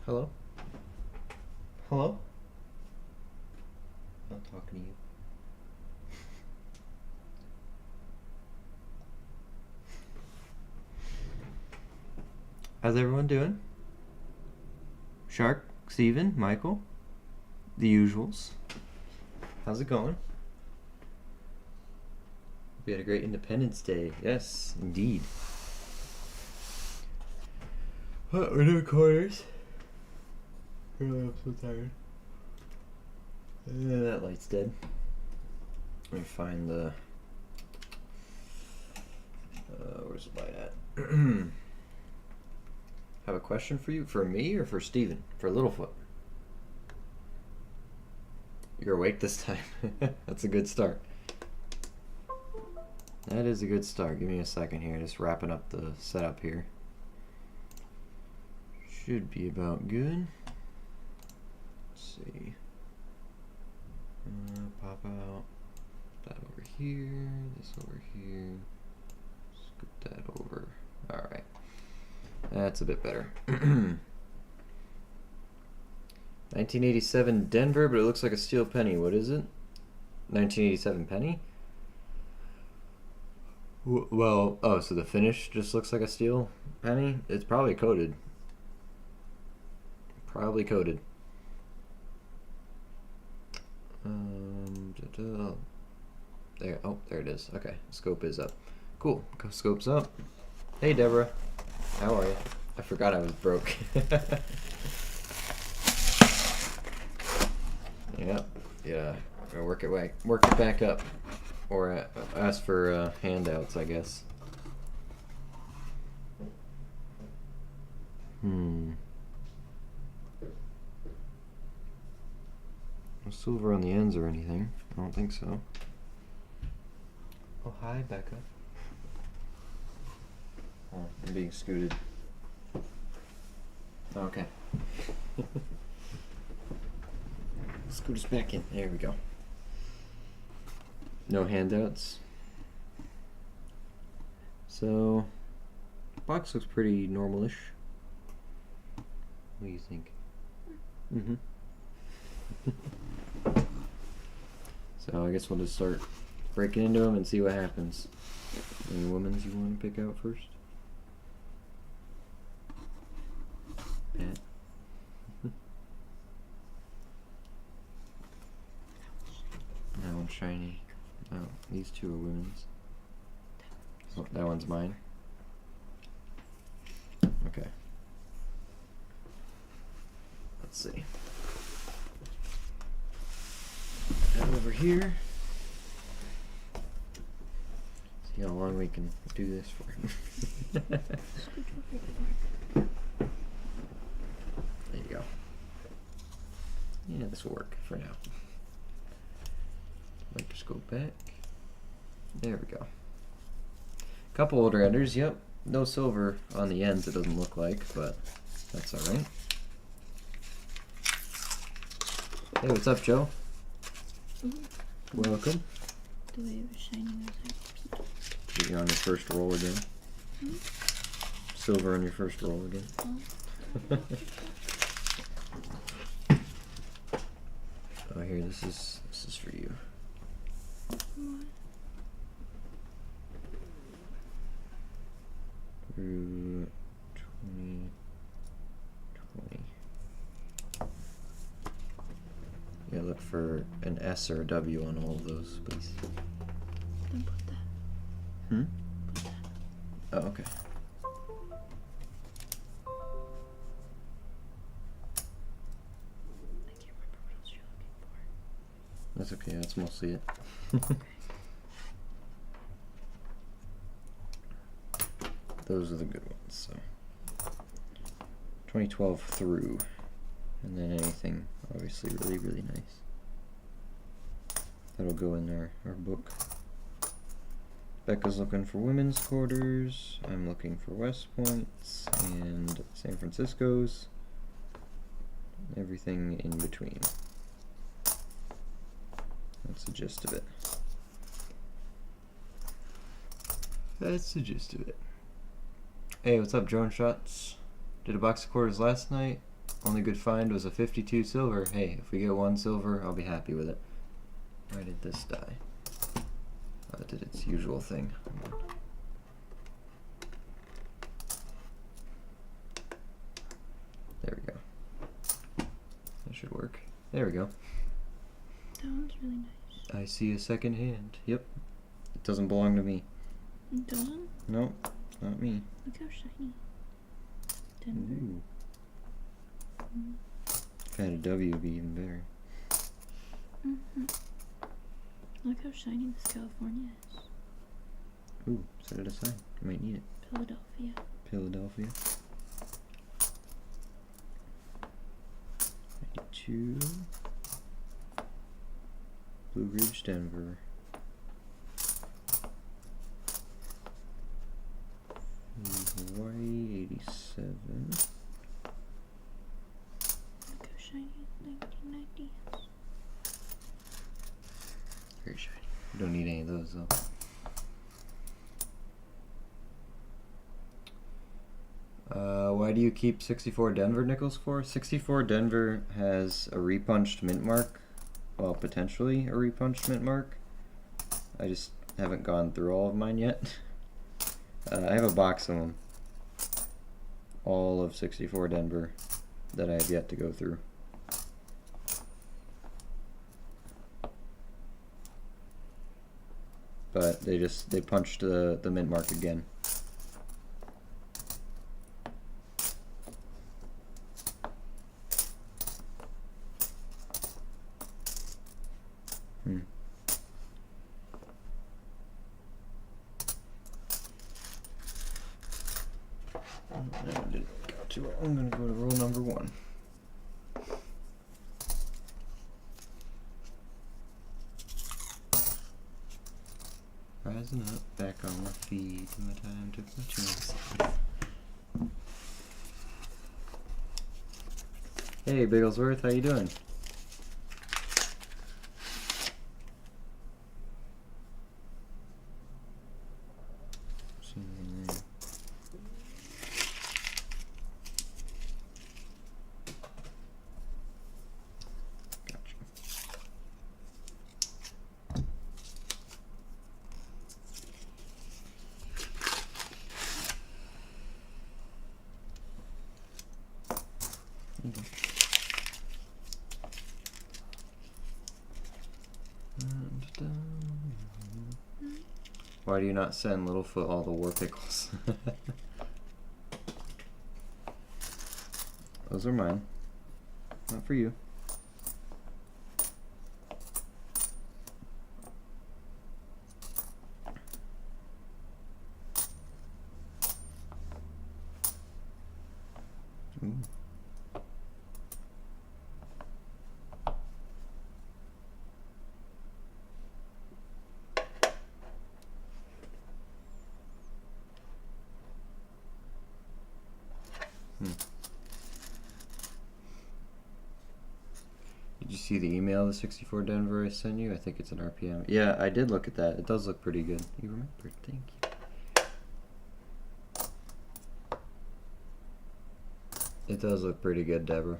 Hello? Hello? I'm not talking to you. How's everyone doing? Shark, Steven, Michael, the usuals. How's it going? We had a great Independence Day. Yes, indeed. We're doing quarters. I'm so tired. That light's dead. Let me find the... where's the light at? Have a question for you? For me or for Steven? For Littlefoot? You're awake this time. That's a good start. That is a good start. Give me a second here. Just wrapping up the setup here. Should be about good. Let's see. Pop out. That over here. This over here. Scoop that over. Alright. That's a bit better. 1987 Denver, but it looks like a steel penny. What is it? 1987 penny? Well, oh, so the finish just looks like a steel penny? It's probably coated. Probably coated. There. Oh, there it is. Okay, scope is up. Cool. Scope's up. Hey, Deborah. How are you? I forgot I was broke. Yep. Yeah. Gotta work it back up, or ask for handouts, I guess. No silver on the ends or anything. I don't think so. Oh, hi, Becca. Oh, I'm being scooted. Okay. Scoot us back in. There we go. No handouts. So, box looks pretty normalish. What do you think? So I guess we'll just start breaking into them and see what happens. Any women's you want to pick out first? Pat. That one's shiny. Oh, these two are women's. Oh, that one's mine. Okay. Let's see. That over here. See how long we can do this for. There you go. Yeah, this will work for now. Microscope back. There we go. Couple older enders, yep. No silver on the ends, it doesn't look like, but that's alright. Hey, what's up, Joe? Welcome. Do we have a shining outside? You're on your first roll again. Silver on your first roll again. Oh, here, this is for you. Through 2020. Yeah, look for an S or a W on all of those, please. Then put that. Put that. Oh, okay. I can't remember what else you're looking for. That's okay, that's mostly it. Okay. Those are the good ones, so 2012 through, and then anything obviously really nice. That'll go in our book. Becca's looking for women's quarters, I'm looking for West Points and San Francisco's. Everything in between. That's the gist of it. That's the gist of it. Hey, what's up, Drone Shots? Did a box of quarters last night. Only good find was a 52 silver. Hey, if we get 1 silver, I'll be happy with it. Why did this die? Oh, it did its usual thing. There we go. That should work. There we go. That one's really nice. I see a second hand. Yep. It doesn't belong to me. It doesn't? Nope, not me. Look how shiny. Denver. Ooh. If I had a W, it'd be even better. Look how shiny this California is. Ooh, set it aside. I might need it. Philadelphia. Philadelphia. 92. Blue Ridge, Denver. Hawaii, 87. Look how shiny 1990 is. Very shiny. We don't need any of those though. Why do you keep 64 Denver nickels for? 64 Denver has a repunched mint mark. Well, potentially a repunched mint mark. I just haven't gone through all of mine yet. I have a box of them. All of 64 Denver that I have yet to go through. But they punched the mint mark again. I'm going to go to rule number 1. Rising up, back on my feet, my time took my chance. Hey Bigglesworth, how you doing? Why do you not send Littlefoot all the war pickles? Those are mine. Not for you. Ooh. Did you see the email, the 64 Denver I sent you? I think it's an RPM. Yeah, I did look at that. It does look pretty good. You remembered. Thank you. It does look pretty good, Deborah.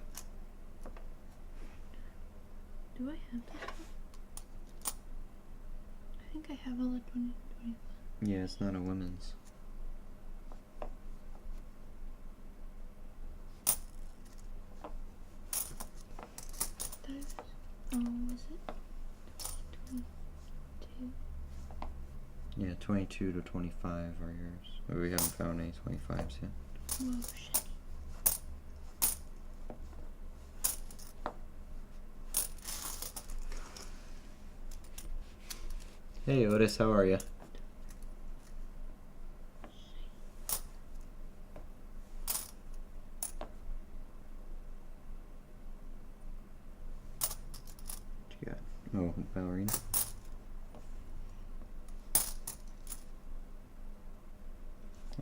Do I have this one? I think I have all the 2021. Yeah, it's not a women's. Was it 22? Yeah, 22 to 25 are yours. But we haven't found any 25s yet. Whoa, shit. Hey Otis, how are you? What you got? Oh, ballerina.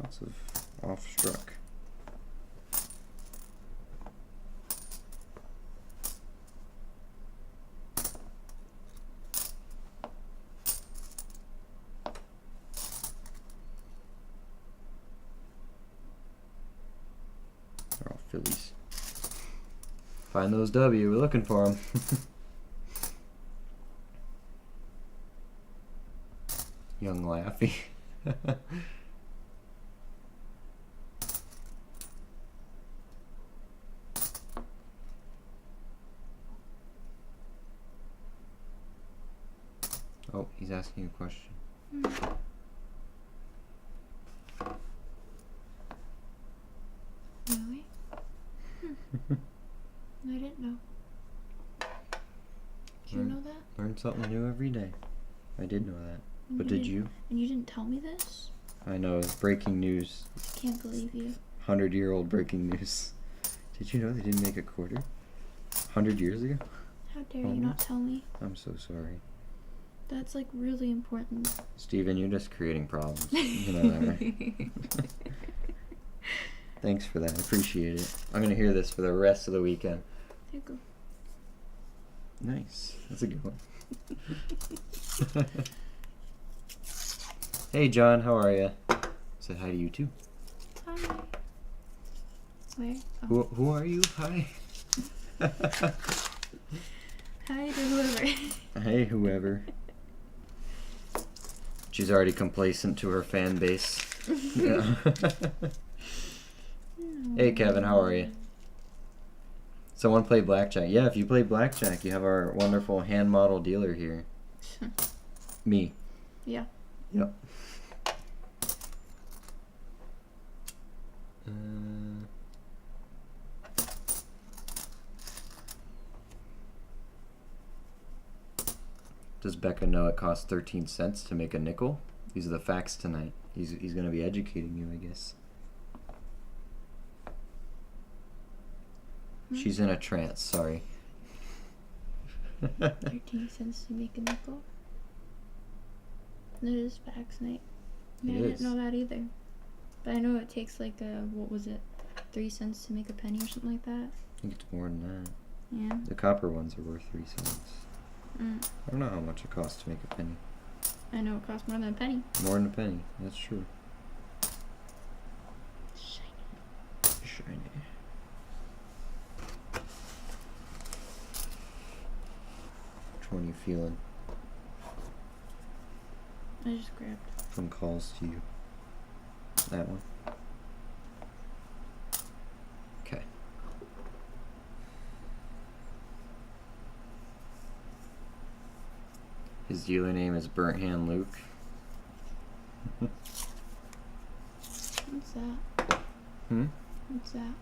Lots of off-struck. They're all fillies. Find those W. We're looking for them. Young Laffy. Oh, he's asking a question. Really? I didn't know. Did you know that? Learn something new every day. I did know that. But did you? And you didn't tell me this? I know, it's breaking news. I can't believe you. 100-year-old breaking news. Did you know they didn't make a quarter? 100 years ago? How dare you not tell me? I'm so sorry. That's like really important. Steven, you're just creating problems. You know that, right? Thanks for that. I appreciate it. I'm going to hear this for the rest of the weekend. There you go. Nice. That's a good one. Hey, John. How are you? Said hi to you, too. Hi. Where? Oh. Who are you? Hi. Hi to whoever. Hey, whoever. She's already complacent to her fan base. Yeah. Hey, Kevin, how are you? Someone play blackjack. Yeah, if you play blackjack, you have our wonderful hand model dealer here. Me. Yeah. Yep. Does Becca know it costs 13 cents to make a nickel? These are the facts tonight. He's going to be educating you, I guess. She's in a trance, sorry. 13 cents to make a nickel? That is facts night. I didn't know that either. But I know it takes like what was it? 3 cents to make a penny or something like that? I think it's more than that. Yeah. The copper ones are worth 3 cents. I don't know how much it costs to make a penny. I know it costs more than a penny. More than a penny, that's true. Shiny. Which one are you feeling? I just grabbed. From calls to you. That one. Okay. His dealer name is Burnt Hand Luke. What's that? What's that?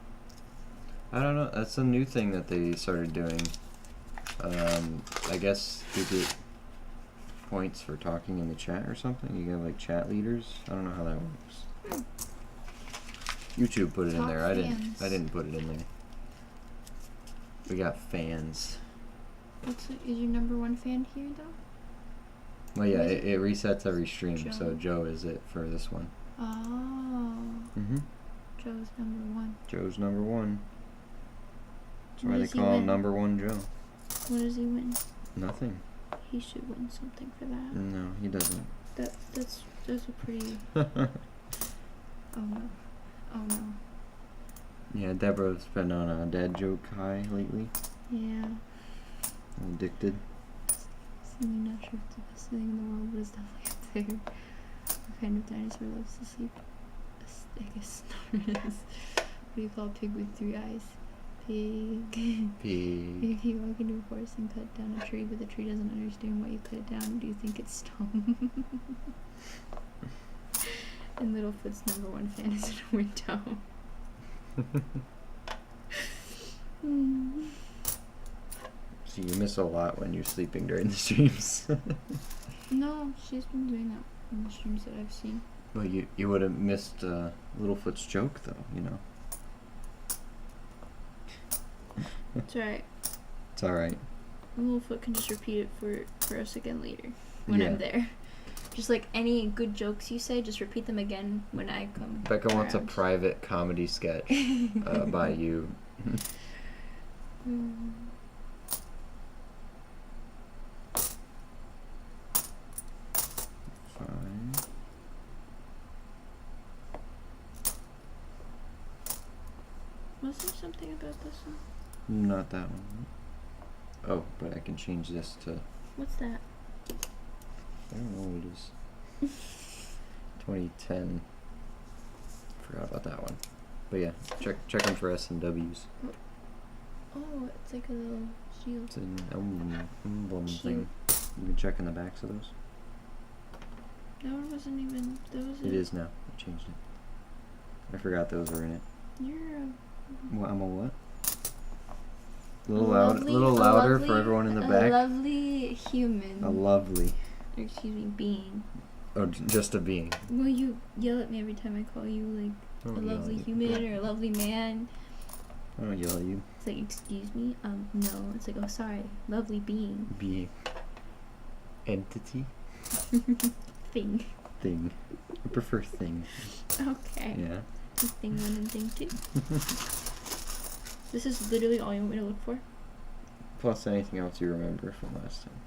I don't know. That's a new thing that they started doing. I guess you get points for talking in the chat or something. You get like chat leaders. I don't know how that works. YouTube put it in there. I didn't put it in there. We got fans. Is your number one fan here though? Well, yeah, it resets every stream, so Joe is it for this one. Oh. Joe's number one. Joe's number one. That's why they call him number one Joe. What does he win? Nothing. He should win something for that. No, he doesn't. That's a pretty. Oh no. Oh no. Yeah, Deborah's been on a dad joke high lately. Yeah. Addicted. I'm not sure if it's the best thing in the world, but it's definitely up there. What kind of dinosaur loves to sleep? I guess it is. What do you call a pig with 3 eyes? Pig. Pig. If you walk into a forest and cut down a tree, but the tree doesn't understand why you cut it down, do you think it's stone? And Littlefoot's number one fan is in a window. So you miss a lot when you're sleeping during the streams. No, she's been doing that in the streams that I've seen. Well, you would have missed Littlefoot's joke, though, you know. It's alright. It's alright. Littlefoot can just repeat it for us again later when I'm there. Just like any good jokes you say, just repeat them again when I come. Becca wants a private comedy sketch by you. Fine. Was there something about this one? Not that one. Oh, but I can change this to. What's that? I don't know what it is. 2010. Forgot about that one. But yeah, check them for S and W's. Oh, it's like a little shield. It's an emblem Cute. thing. You can check in the backs of those. That one wasn't even. That was. It is now. I changed it. I forgot those were in it. You're a. What? I'm a what? A Lovely- little a louder lovely- for everyone in the a back. lovely human. A lovely. Or excuse me, being. Oh, just a being. Well, you yell at me every time I call you like I a don't yell lovely at you. human or a lovely man. I don't yell at you. It's like, excuse me? No. It's like, oh, sorry. Lovely being. Being. Entity. Thing. Thing. I prefer thing. Okay. Yeah. Thing 1 and thing 2. This is literally all you want me to look for? Plus anything else you remember from last time.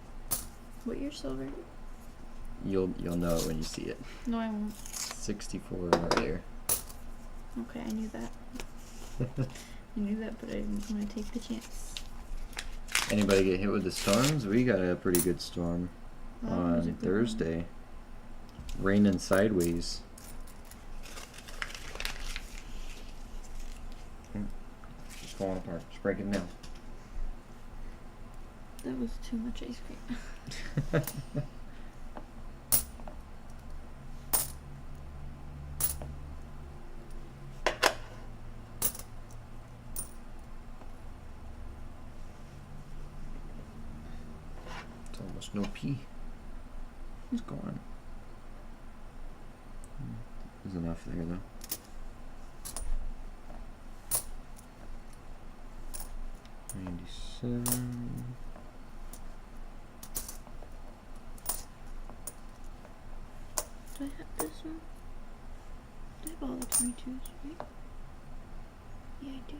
What year silver? You'll know it when you see it. No, I won't. 64 right there. Okay, I knew that. I knew that, but I didn't want to take the chance. Anybody get hit with the storms? We got a pretty good storm That was a on good one. Thursday. Raining sideways. It's falling apart. Just break it down. That was too much ice cream. It's almost no pee. It's gone. There's enough there though. $97. Do I have this one? Do I have all the 22s, right? Yeah, I do.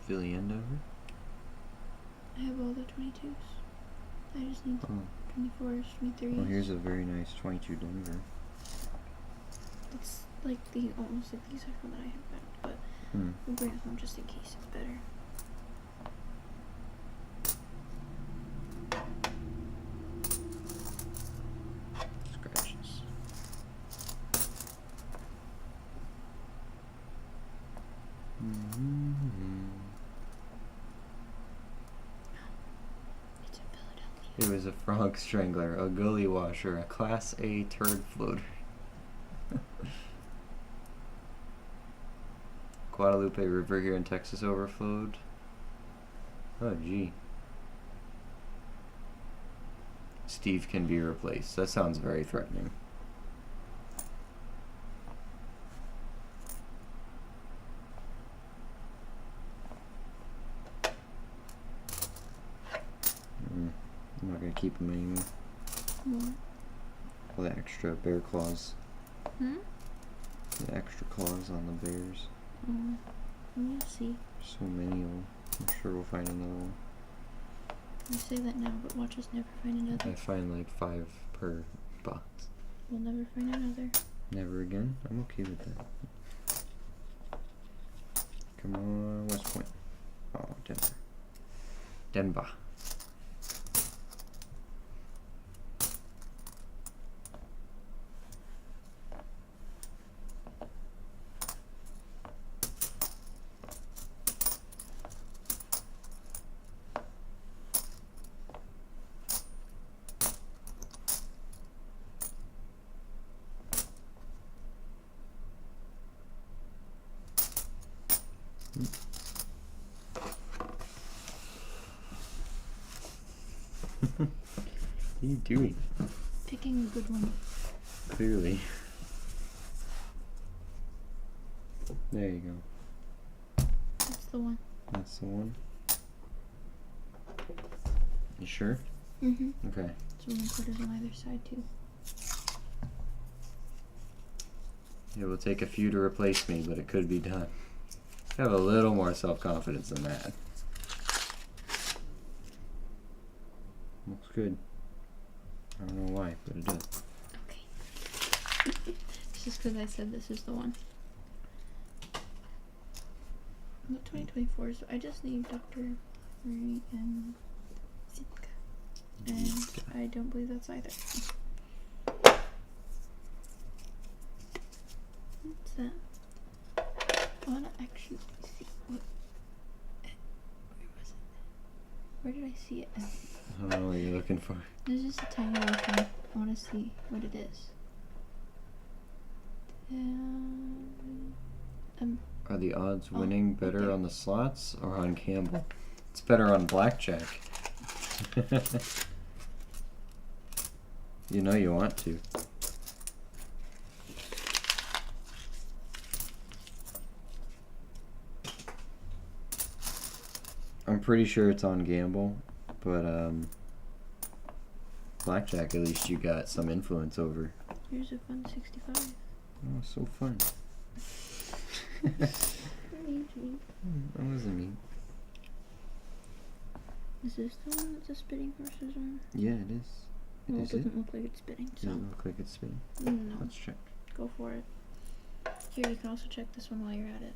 Fill the end over. I have all the 22s. I just need Oh. 24s, 23s. Well, here's a very nice 22 Denver. It's like the almost like the exact one that I have found, but we'll bring it home just in case it's better. Scratches. It's in Philadelphia. It was a frog strangler, a gully washer, a Class A turd floater. Guadalupe River here in Texas overflowed. Oh, gee. Steve can be replaced. That sounds very threatening. I'm not gonna keep him anymore. What? All the extra bear claws. The extra claws on the bears. We'll see. So many of them. I'm sure we'll find another one. You say that now, but watch us never find another. I find like 5 per box. We'll never find another. Never again? I'm okay with that. Come on, West Point. Oh, Denver. Denver. What are you doing? Picking a good one. Clearly. There you go. That's the one. That's the one. You sure? Mm-hmm. Okay. So we're gonna put it on either side too. It will take a few to replace me, but it could be done. I have a little more self-confidence than that. Looks good. I don't know why, but it does. Okay. It's just because I said this is the one. No, 2024. So I just need Dr. Murray and Zitka. And I don't believe that's either. What's that? I wanna actually see what. Where was it? Where did I see it? I don't know what you're looking for. There's just a tiny little thing. I wanna see what it is. Are the odds winning better okay. on the slots or on gamble? It's better on blackjack. You know you want to. I'm pretty sure it's on gamble, but blackjack at least you got some influence over. Here's a fun 65. Oh, so fun. That wasn't me. Is this the one that the spitting horses on? Yeah, it is. Well, Is it doesn't look like it's spitting, Does so. it look like it's spinning? No. Let's check. Go for it. Here, you can also check this one while you're at it.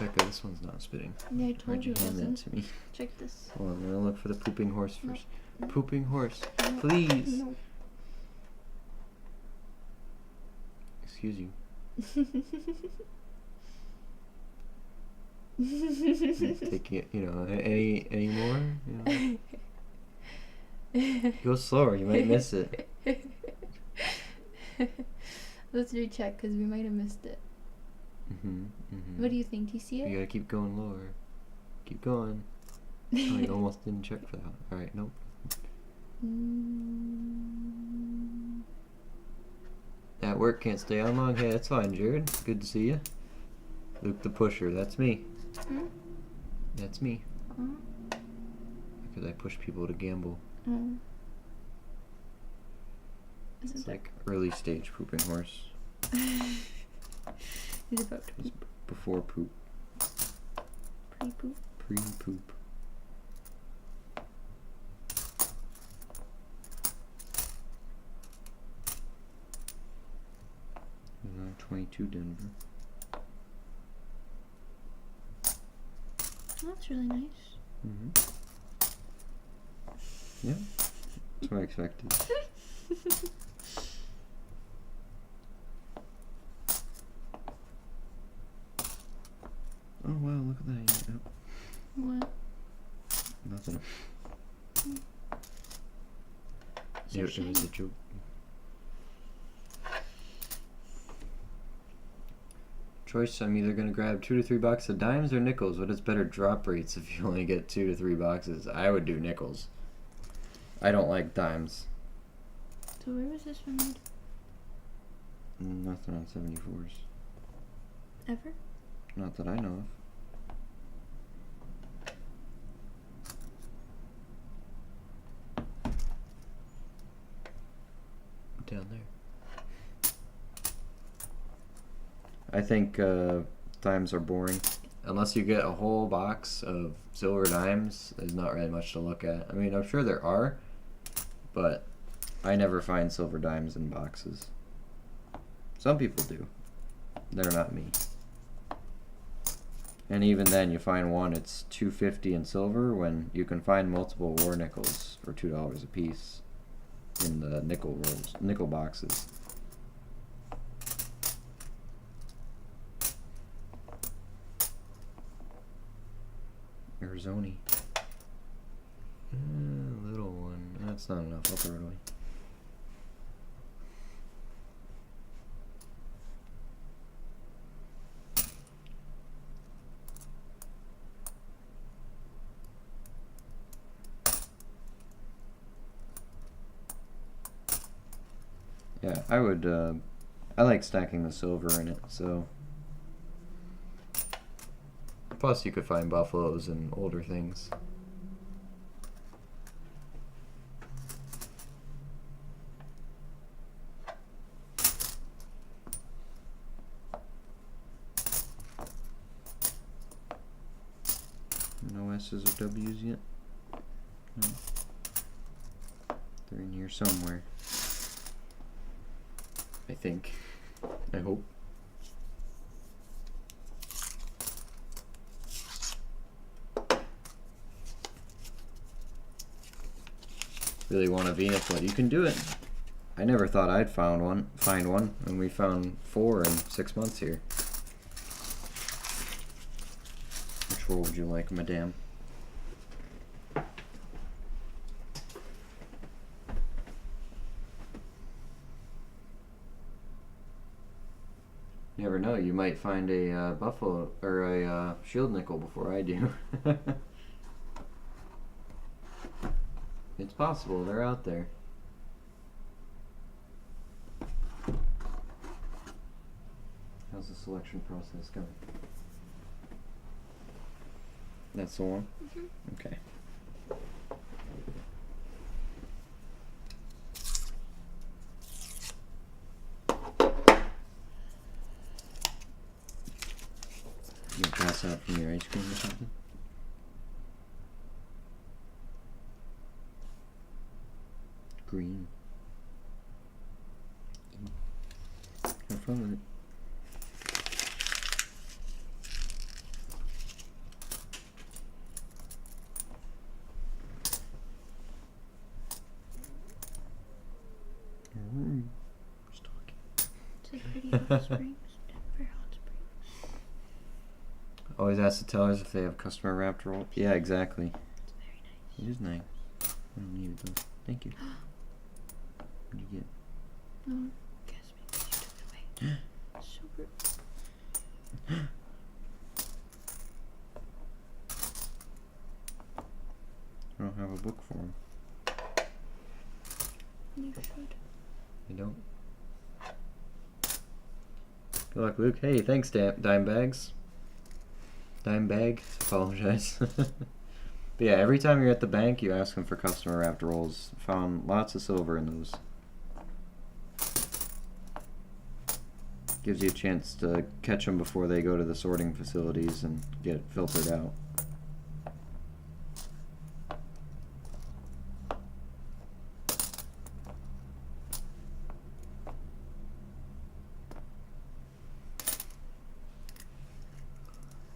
Becca, this one's not spitting. Yeah, I Why'd told you it hand that wasn't. to me? Check this. Hold on, I'm gonna look for the pooping horse No. first. No. Pooping horse, No. please. No. Excuse you. Take it, you know, any more? You know. Go slower, you might miss it. Let's recheck because we might have missed it. What do you think? Do you see it? You gotta keep going lower. Keep going. Oh, you almost didn't check for that. Alright, nope. At work, can't stay on long. Hey, that's fine, Jared. Good to see you. Luke the Pusher, that's me. Hmm? That's me. Because I push people to gamble. It's like early stage pooping horse. He's about to poop. Before poop. Pre-poop. Pre-poop. 22 Denver. Oh, that's really nice. Yeah, that's what I expected. Oh wow, look at that. Yep. What? Nothing. So It was a joke. Choice, I'm either going to grab 2 to 3 boxes of dimes or nickels. What is better drop rates if you only get 2 to 3 boxes? I would do nickels. I don't like dimes. So where was this one made? Nothing on 74s. Ever? Not that I know of. Down there. I think dimes are boring. Unless you get a whole box of silver dimes, there's not really much to look at. I mean, I'm sure there are, but I never find silver dimes in boxes. Some people do. They're not me. And even then, you find one, it's $2.50 in silver when you can find multiple war nickels for $2 a piece in the nickel boxes. Arizona. Little one. That's not enough. I'll throw it away. Yeah, I would, I like stacking the silver in it, so. Plus you could find buffaloes and older things. No S's or W's yet? No. They're in here somewhere. I think. I hope. really want a V-neck, but you can do it. I never thought I'd find one, and we found 4 in 6 months here. Which roll would you like, madame? You never know, you might find a buffalo or a shield nickel before I do. It's possible, they're out there. How's the selection process going? That's the one? Mm-hmm. Okay. You pass out from your ice cream or something? Green. Have fun with it. Just talking. It's a pretty hot springs. Denver hot springs. Always ask the tellers if they have customer wrapped roll. Yeah, exactly. It's very nice. It is nice. I don't need it though. Thank you. What did you get? No, guess me because you took it away. So rude. I don't have a book for him. You should. You don't? Good luck, Luke. Hey, thanks, Dime Bags. Dime Bag. Apologize. But yeah, every time you're at the bank, you ask them for customer wrapped rolls. Found lots of silver in those. Gives you a chance to catch them before they go to the sorting facilities and get filtered out.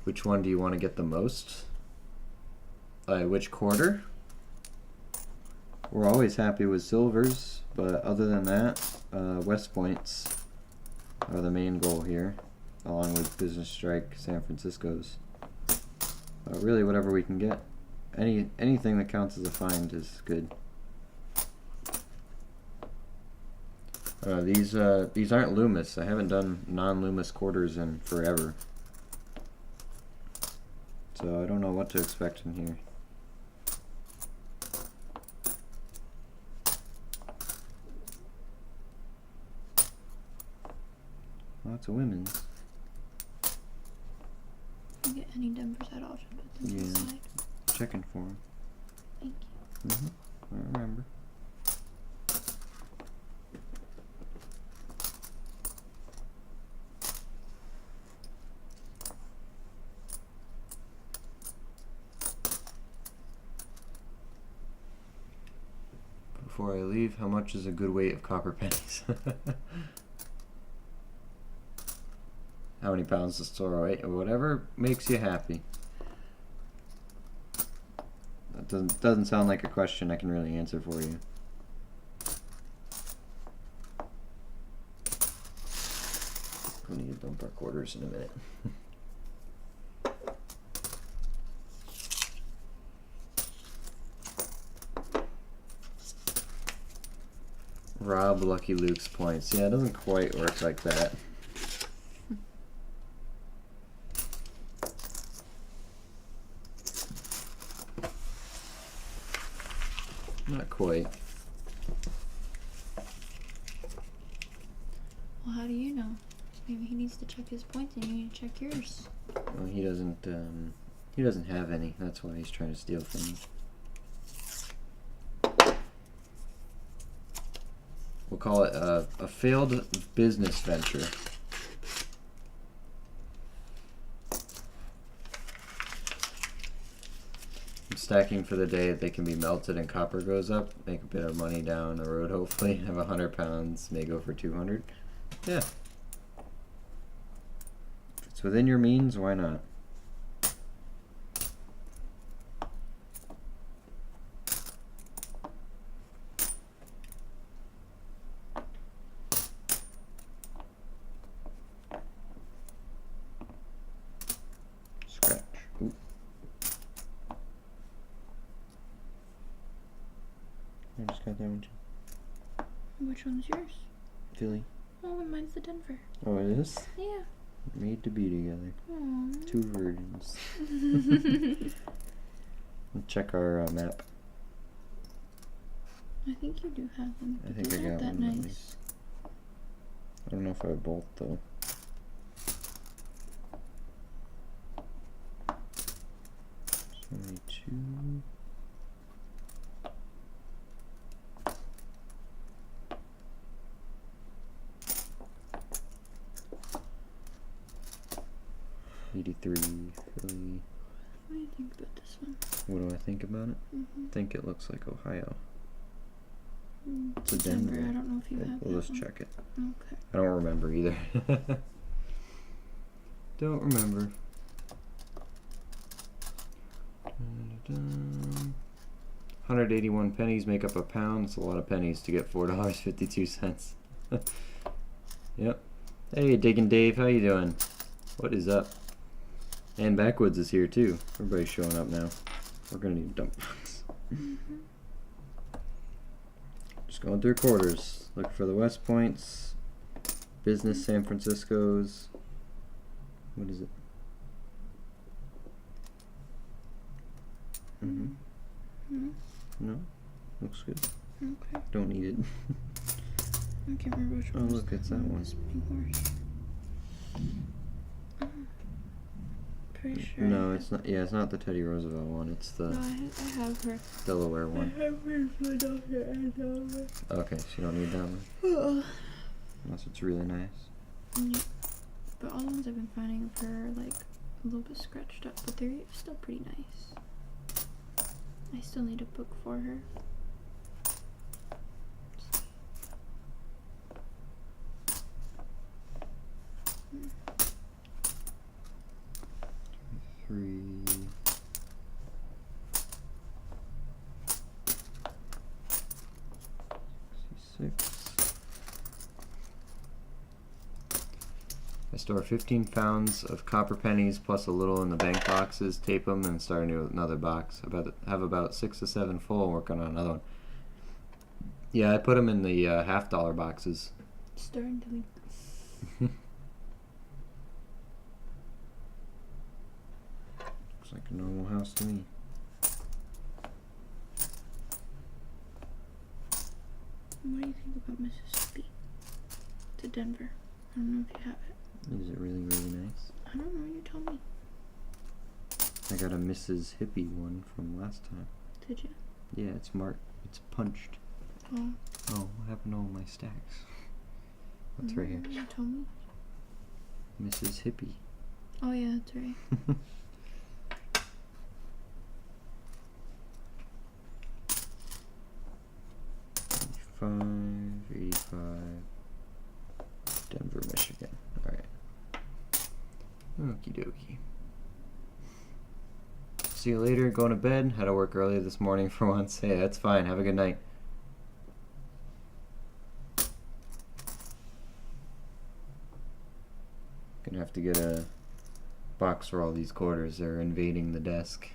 Which one do you want to get the most? Which quarter? We're always happy with silvers, but other than that, West Points are the main goal here, along with Business Strike San Francisco's. Really, whatever we can get. Anything that counts as a find is good. These aren't Loomis. I haven't done non-Loomis quarters in forever, so I don't know what to expect in here. Lots of women's. You get any Denvers at all? Just put them to the side. Checking for them. Thank you. I remember. Before I leave, how much is a good weight of copper pennies? How many pounds to store away? Whatever makes you happy. That doesn't sound like a question I can really answer for you. We need to dump our quarters in a minute. Rob Lucky Luke's points. Yeah, it doesn't quite work like that. Not quite. Well, how do you know? Maybe he needs to check his points and you need to check yours. Well, he doesn't have any. That's why he's trying to steal from me. We'll call it a failed business venture. I'm stacking for the day that they can be melted and copper goes up. Make a bit of money down the road, hopefully. Have 100 pounds, may go for 200. Yeah. If it's within your means, why not? I just got that one too. Which one's yours? Philly. Oh, and mine's the Denver. Oh, it is? Yeah. Made to be together. Aww. Two virgins. Check our map. I think you do have them. I think Those I aren't got that one at nice. least. I don't know if I have both though. There's only two. $83 Philly. What do you think about this one? What do I think about it? Mm-hmm. I think it looks like Ohio. It's a Denver. I don't know if you have We'll that just one. check it. Okay. I don't remember either. Don't remember. 181 pennies make up a pound. It's a lot of pennies to get $4.52. Yep. Hey, Diggin' Dave, how you doing? What is up? And Backwoods is here too. Everybody's showing up now. We're gonna need dump box. Just going through quarters. Look for the West Points. Business San Francisco's. What is it? No? Looks good. Okay. Don't need it. I can't remember which Oh, one. look, it's that one. Pretty sure. No, it's not. Yeah, it's not the Teddy Roosevelt one. It's the No, I have her. Delaware one. I have her for Philadelphia and Delaware. Okay, so you don't need that one. Unless it's really nice. Yeah. But all the ones I've been finding of her are like a little bit scratched up, but they're still pretty nice. I still need a book for her. Three. $66. I store 15 pounds of copper pennies plus a little in the bank boxes, tape them, and start a new another box. Have about 6 to 7 full and working on another one. Yeah, I put them in the $half boxes. Starting to leak. Looks like a normal house to me. What do you think about Mississippi to Denver? I don't know if you have it. Is it really, really nice? I don't know. You tell me. I got a Mrs. Hippie one from last time. Did you? Yeah, it's marked. It's punched. Oh. Oh, what happened to all my stacks? What's right here? You tell me. Mrs. Hippie. Oh yeah, that's right. 85, Denver, Michigan. Alright. Okie dokie. See you later. Going to bed. Had to work early this morning for once. Hey, that's fine. Have a good night. Gonna have to get a box for all these quarters. They're invading the desk.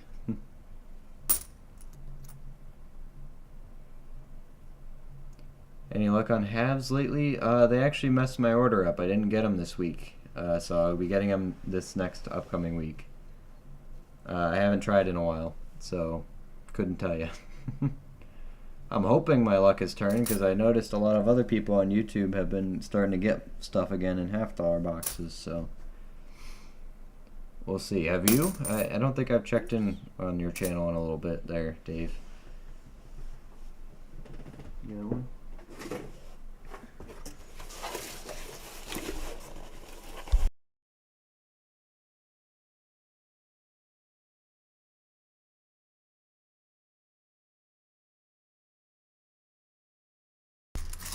Any luck on halves lately? They actually messed my order up. I didn't get them this week, so I'll be getting them this next upcoming week. I haven't tried in a while, so couldn't tell you. I'm hoping my luck has turned because I noticed a lot of other people on YouTube have been starting to get stuff again in $half boxes, so we'll see. Have you? I don't think I've checked in on your channel in a little bit there, Dave. You got one?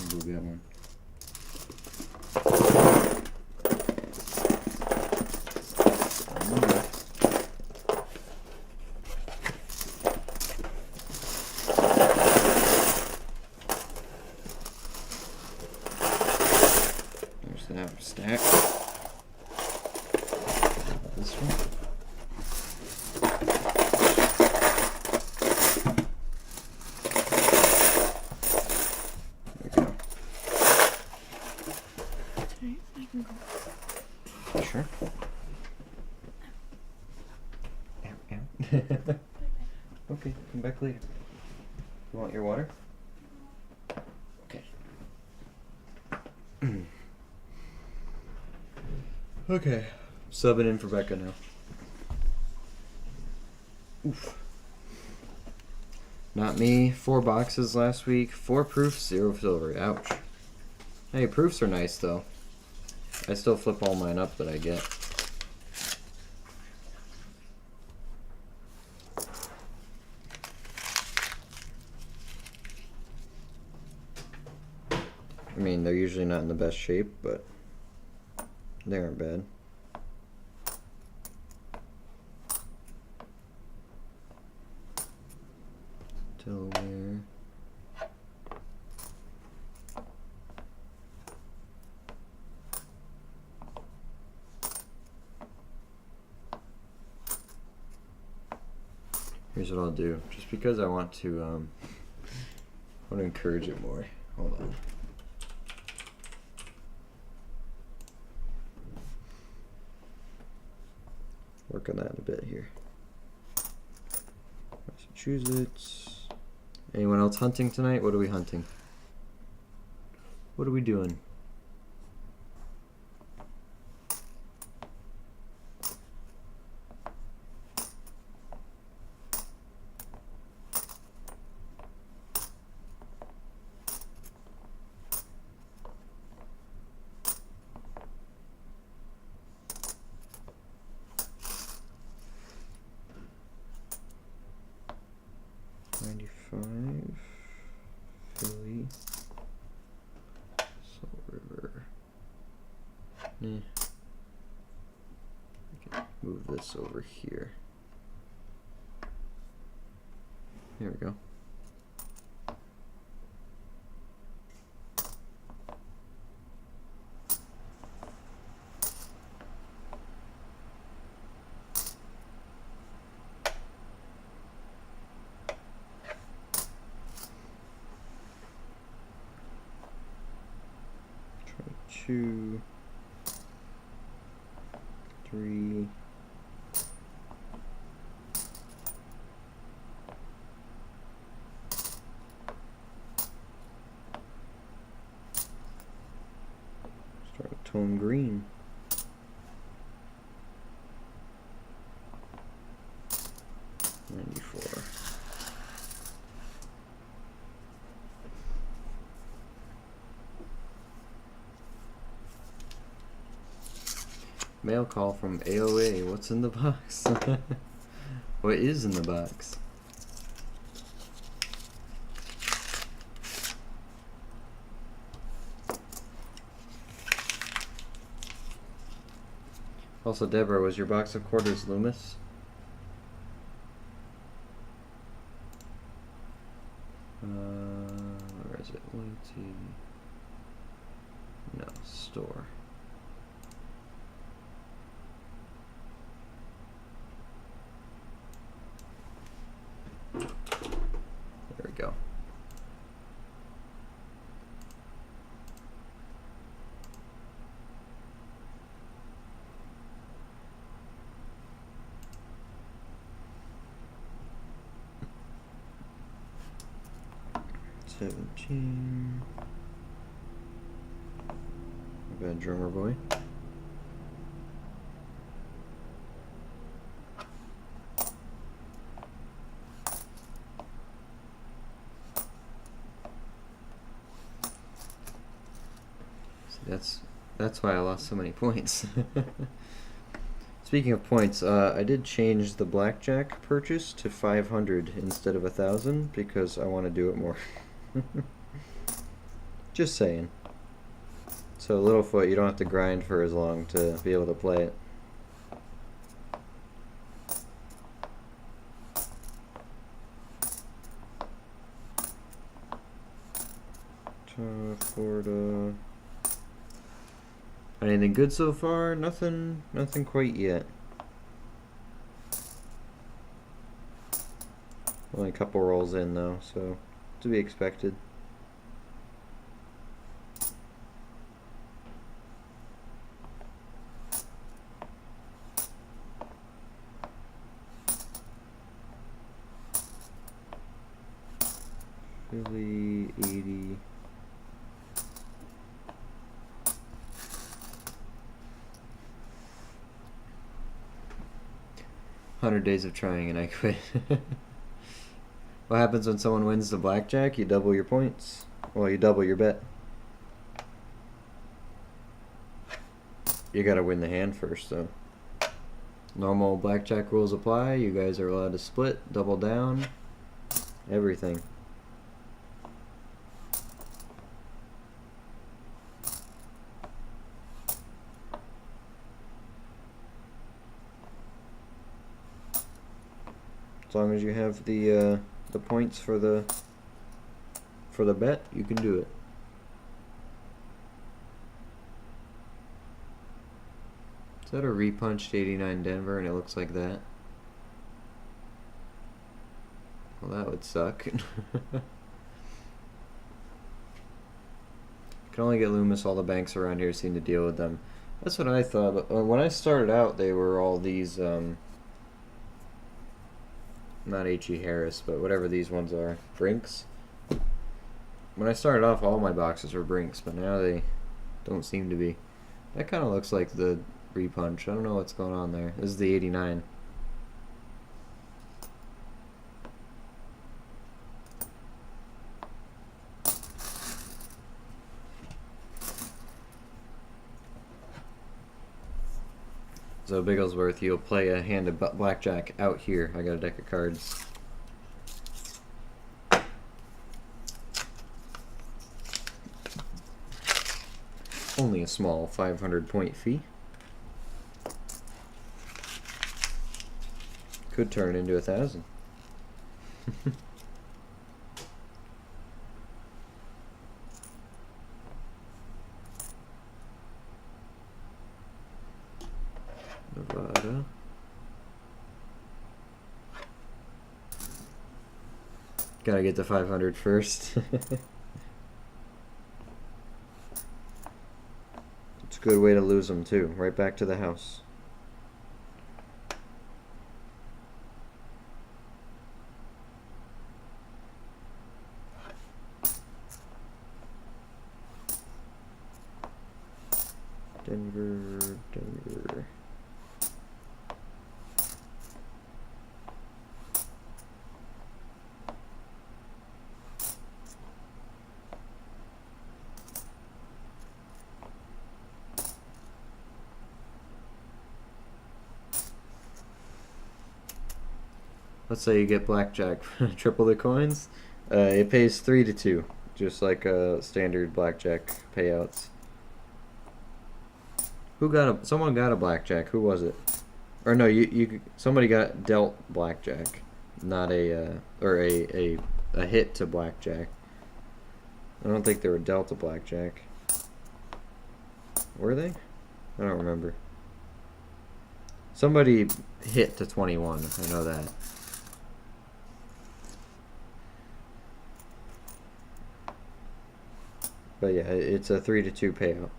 I'll go get one. There's that stack. This one. can go. Sure. Ow, ow. Okay, come back later. You want your water? Okay. Okay. Subbing in for Becca now. Oof. Not me. 4 boxes last week. 4 proofs, 0 silver. Ouch. Hey, proofs are nice though. I still flip all mine up that I get. I mean, they're usually not in the best shape, but they aren't bad. Delaware. Here's what I'll do. Just because I want to encourage it more. Hold on. Work on that a bit here. Massachusetts. Anyone else hunting tonight? What are we hunting? What are we doing? Philly, Salt River. I can move this over here. There we go. Two, 3, start with tone green. $94. Mail call from AOA. What's in the box? What is in the box? Also, Deborah, was your box of quarters Loomis? Where is it? Loyalty. No, store. There we go. $17. My bad, drummer boy. That's why I lost so many points. Speaking of points, I did change the blackjack purchase to 500 instead of 1,000 because I want to do it more. Just saying. So Littlefoot, you don't have to grind for as long to be able to play it. Florida. Anything good so far? Nothing quite yet. Only a couple rolls in though, so to be expected. 40, 80. "100 days of trying and I quit." What happens when someone wins the blackjack? You double your points. Well, you double your bet. You gotta win the hand first, though. Normal blackjack rules apply. You guys are allowed to split, double down, everything. As long as you have the points for the bet, you can do it. Is that a repunched 89 Denver and it looks like that? Well, that would suck. Can only get Loomis. All the banks around here seem to deal with them. That's what I thought. But when I started out, they were all these, not H.E. Harris, but whatever these ones are. Brinks. When I started off, all my boxes were Brinks, but now they don't seem to be. That kind of looks like the repunch. I don't know what's going on there. This is the 89. So Bigglesworth, you'll play a hand of blackjack out here. I got a deck of cards. Only a small 500-point fee. Could turn into 1,000. Nevada. Gotta get to 500 first. It's a good way to lose them too. Right back to the house. Denver, Denver. Let's say you get blackjack, triple the coins. It pays 3 to 2, just like standard blackjack payouts. Someone got a blackjack. Who was it? Or no, somebody got dealt blackjack, not a hit to blackjack. I don't think they were dealt a blackjack. Were they? I don't remember. Somebody hit to 21. I know that. But yeah, it's a 3 to 2 payout.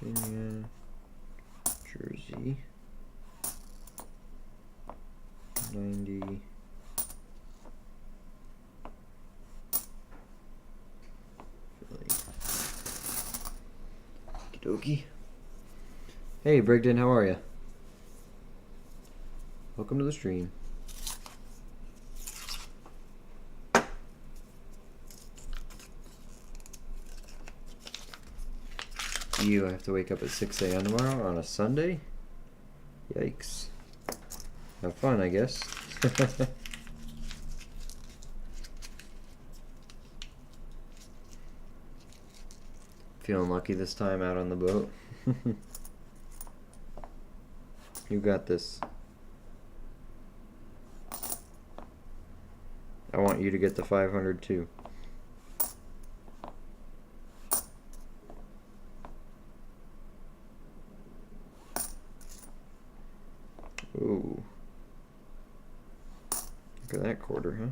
Virginia, Jersey, 90, Philly. Okey-dokey. Hey Brigden, how are ya? Welcome to the stream. I have to wake up at 6 a.m. tomorrow on a Sunday? Yikes. Have fun, I guess. Feeling lucky this time out on the boat. You got this. I want you to get the 500 too. Look at that quarter, huh?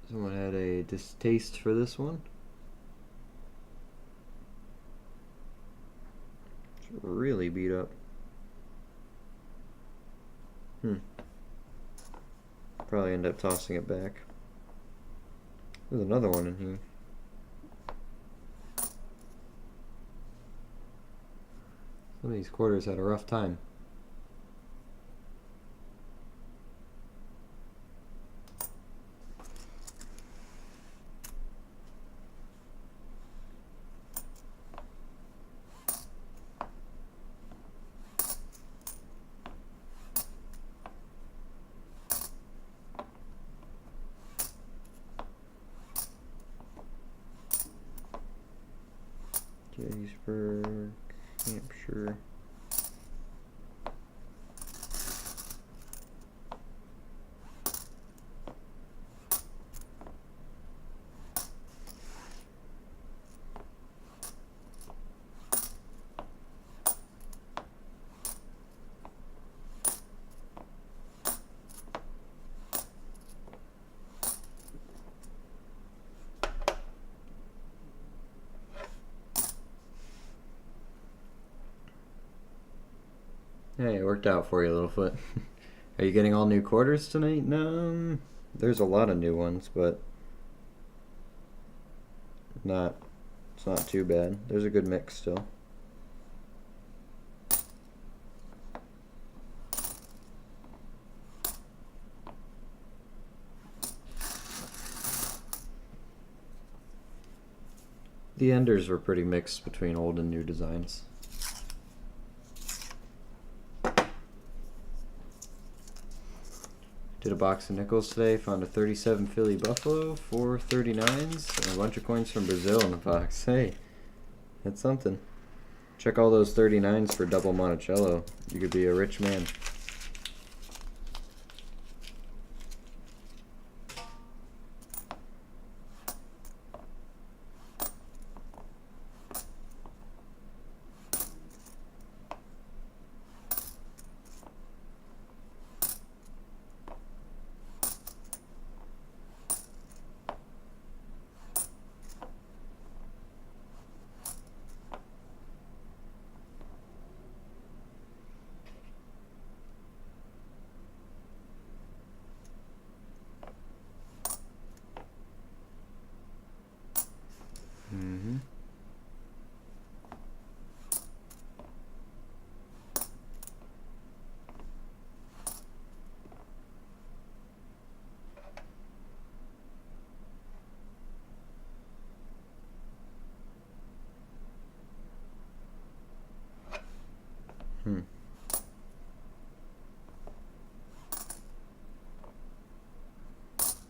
Someone had a distaste for this one. It's really beat up. Probably end up tossing it back. There's another one in here. Some of these quarters had a rough time. Gettysburg, Hampshire. Hey, it worked out for you, Littlefoot. Are you getting all new quarters tonight? No, there's a lot of new ones, but it's not too bad. There's a good mix still. The enders were pretty mixed between old and new designs. Did a box of nickels today, found a 37 Philly Buffalo, 4 39s, and a bunch of coins from Brazil in the box. Hey, that's something. Check all those 39s for double Monticello. You could be a rich man.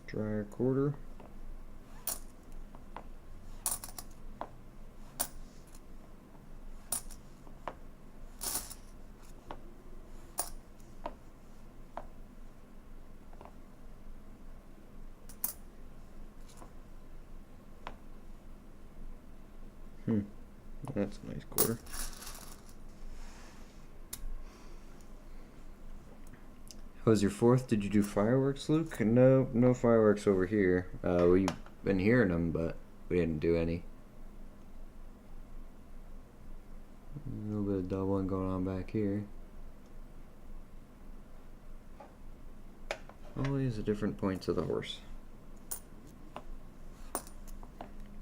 Try a quarter. That's a nice quarter. How was your 4th? Did you do fireworks, Luke? No fireworks over here. We've been hearing them, but we didn't do any. A little bit of doubling going on back here. Always at different points of the horse.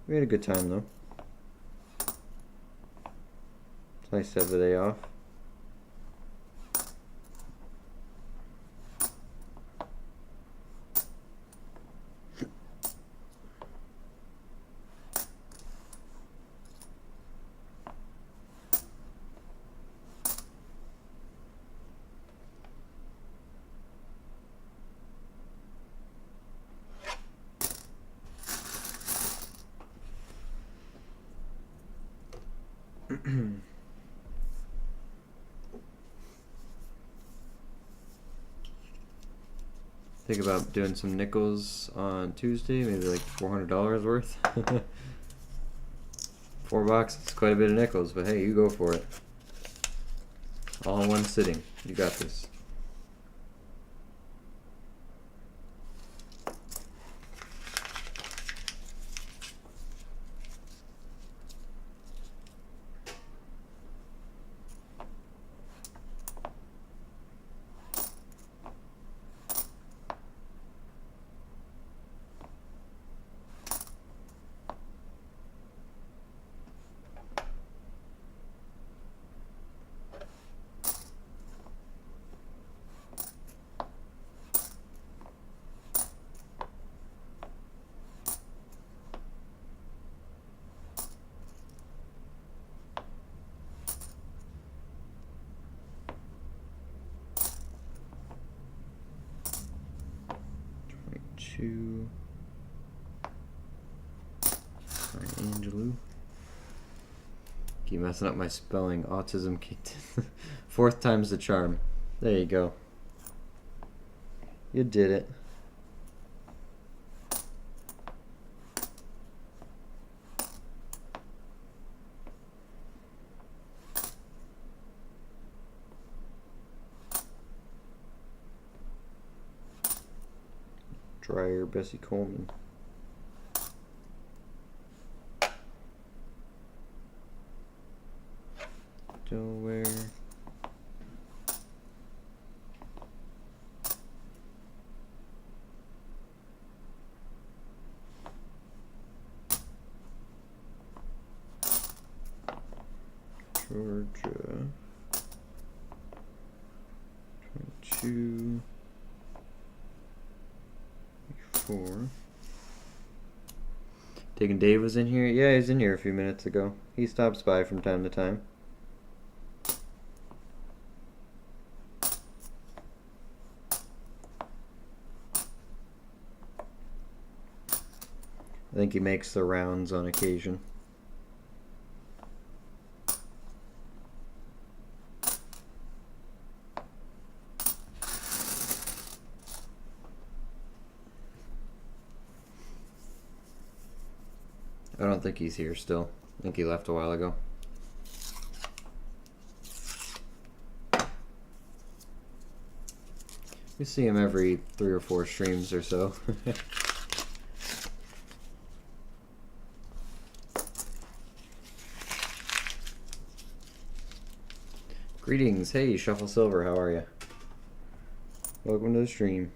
We had a good time though. It's nice to have the day off. Think about doing some nickels on Tuesday, maybe like $400 worth. $4, it's quite a bit of nickels, but hey, you go for it. All in one sitting. You got this. 22. Alright, Angelou. Keep messing up my spelling. Autism kicked in. Fourth time's the charm. There you go. You did it. Dryer, Bessie Coleman. Delaware. Georgia. 22. 4. Taking Dave was in here? Yeah, he's in here a few minutes ago. He stops by from time to time. I think he makes the rounds on occasion. I don't think he's here still. I think he left a while ago. We see him every 3 or 4 streams or so. Greetings. Hey, Shuffle Silver. How are you? Welcome to the stream.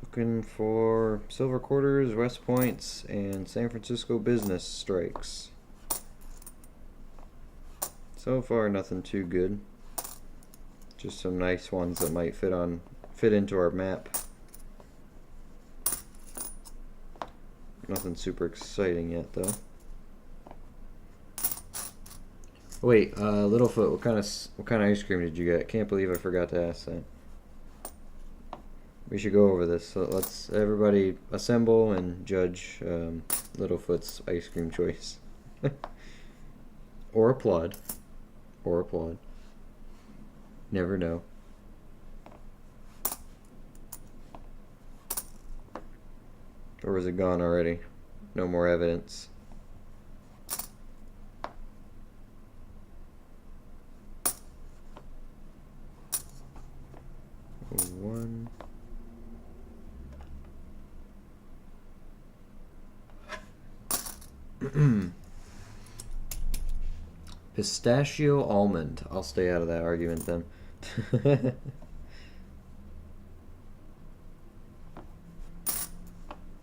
Looking for silver quarters, West Points, and San Francisco business strikes. So far, nothing too good. Just some nice ones that might fit into our map. Nothing super exciting yet, though. Wait, Littlefoot, what kind of ice cream did you get? Can't believe I forgot to ask that. We should go over this. So let's everybody assemble and judge Littlefoot's ice cream choice. Or applaud. Or applaud. Never know. Or is it gone already? No more evidence. One. Pistachio almond. I'll stay out of that argument then.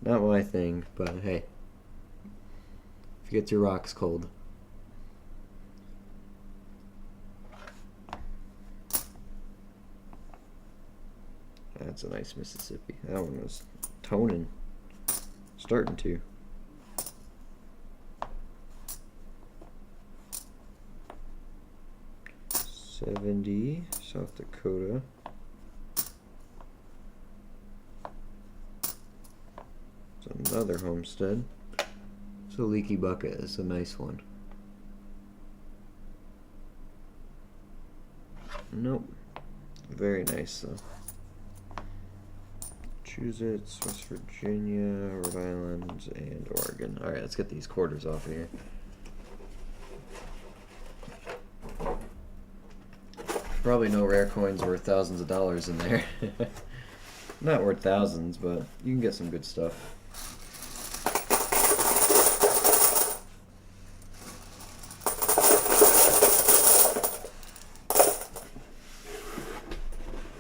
Not my thing, but hey. If you get your rocks cold. That's a nice Mississippi. That one was toning. Starting to. $70, South Dakota. It's another homestead. It's a leaky bucket. It's a nice one. Nope. Very nice though. Massachusetts, West Virginia, Rhode Island, and Oregon. Alright, let's get these quarters off of here. Probably no rare coins worth thousands of dollars in there. Not worth thousands, but you can get some good stuff.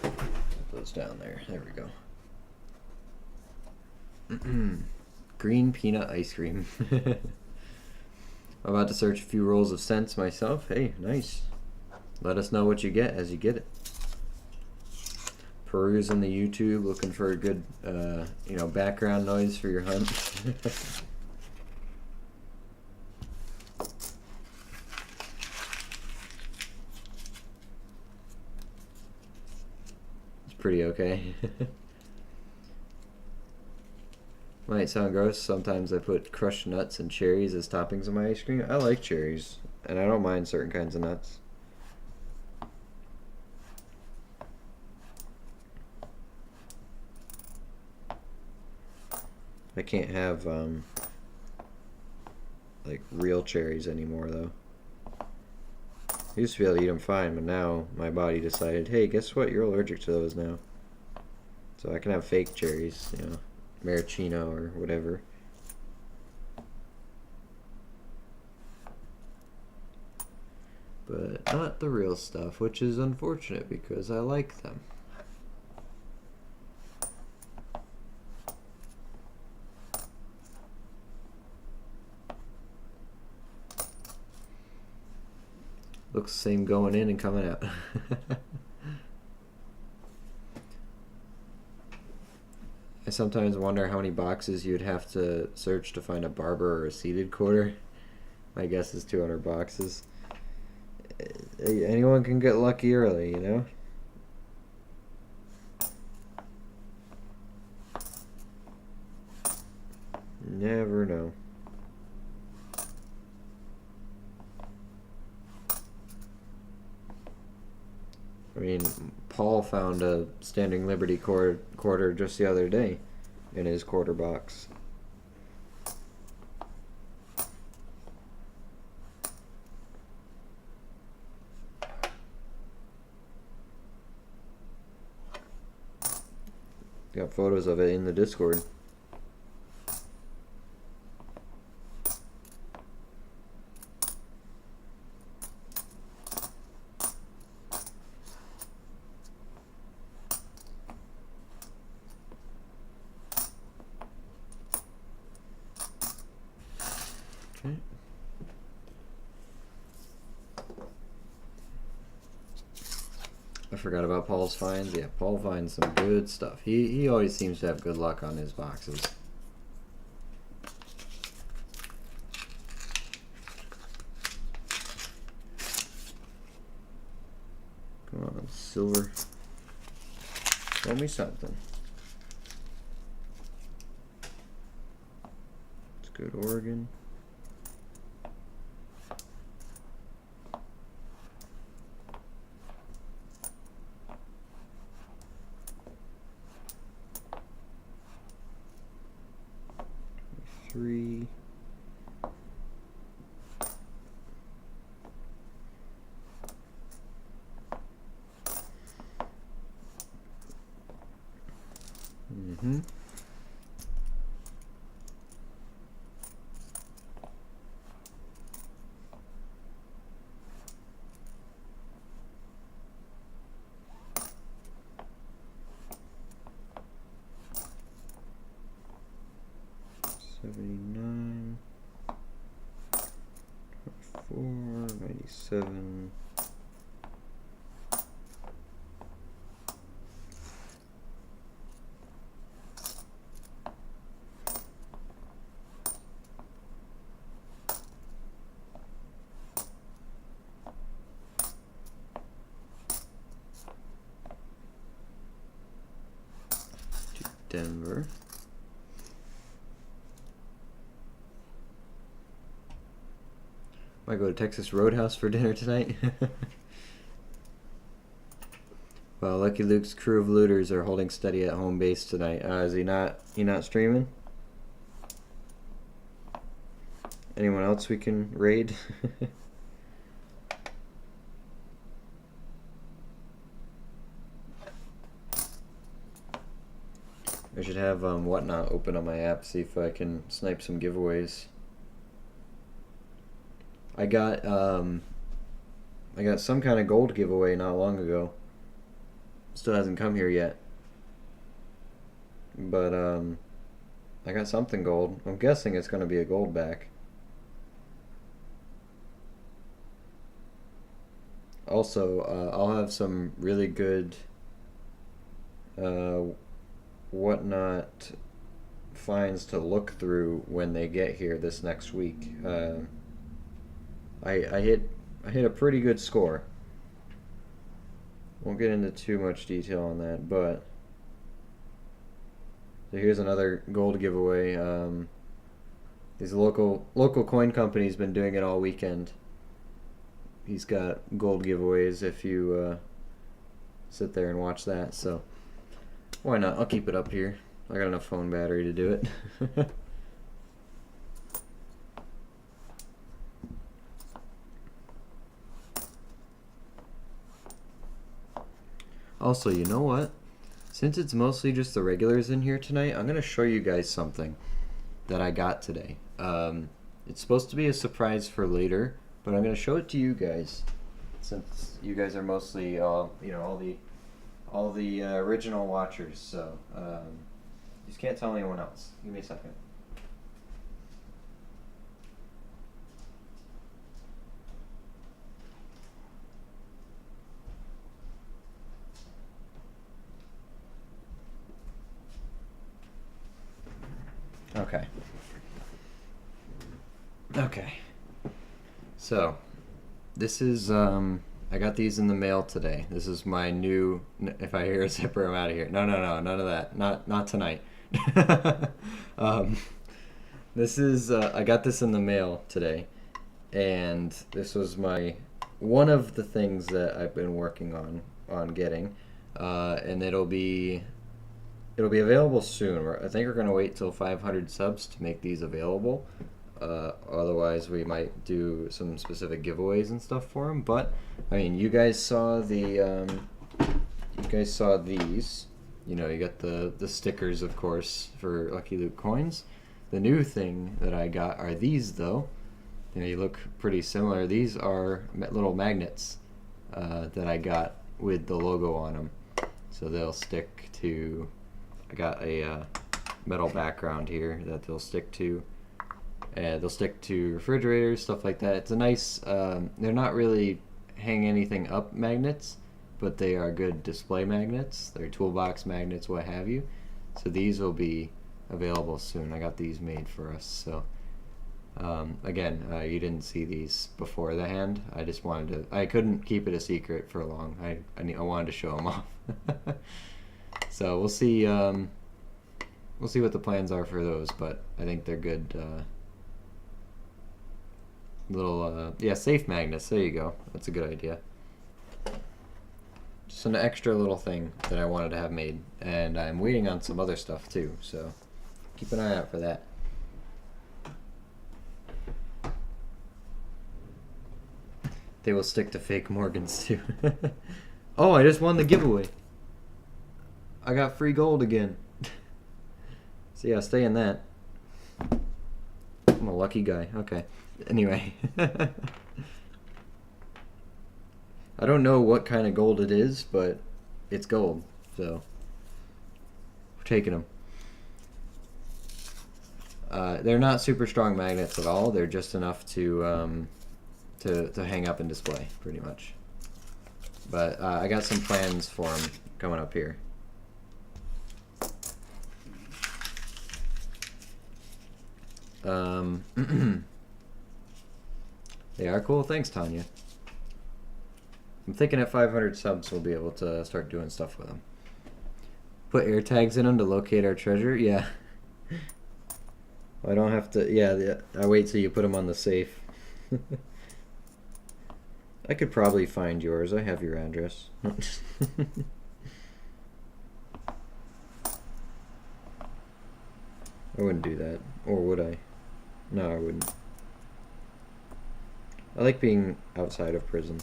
Put those down there. There we go. Green peanut ice cream. I'm about to search a few rolls of cents myself. Hey, nice. Let us know what you get as you get it. Perusing the YouTube, looking for a good, background noise for your hunt. It's pretty okay. Might sound gross. Sometimes I put crushed nuts and cherries as toppings on my ice cream. I like cherries, and I don't mind certain kinds of nuts. I can't have like real cherries anymore though. I used to be able to eat them fine, but now my body decided, hey, guess what? You're allergic to those now. So I can have fake cherries, you know, maraschino or whatever. But not the real stuff, which is unfortunate because I like them. Looks the same going in and coming out. I sometimes wonder how many boxes you'd have to search to find a barber or a seated quarter. My guess is 200 boxes. Anyone can get lucky early, you know? Never know. I mean, Paul found a Standing Liberty quarter just the other day in his quarter box. Got photos of it in the Discord. Okay. I forgot about Paul's finds. Yeah, Paul finds some good stuff. He always seems to have good luck on his boxes. Come on, silver. Show me something. It's good, Oregon. Three. Mm-hmm. $79, $4, $97. To Denver. Might go to Texas Roadhouse for dinner tonight. Well, Lucky Luke's crew of looters are holding steady at home base tonight. Is he not streaming? Anyone else we can raid? I should have Whatnot open on my app, see if I can snipe some giveaways. I got some kind of gold giveaway not long ago. Still hasn't come here yet. But I got something gold. I'm guessing it's gonna be a gold back. Also, I'll have some really good Whatnot finds to look through when they get here this next week. I hit a pretty good score. Won't get into too much detail on that, but So here's another gold giveaway. These local coin company's been doing it all weekend. He's got gold giveaways if you sit there and watch that. So why not? I'll keep it up here. I got enough phone battery to do it. Also, you know what? Since it's mostly just the regulars in here tonight, I'm going to show you guys something that I got today. It's supposed to be a surprise for later, but I'm going to show it to you guys since you guys are mostly, you know, all the original watchers. So you just can't tell anyone else. Give me a second. Okay. Okay. So, this is, I got these in the mail today. This is my new, if I hear a zipper, I'm out of here. No, none of that. Not tonight. This is, I got this in the mail today, and this was one of the things that I've been working on getting, and it'll be available soon. I think we're going to wait till 500 subs to make these available. Otherwise, we might do some specific giveaways and stuff for them. But I mean, you guys saw these. You know, you got the stickers, of course, for Lucky Luke coins. The new thing that I got are these, though. They look pretty similar. These are little magnets that I got with the logo on them, so they'll stick to. I got a metal background here that they'll stick to. They'll stick to refrigerators, stuff like that. It's a nice, they're not really hang anything up magnets, but they are good display magnets. They're toolbox magnets, what have you. So these will be available soon. I got these made for us. So again, you didn't see these before the hand. I just wanted to, I couldn't keep it a secret for long. I wanted to show them off. So we'll see what the plans are for those, but I think they're good little safe magnets. There you go. That's a good idea. Just an extra little thing that I wanted to have made, and I'm waiting on some other stuff too, so keep an eye out for that. They will stick to fake Morgans too. Oh, I just won the giveaway. I got free gold again. So yeah, stay in that. I'm a lucky guy. Okay. Anyway. I don't know what kind of gold it is, but it's gold. So we're taking them. They're not super strong magnets at all. They're just enough to hang up and display, pretty much. But I got some plans for them coming up here. They are cool. Thanks, Tanya. I'm thinking at 500 subs we'll be able to start doing stuff with them. Put air tags in them to locate our treasure. Yeah. I don't have to. Yeah, I wait till you put them on the safe. I could probably find yours. I have your address. I wouldn't do that. Or would I? No, I wouldn't. I like being outside of prison.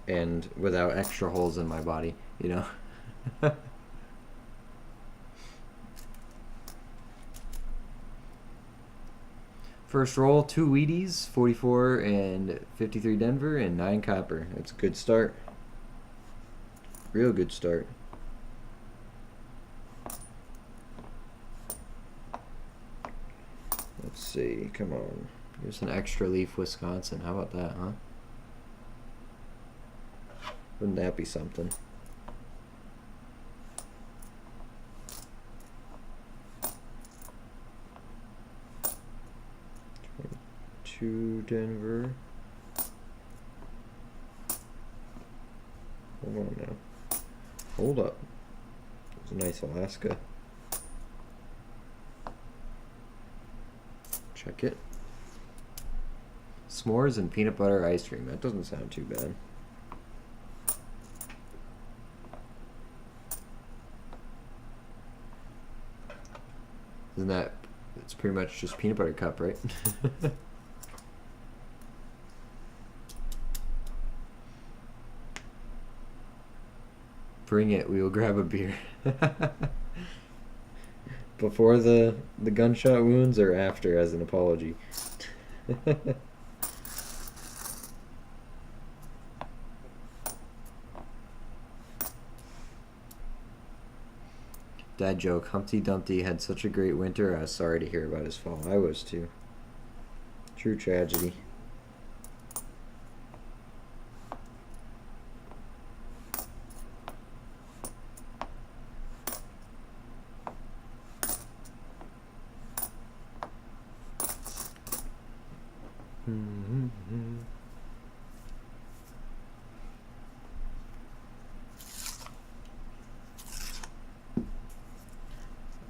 And without extra holes in my body, you know? First roll, 2 Wheaties, 44 and 53 Denver, and 9 copper. That's a good start. Real good start. Let's see, come on. Here's an extra leaf, Wisconsin. How about that, huh? Wouldn't that be something? To Denver. Hold on now. Hold up. Nice Alaska. Check it. S'mores and peanut butter ice cream. That doesn't sound too bad. Isn't that... It's pretty much just peanut butter cup, right? Bring it. We will grab a beer. Before the gunshot wounds or after as an apology? Dad joke. Humpty Dumpty had such a great winter. I was sorry to hear about his fall. I was too. True tragedy.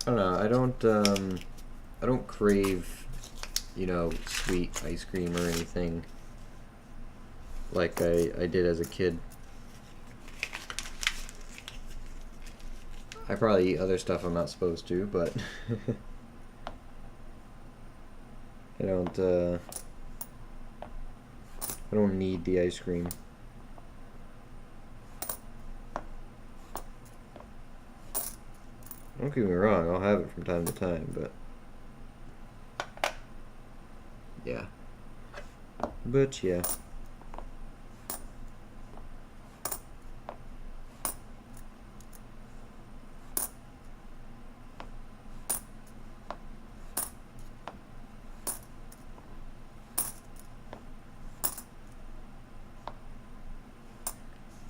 I don't know. I don't crave, you know, sweet ice cream or anything like I did as a kid. I probably eat other stuff I'm not supposed to, but I don't need the ice cream. Don't get me wrong, I'll have it from time to time, but yeah. But yeah.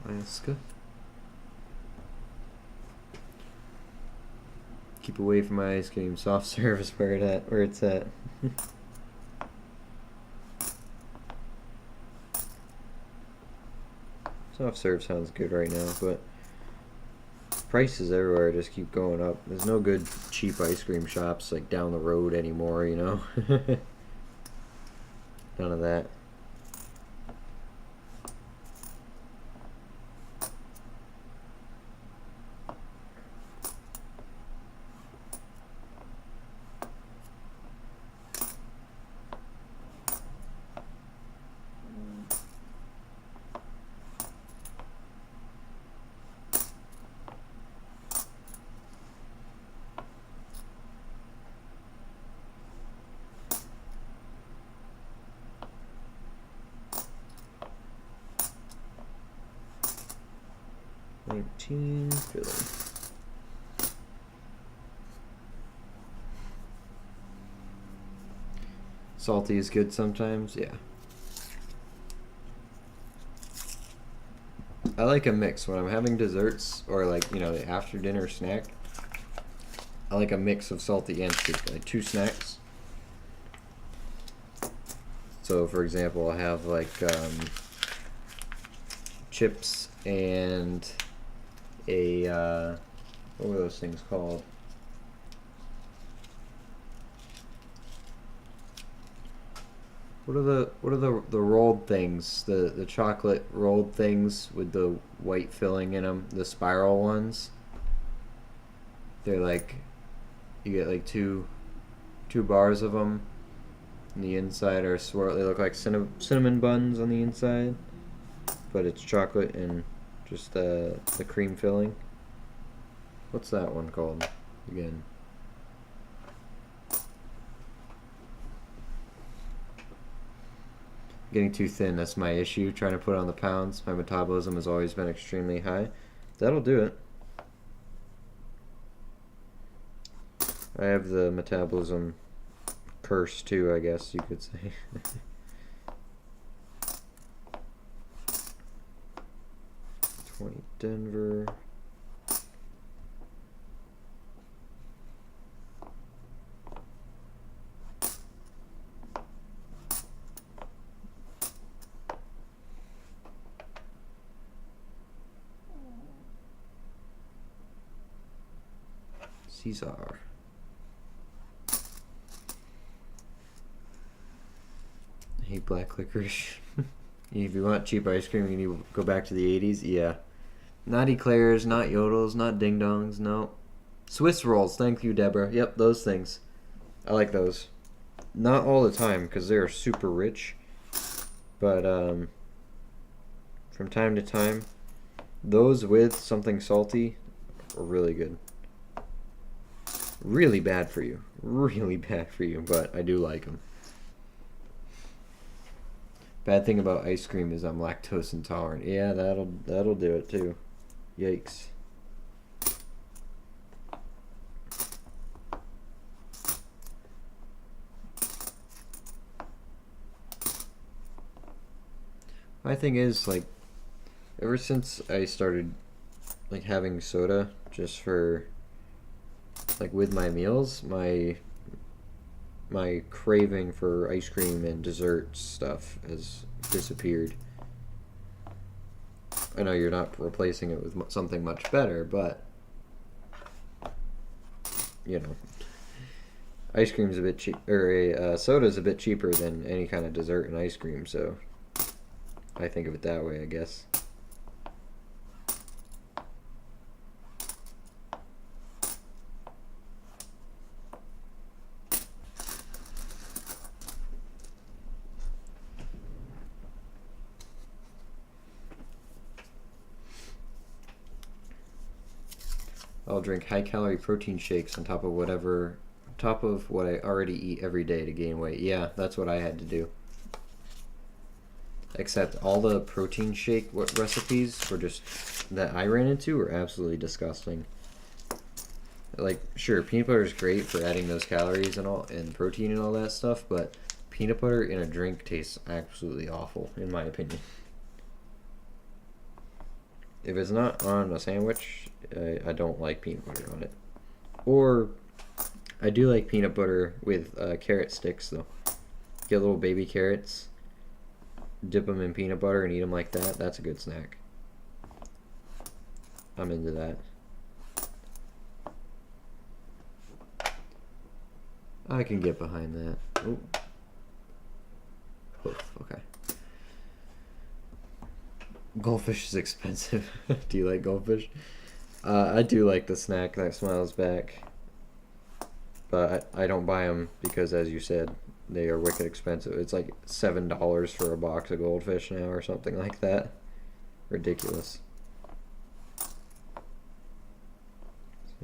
Alaska. Keep away from my ice cream. Soft serve is where it's at. Soft serve sounds good right now, but prices everywhere just keep going up. There's no good cheap ice cream shops like down the road anymore, you know? None of that. Filling. Salty is good sometimes, yeah. I like a mix when I'm having desserts or like, you know, the after dinner snack. I like a mix of salty and sweet, like 2 snacks. So for example, I'll have like chips and a what were those things called? What are the rolled things? The chocolate rolled things with the white filling in them, the spiral ones. They're like, you get like two bars of them. And the inside are swirl. They look like cinnamon buns on the inside, but it's chocolate and just the cream filling. What's that one called again? Getting too thin, that's my issue. Trying to put on the pounds. My metabolism has always been extremely high. That'll do it. I have the metabolism curse too, I guess you could say. 20 Denver. Caesar. I hate black licorice. If you want cheap ice cream, you need to go back to the 80s. Yeah. Not eclairs, not yodels, not ding dongs, no. Swiss rolls, thank you, Deborah. Yep, those things. I like those. Not all the time, because they're super rich. But, from time to time, those with something salty are really good. Really bad for you. Really bad for you, but I do like them. Bad thing about ice cream is I'm lactose intolerant. Yeah, that'll do it too. Yikes. My thing is, like, ever since I started, like, having soda just for, like, with my meals, my craving for ice cream and dessert stuff has disappeared. I know you're not replacing it with something much better, but, you know, ice cream's a bit cheap, or soda's a bit cheaper than any kind of dessert and ice cream, so I think of it that way, I guess. I'll drink high-calorie protein shakes on top of what I already eat every day to gain weight. Yeah, that's what I had to do. Except all the protein shake recipes that I ran into were absolutely disgusting. Like, sure, peanut butter is great for adding those calories and all, and protein and all that stuff, but peanut butter in a drink tastes absolutely awful, in my opinion. If it's not on a sandwich, I don't like peanut butter on it. Or, I do like peanut butter with carrot sticks, though. Get little baby carrots, dip them in peanut butter and eat them like that. That's a good snack. I'm into that. I can get behind that. Ooh. Oof, okay. Goldfish is expensive. Do you like goldfish? I do like the snack that smiles back. But I don't buy them because, as you said, they are wicked expensive. It's like $7 for a box of goldfish now or something like that. Ridiculous.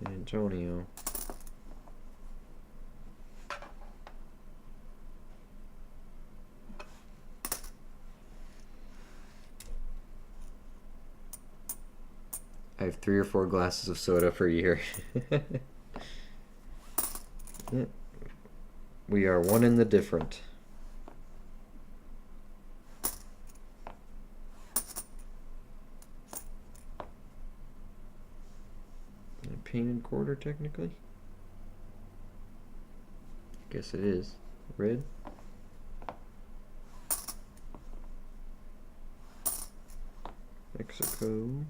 San Antonio. I have 3 or 4 glasses of soda per year. Yeah. We are one in the different. A painted quarter, technically? Guess it is. Red. Mexico.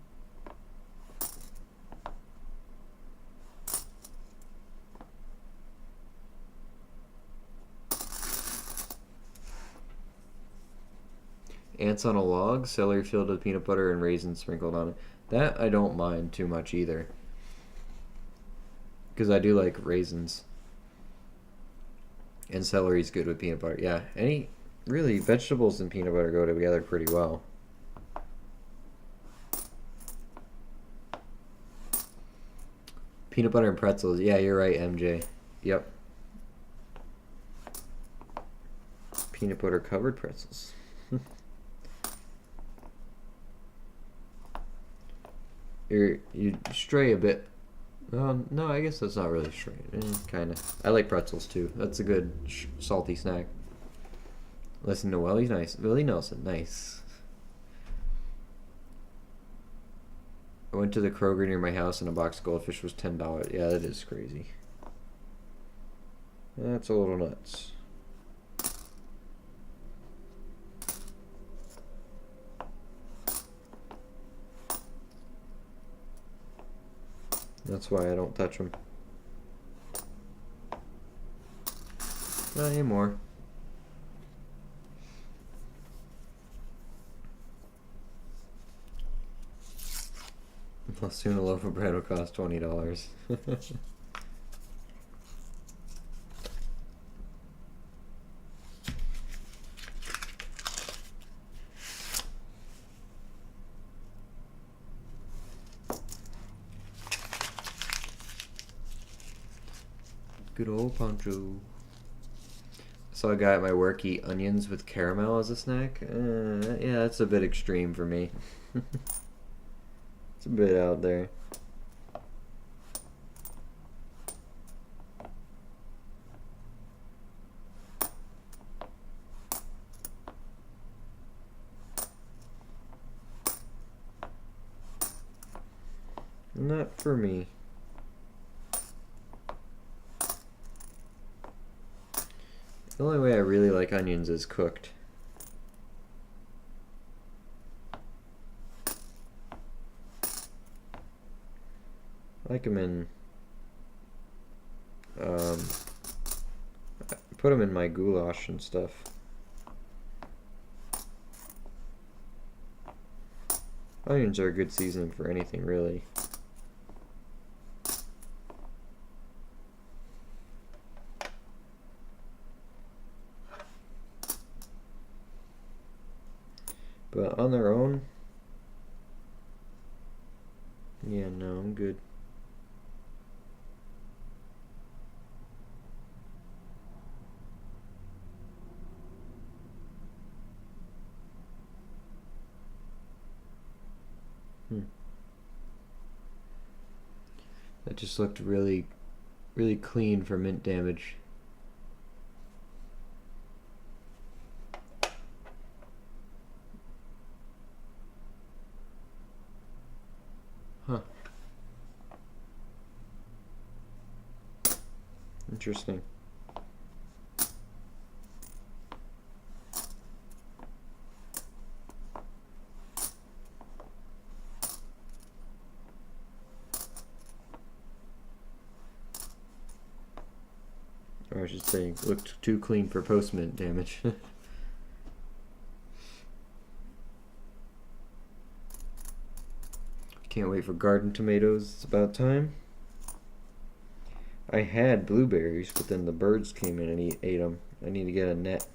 Ants on a log, celery filled with peanut butter and raisins sprinkled on it. That I don't mind too much either. Because I do like raisins. And celery's good with peanut butter. Yeah, really, vegetables and peanut butter go together pretty well. Peanut butter and pretzels. Yeah, you're right, MJ. Yep. Peanut butter covered pretzels. You stray a bit. No, I guess that's not really stray. Kind of. I like pretzels too. That's a good salty snack. Listen to Willie, nice. Willie Nelson, nice. I went to the Kroger near my house and a box of goldfish was $10. Yeah, that is crazy. That's a little nuts. That's why I don't touch them. Not anymore. Well, soon a loaf of bread will cost $20. Good old Pancho. So I got at my work eat onions with caramel as a snack. Yeah, that's a bit extreme for me. It's a bit out there. Not for me. The only way I really like onions is cooked. I like them in, I put them in my goulash and stuff. Onions are a good seasoning for anything, really. But on their own, yeah, no, I'm good. That just looked really, really clean for mint damage. Huh. Interesting. Or I should say, looked too clean for post-mint damage. Can't wait for garden tomatoes. It's about time. I had blueberries, but then the birds came in and ate them. I need to get a net.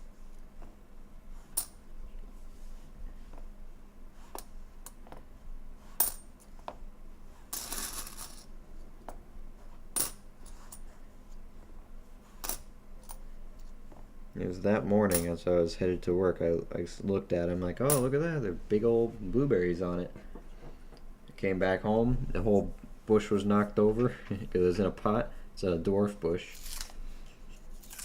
It was that morning as I was headed to work. I looked at them like, oh, look at that. There are big old blueberries on it. I came back home. The whole bush was knocked over because it was in a pot. It's a dwarf bush.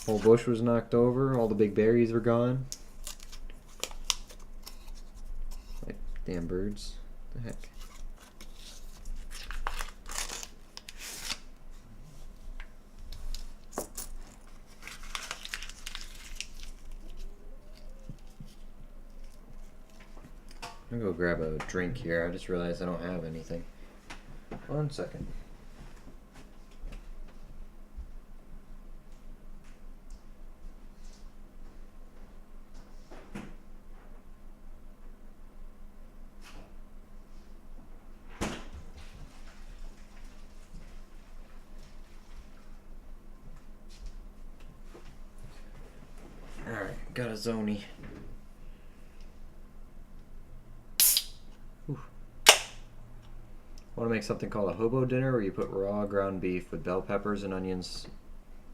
Whole bush was knocked over. All the big berries were gone. Like, damn birds. What the heck? I'm gonna go grab a drink here. I just realized I don't have anything. 1 second. Alright, got a Zoni. Want to make something called a hobo dinner, where you put raw ground beef with bell peppers and onions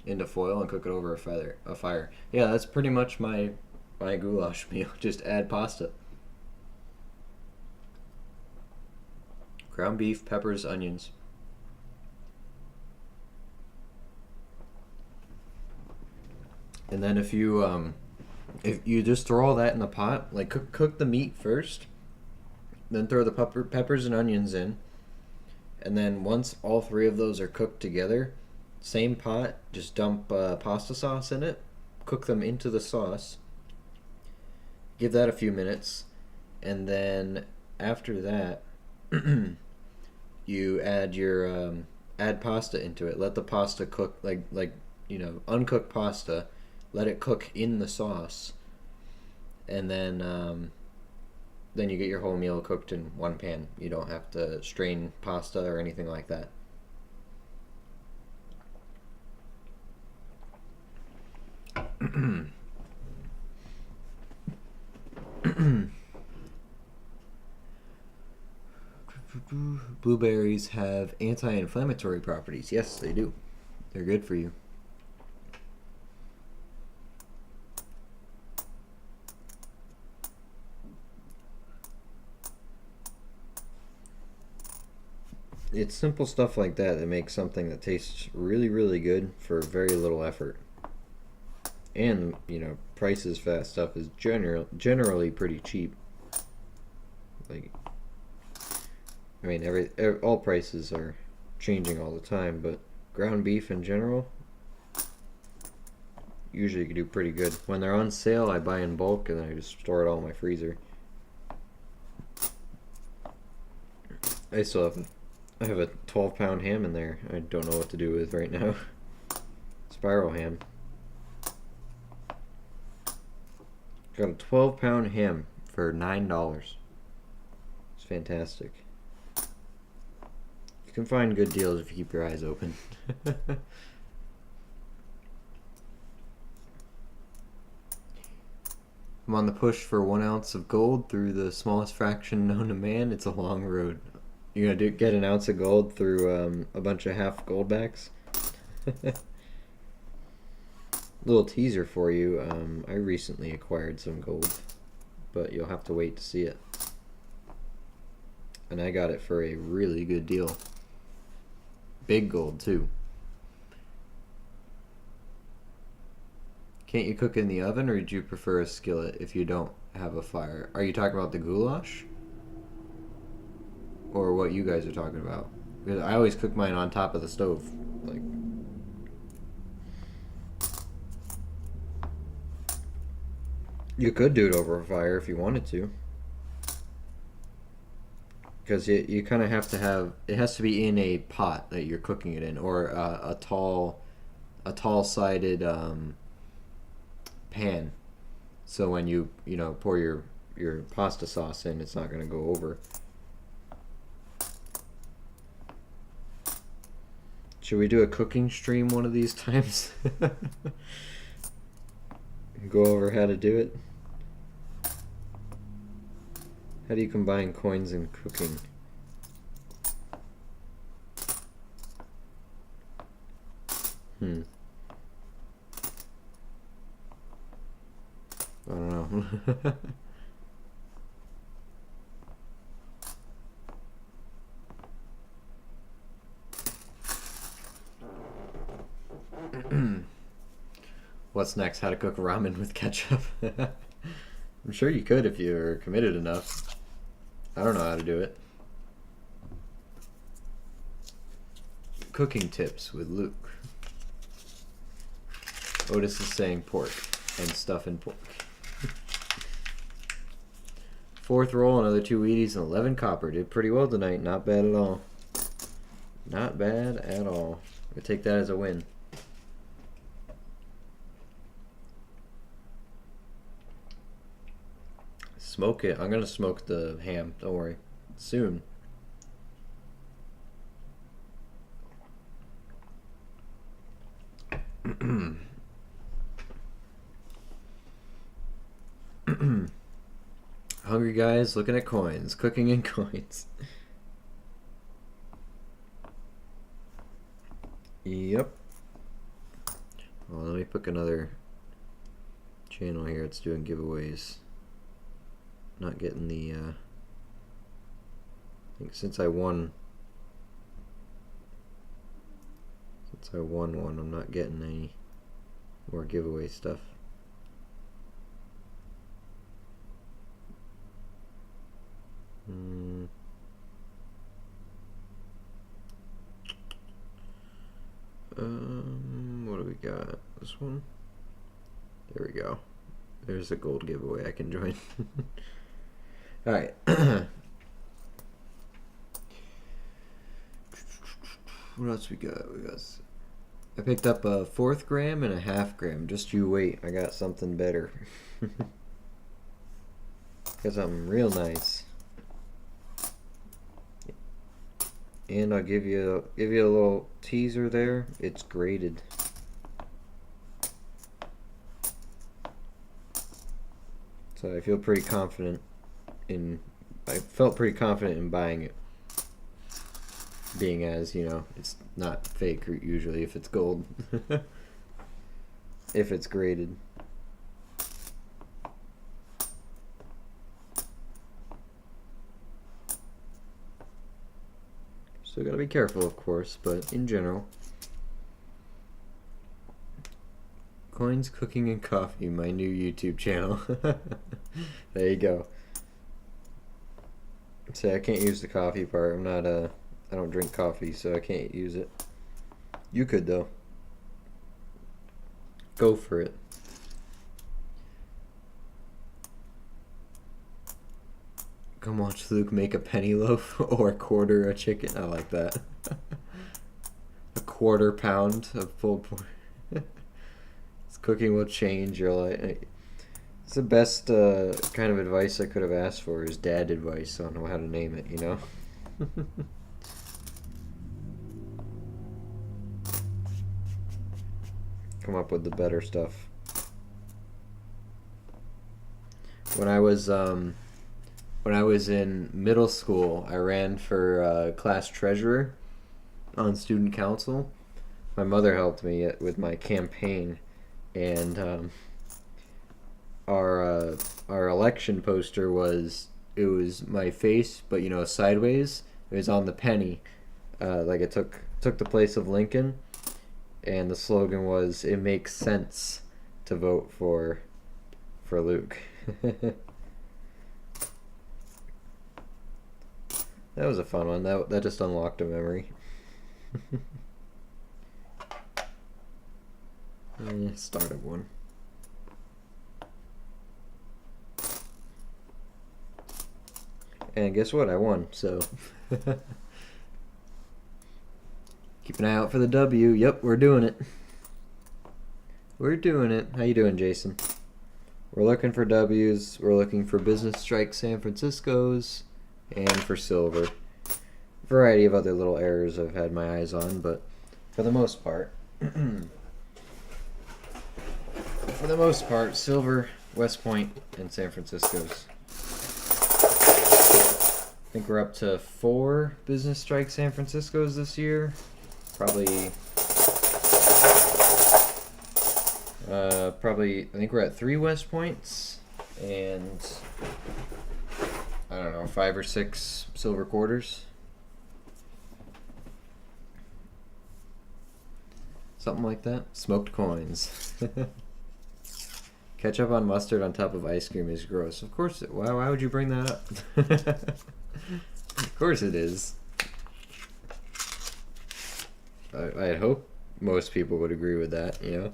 into foil and cook it over a fire. Yeah, that's pretty much my goulash meal. Just add pasta. Ground beef, peppers, onions. And then if you just throw all that in the pot, like cook the meat first, then throw the peppers and onions in. And then once all three of those are cooked together, same pot, just dump pasta sauce in it, cook them into the sauce, give that a few minutes, and then after that, you add add pasta into it. Let the pasta cook, like uncooked pasta, let it cook in the sauce, and then you get your whole meal cooked in one pan. You don't have to strain pasta or anything like that. Blueberries have anti-inflammatory properties. Yes, they do. They're good for you. It's simple stuff like that that makes something that tastes really, really good for very little effort. And, prices for that stuff is generally pretty cheap. Like, I mean, all prices are changing all the time, but ground beef in general usually can do pretty good. When they're on sale, I buy in bulk and then I just store it all in my freezer. I have a 12-pound ham in there. I don't know what to do with right now. Spiral ham. Got a 12-pound ham for $9. It's fantastic. You can find good deals if you keep your eyes open. I'm on the push for 1 ounce of gold through the smallest fraction known to man. It's a long road. You're gonna get an ounce of gold through a bunch of half goldbacks. Little teaser for you. I recently acquired some gold, but you'll have to wait to see it. And I got it for a really good deal. Big gold too. Can't you cook in the oven, or would you prefer a skillet if you don't have a fire? Are you talking about the goulash? Or what you guys are talking about? Because I always cook mine on top of the stove. Like, you could do it over a fire if you wanted to. Because you kind of have to have, it has to be in a pot that you're cooking it in, or a tall-sided pan. So when you pour your pasta sauce in, it's not going to go over. Should we do a cooking stream one of these times? Go over how to do it. How do you combine coins and cooking? I don't know. What's next? How to cook ramen with ketchup? I'm sure you could if you're committed enough. I don't know how to do it. Cooking tips with Luke. Otis is saying pork and stuff in pork. 4th roll, another 2 Wheaties and 11 copper. Did pretty well tonight. Not bad at all. Not bad at all. We'll take that as a win. Smoke it. I'm gonna smoke the ham. Don't worry. Soon. Hungry guys looking at coins. Cooking in coins. Yep. Well, let me pick another channel here. It's doing giveaways. Not getting the I think since I won one, I'm not getting any more giveaway stuff. What do we got? This one? There we go. There's a gold giveaway I can join. Alright. What else we got? I picked up a 1/4 gram and a 1/2 gram. Just you wait, I got something better. Got something real nice. And I'll give you a little teaser there. It's graded. So I felt pretty confident in buying it. Being as, you know, it's not fake usually if it's gold. If it's graded. So gotta be careful, of course, but in general. Coins, Cooking, and Coffee, my new YouTube channel. There you go. Say I can't use the coffee part. I don't drink coffee, so I can't use it. You could though. Go for it. Come watch Luke make a penny loaf or quarter a chicken. I like that. A 1/4 pound of pulled pork. This cooking will change your life. It's the best kind of advice I could have asked for is dad advice. I don't know how to name it, you know? Come up with the better stuff. When I was in middle school, I ran for class treasurer on student council. My mother helped me with my campaign, and our election poster was my face, but you know, sideways. It was on the penny, like it took the place of Lincoln, and the slogan was "It makes sense to vote for Luke." That was a fun one. That just unlocked a memory. Started one. And guess what? I won, so. Keep an eye out for the W. Yep, we're doing it. We're doing it. How you doing, Jason? We're looking for W's. We're looking for Business Strike San Francisco's. And for silver. A variety of other little errors I've had my eyes on, but for the most part, silver, West Point, and San Francisco's. I think we're up to 4 Business Strike San Francisco's this year. Probably, I think we're at 3 West Points, and I don't know, 5 or 6 silver quarters. Something like that. Smoked coins. Ketchup on mustard on top of ice cream is gross. Of course, why would you bring that up? Of course it is. I hope most people would agree with that, you know?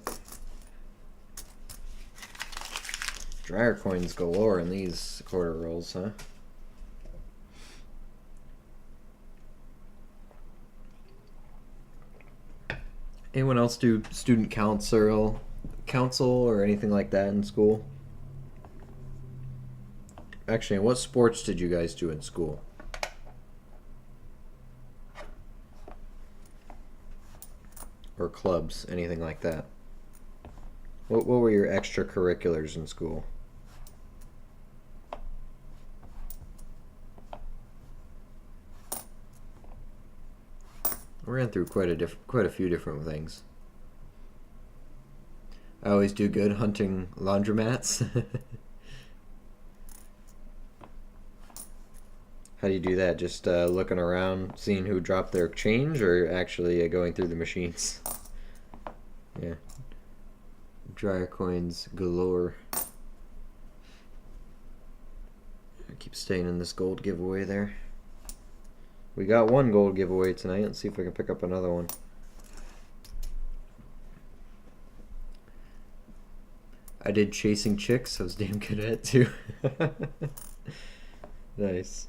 Dryer coins galore in these quarter rolls, huh? Anyone else do student council or anything like that in school? Actually, what sports did you guys do in school? Or clubs, anything like that? What were your extracurriculars in school? I ran through quite a few different things. I always do good hunting laundromats. How do you do that? Just looking around, seeing who dropped their change, or actually going through the machines? Yeah. Dryer coins galore. I keep staying in this gold giveaway there. We got 1 gold giveaway tonight. Let's see if I can pick up another one. I did Chasing Chicks. I was damn good at it too. Nice.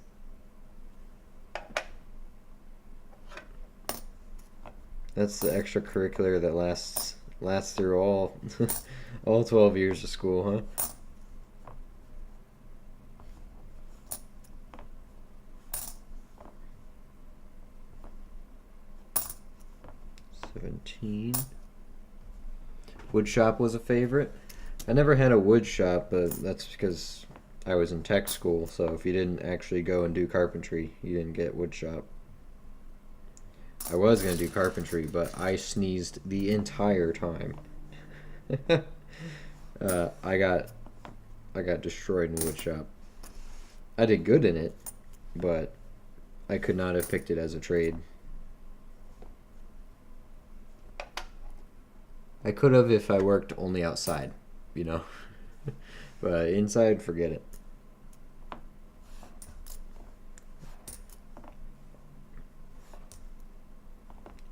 That's the extracurricular that lasts through all all 12 years of school, huh? 17. Wood shop was a favorite. I never had a wood shop, but that's because I was in tech school, so if you didn't actually go and do carpentry, you didn't get wood shop. I was going to do carpentry, but I sneezed the entire time. I got destroyed in wood shop. I did good in it, but I could not have picked it as a trade. I could have if I worked only outside, you know. But inside, forget it.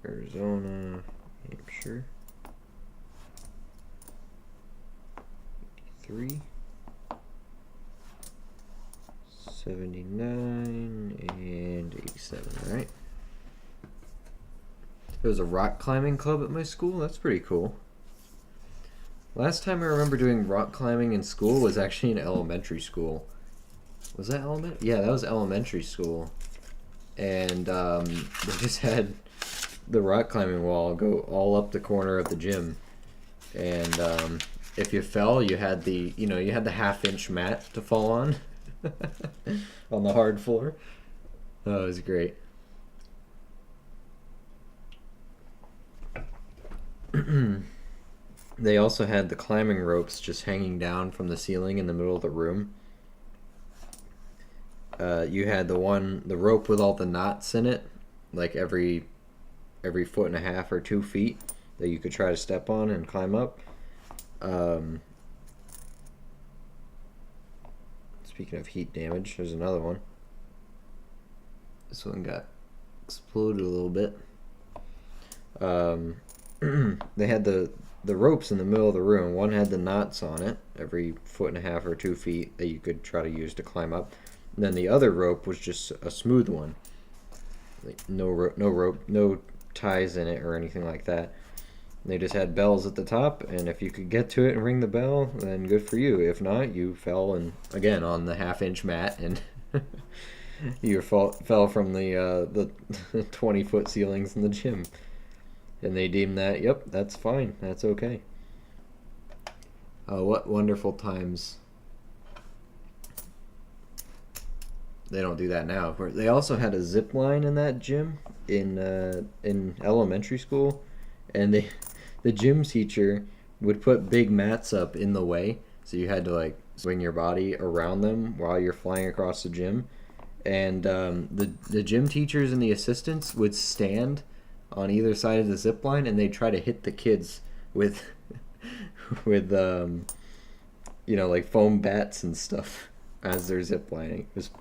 Arizona, Hampshire. 83. 79 and 87, right? There was a rock climbing club at my school. That's pretty cool. Last time I remember doing rock climbing in school was actually in elementary school. Was that elementary? Yeah, that was elementary school. And they just had the rock climbing wall go all up the corner of the gym. And if you fell, you had the half-inch mat to fall on on the hard floor. Oh, it was great. They also had the climbing ropes just hanging down from the ceiling in the middle of the room. You had the rope with all the knots in it, like every 1.5 or 2 feet that you could try to step on and climb up. Speaking of heat damage, there's another one. This one got exploded a little bit. They had the ropes in the middle of the room. One had the knots on it, every 1.5 or 2 feet that you could try to use to climb up. And then the other rope was just a smooth one, like no rope, no ties in it or anything like that. They just had bells at the top, and if you could get to it and ring the bell, then good for you. If not, you fell and again on the half-inch mat, and you fell from the 20-foot ceilings in the gym. And they deemed that, yep, that's fine, that's okay. What wonderful times. They don't do that now. They also had a zip line in that gym in elementary school, and the gym teacher would put big mats up in the way, so you had to like swing your body around them while you're flying across the gym. And the gym teachers and the assistants would stand on either side of the zip line, and they'd try to hit the kids with like foam bats and stuff as they're zip lining. It was,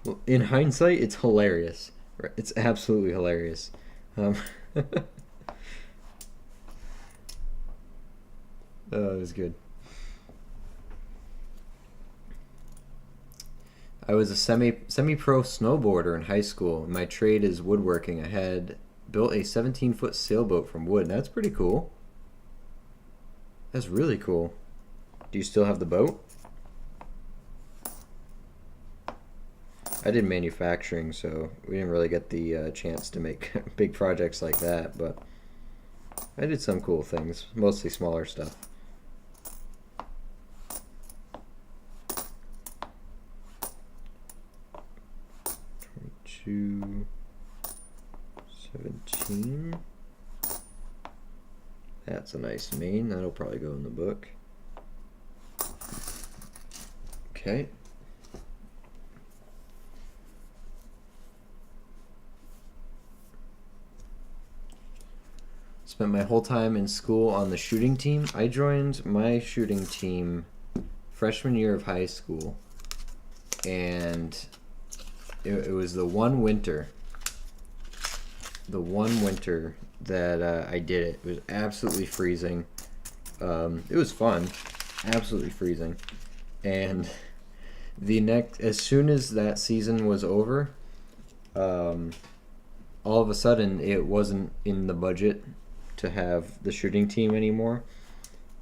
well, in hindsight, it's hilarious. It's absolutely hilarious. Oh, it was good. I was a semi-pro snowboarder in high school. My trade is woodworking. I had built a 17-foot sailboat from wood. That's pretty cool. That's really cool. Do you still have the boat? I did manufacturing, so we didn't really get the chance to make big projects like that, but I did some cool things, mostly smaller stuff. To 17. That's a nice mane. That'll probably go in the book. Okay. Spent my whole time in school on the shooting team. I joined my shooting team freshman year of high school, and it was the one winter that I did it. It was absolutely freezing. It was fun, absolutely freezing. And as soon as that season was over, all of a sudden it wasn't in the budget to have the shooting team anymore.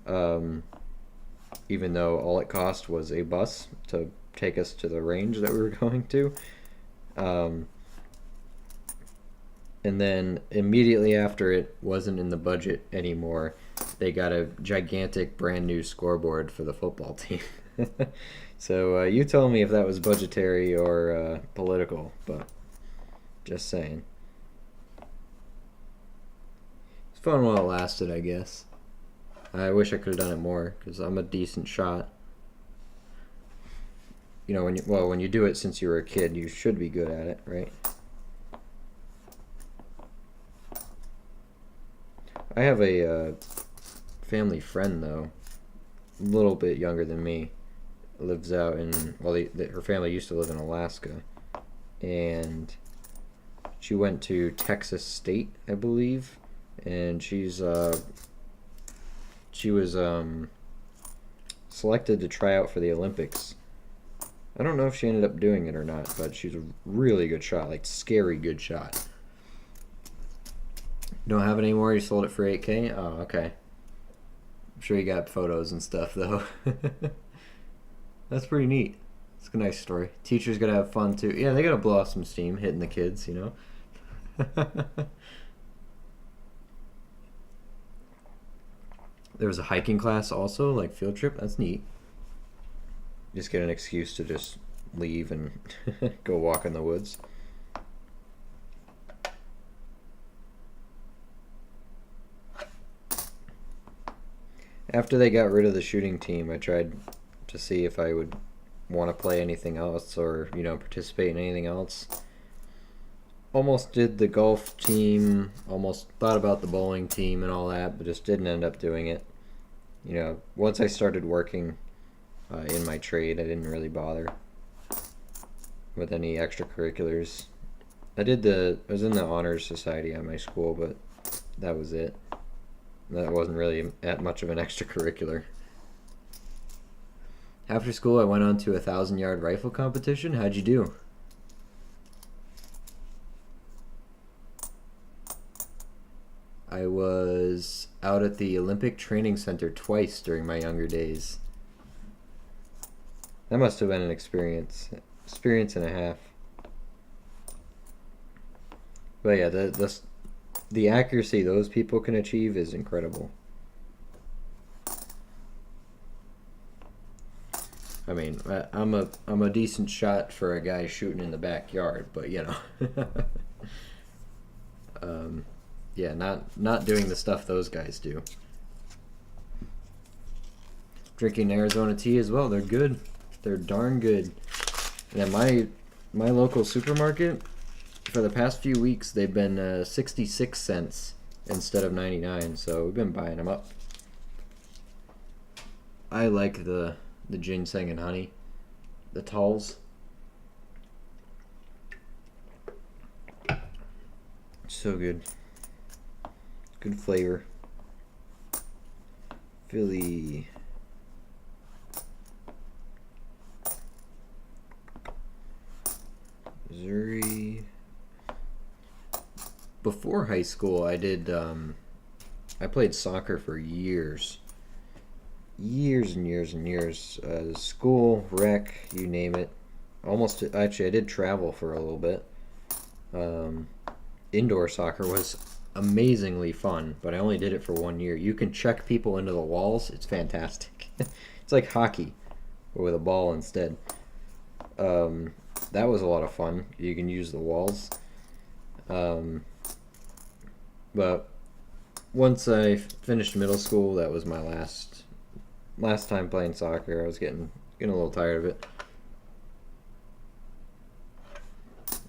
Even though all it cost was a bus to take us to the range that we were going to. And then immediately after it wasn't in the budget anymore, they got a gigantic brand new scoreboard for the football team. So you tell me if that was budgetary or political, but just saying. It's fun while it lasted, I guess. I wish I could have done it more because I'm a decent shot. You know, when you do it since you were a kid, you should be good at it, right? I have a family friend though, a little bit younger than me, lives out in her family used to live in Alaska, and she went to Texas State, I believe, and she was selected to try out for the Olympics. I don't know if she ended up doing it or not, but she's a really good shot, like scary good shot. Don't have it anymore? You sold it for $8K? Oh, okay. I'm sure you got photos and stuff, though. That's pretty neat. It's a nice story. Teachers gotta have fun, too. Yeah, they gotta blow off some steam, hitting the kids, you know? There was a hiking class also, like field trip. That's neat. Just get an excuse to just leave and go walk in the woods. After they got rid of the shooting team, I tried to see if I would want to play anything else or, you know, participate in anything else. Almost did the golf team, almost thought about the bowling team and all that, but just didn't end up doing it. You know, once I started working in my trade, I didn't really bother with any extracurriculars. I was in the honors society at my school, but that was it. That wasn't really that much of an extracurricular. After school, I went on to a 1,000-yard rifle competition. How'd you do? I was out at the Olympic Training Center twice during my younger days. That must have been an experience and a half. But yeah, the accuracy those people can achieve is incredible. I mean, I'm a decent shot for a guy shooting in the backyard, but you know, yeah, not doing the stuff those guys do. Drinking Arizona tea as well. They're good. They're darn good. And at my local supermarket, for the past few weeks, they've been 66 cents instead of 99. So we've been buying them up. I like the ginseng and honey, the talls. So good. Good flavor. Philly. Missouri. Before high school, I played soccer for years. Years and years and years. School, rec, you name it. Actually, I did travel for a little bit. Indoor soccer was amazingly fun, but I only did it for 1 year. You can check people into the walls. It's fantastic. It's like hockey, but with a ball instead. That was a lot of fun. You can use the walls. But once I finished middle school, that was my last time playing soccer. I was getting a little tired of it.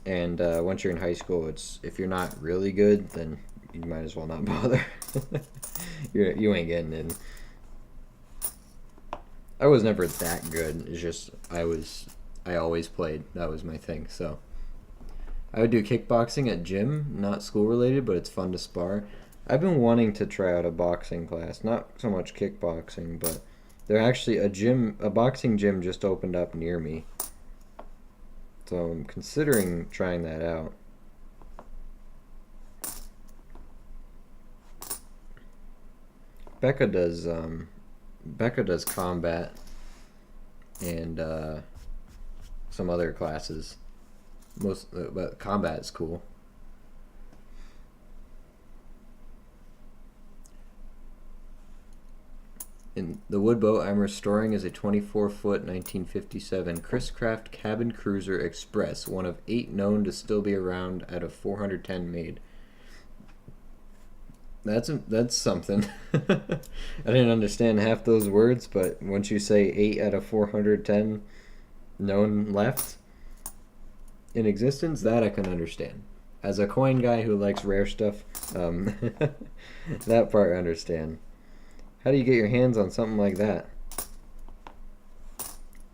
And once you're in high school, if you're not really good, then you might as well not bother. You ain't getting in. I was never that good. It's just I always played. That was my thing. So I would do kickboxing at gym, not school related, but it's fun to spar. I've been wanting to try out a boxing class, not so much kickboxing, but there actually a boxing gym just opened up near me. So I'm considering trying that out. Becca does combat and some other classes. But combat is cool. In the wood boat I'm restoring is a 24-foot 1957 Chris Craft Cabin Cruiser Express, one of 8 known to still be around out of 410 made. That's something. I didn't understand half those words, but once you say 8 out of 410 known left in existence, that I can understand. As a coin guy who likes rare stuff, that part I understand. How do you get your hands on something like that?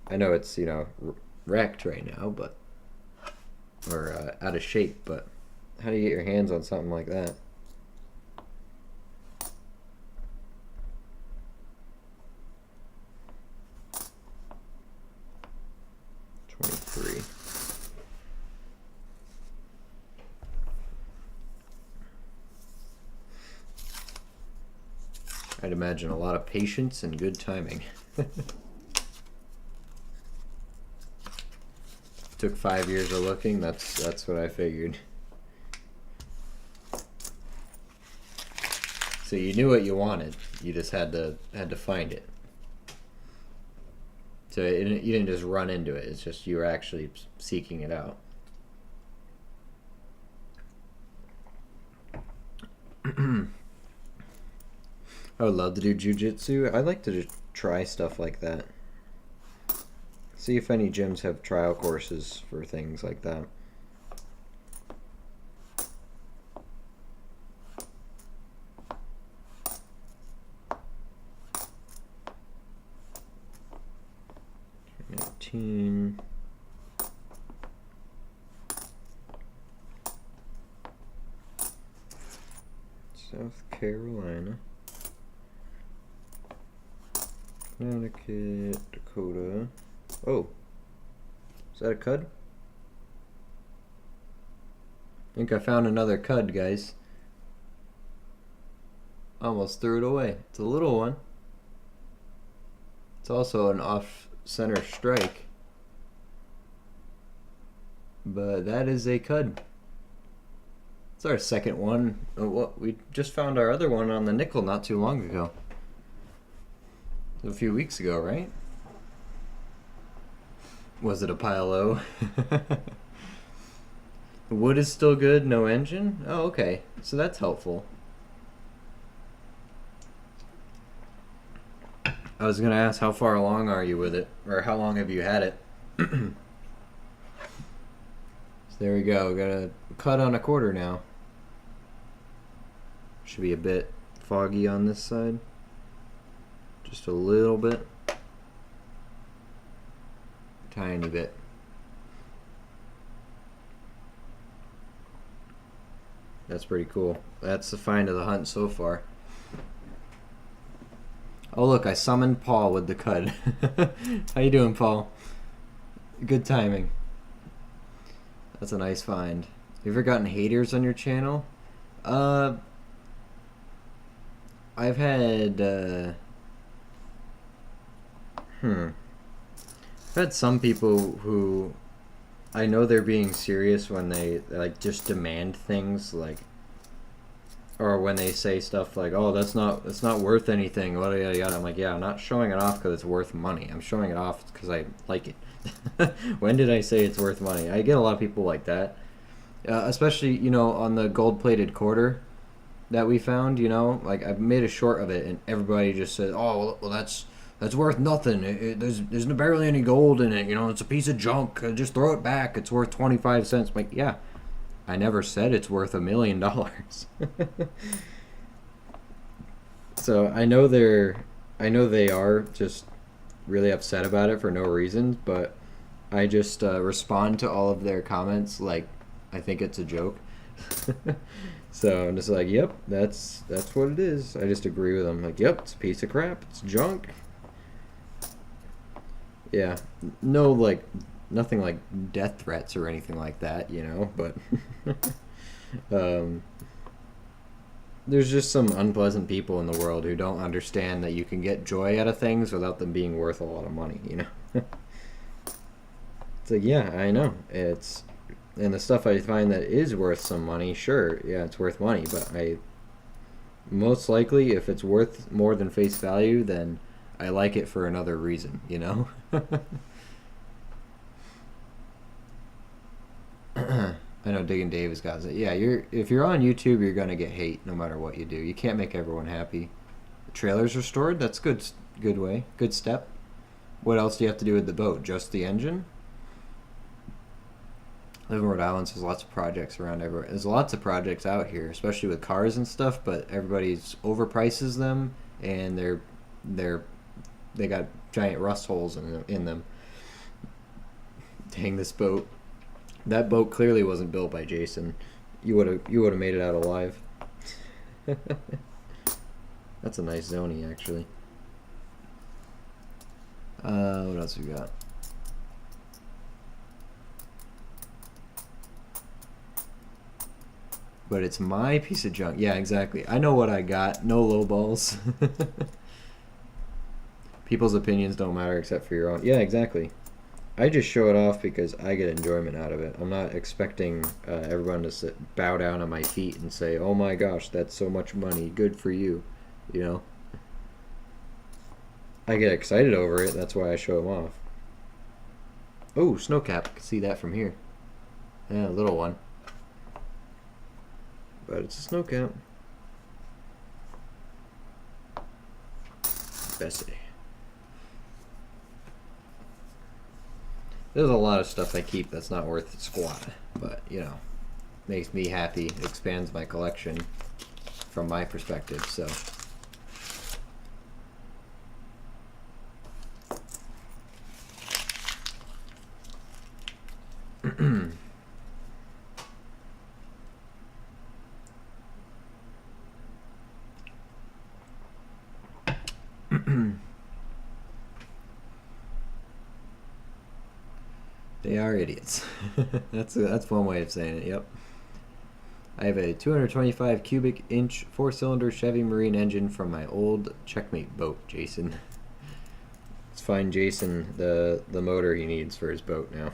I know it's, wrecked right now, but or out of shape, but how do you get your hands on something like that? I'd imagine a lot of patience and good timing. Took 5 years of looking. That's what I figured. So you knew what you wanted. You just had to find it. So you didn't just run into it. It's just you were actually seeking it out. I would love to do jiu-jitsu. I'd like to just try stuff like that. See if any gyms have trial courses for things like that. South Carolina, Connecticut, Dakota. Oh, is that a cud? I think I found another cud, guys. Almost threw it away. It's a little one. It's also an off-center strike. But that is a cud. It's our second one. We just found our other one on the nickel not too long ago. A few weeks ago, right? Was it a pile O? Wood is still good, no engine? Oh, okay. So that's helpful. I was going to ask, how far along are you with it? Or how long have you had it? So there we go. Got a cut on a quarter now. Should be a bit foggy on this side. Just a little bit. Tiny bit. That's pretty cool. That's the find of the hunt so far. Oh look, I summoned Paul with the cud. How you doing, Paul? Good timing. That's a nice find. You ever gotten haters on your channel? I've had I've had some people who I know they're being serious when they like just demand things, like, or when they say stuff like, "Oh, that's not worth anything." Yada yada yada. I'm like, yeah, I'm not showing it off because it's worth money. I'm showing it off because I like it. When did I say it's worth money? I get a lot of people like that, especially on the gold-plated quarter that we found. Like I made a short of it, and everybody just said, "Oh, well, that's worth nothing. There's barely any gold in it. It's a piece of junk. Just throw it back. It's worth 25 cents." I'm like, yeah, I never said it's worth $1 million. So I know they are just really upset about it for no reason, but I just respond to all of their comments like I think it's a joke. So I'm just like, yep, that's what it is. I just agree with them. Like, yep, it's a piece of crap. It's junk. Yeah, no, like, nothing like death threats or anything like that, but there's just some unpleasant people in the world who don't understand that you can get joy out of things without them being worth a lot of money, you know? It's like, yeah, I know. And the stuff I find that is worth some money, sure, yeah, it's worth money, but most likely, if it's worth more than face value, then I like it for another reason, you know? I know Diggin' Dave has got it. Yeah, if you're on YouTube, you're gonna get hate no matter what you do. You can't make everyone happy. The trailer's restored. That's good. Good way. Good step. What else do you have to do with the boat? Just the engine? I live in Rhode Island, so there's lots of projects around everywhere. There's lots of projects out here, especially with cars and stuff. But everybody's overprices them, and they got giant rust holes in them. Dang, this boat. That boat clearly wasn't built by Jason. You would have made it out alive. That's a nice zony, actually. What else we got? But it's my piece of junk. Yeah, exactly. I know what I got. No low balls. People's opinions don't matter except for your own. Yeah, exactly. I just show it off because I get enjoyment out of it. I'm not expecting everyone to bow down on my feet and say, "Oh my gosh, that's so much money. Good for you." You know. I get excited over it. That's why I show them off. Oh, snowcap. I can see that from here. Yeah, a little one. But it's a snowcap. Bessie. There's a lot of stuff I keep that's not worth squat, but you know, makes me happy. It expands my collection from my perspective. So, they are idiots. That's one way of saying it. Yep. I have a 225 cubic inch 4-cylinder Chevy Marine engine from my old Checkmate boat, Jason. Let's find Jason the motor he needs for his boat now.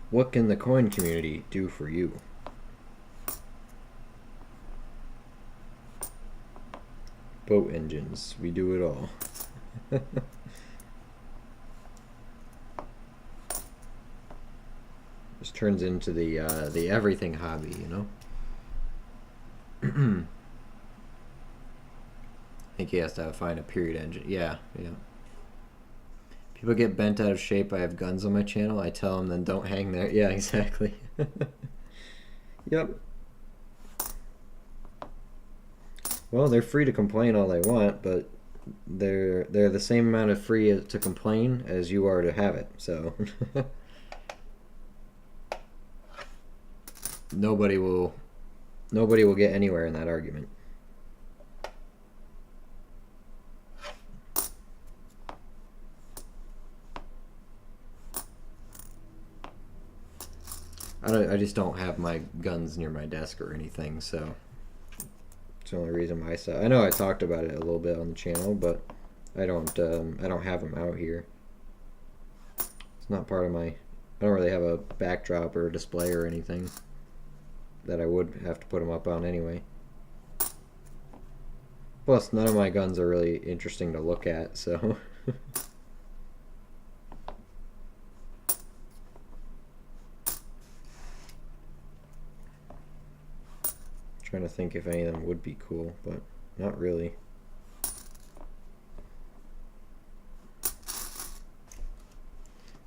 What can the coin community do for you? Boat engines, we do it all. This turns into the everything hobby, you know. I think he has to find a period engine. Yeah, yeah. People get bent out of shape. I have guns on my channel. I tell them, then don't hang there. Yeah, exactly. Yep. Well, they're free to complain all they want, but they're the same amount of free to complain as you are to have it. So nobody will get anywhere in that argument. I just don't have my guns near my desk or anything, so it's the only reason why I said. I know I talked about it a little bit on the channel, but I don't have them out here. It's not part of my. I don't really have a backdrop or a display or anything that I would have to put them up on anyway. Plus, none of my guns are really interesting to look at, so. Trying to think if any of them would be cool, but not really.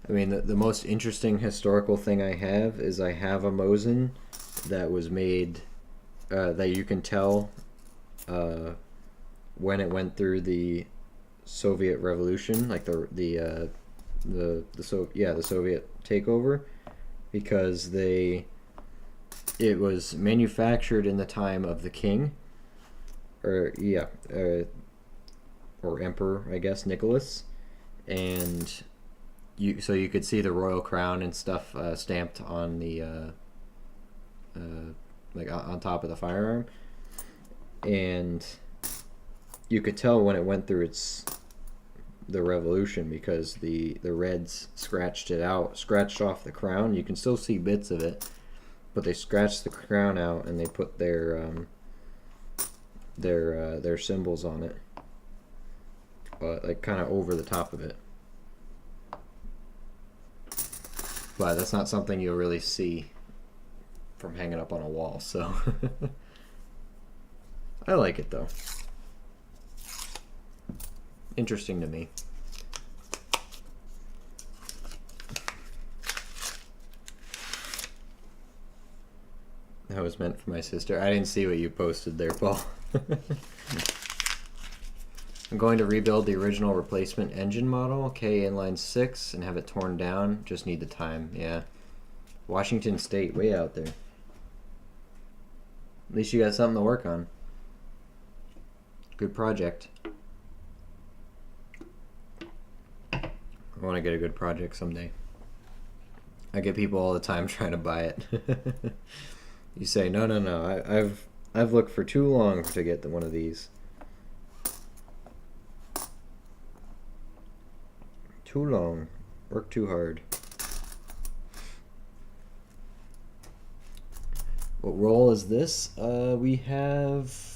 I mean, the most interesting historical thing I have is I have a Mosin that was made that you can tell when it went through the Soviet Revolution, like the Soviet takeover, because it was manufactured in the time of the king, or emperor, I guess, Nicholas, and so you could see the royal crown and stuff stamped on the like on top of the firearm, and you could tell when it went through the revolution because the reds scratched off the crown. You can still see bits of it, but they scratched the crown out and they put their symbols on it, like kind of over the top of it. But that's not something you'll really see from hanging up on a wall, so I like it though. Interesting to me. That was meant for my sister. I didn't see what you posted there, Paul. I'm going to rebuild the original replacement engine model, K inline 6, and have it torn down. Just need the time, yeah. Washington State, way out there. At least you got something to work on. Good project. I want to get a good project someday. I get people all the time trying to buy it. You say, no. I've looked for too long to get one of these. Too long. Work too hard. What roll is this? We have...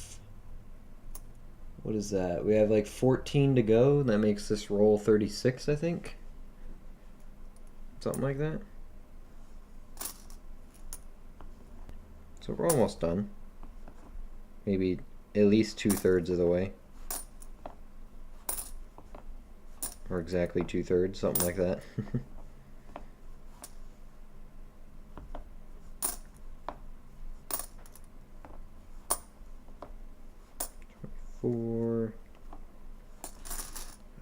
What is that? We have like 14 to go. That makes this roll 36, I think. Something like that. So we're almost done. Maybe at least 2/3 of the way. Or exactly 2/3, something like that. 4.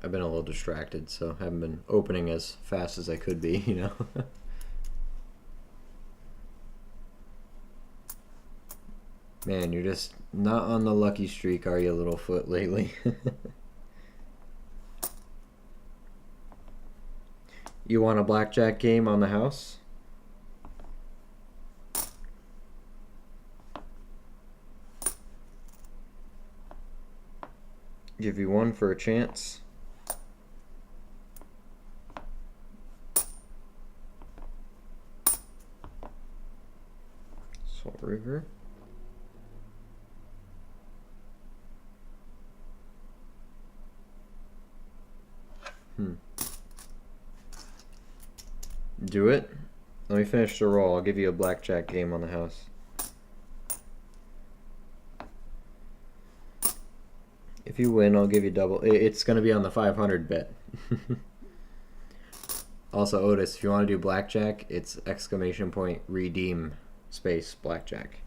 I've been a little distracted, so I haven't been opening as fast as I could be, you know. Man, you're just not on the lucky streak, are you, Littlefoot, lately? You want a blackjack game on the house? Give you one for a chance. Salt River. Do it. Let me finish the roll. I'll give you a blackjack game on the house. If you win, I'll give you double. It's going to be on the 500 bet. Also, Otis, if you want to do blackjack, it's exclamation point redeem space blackjack.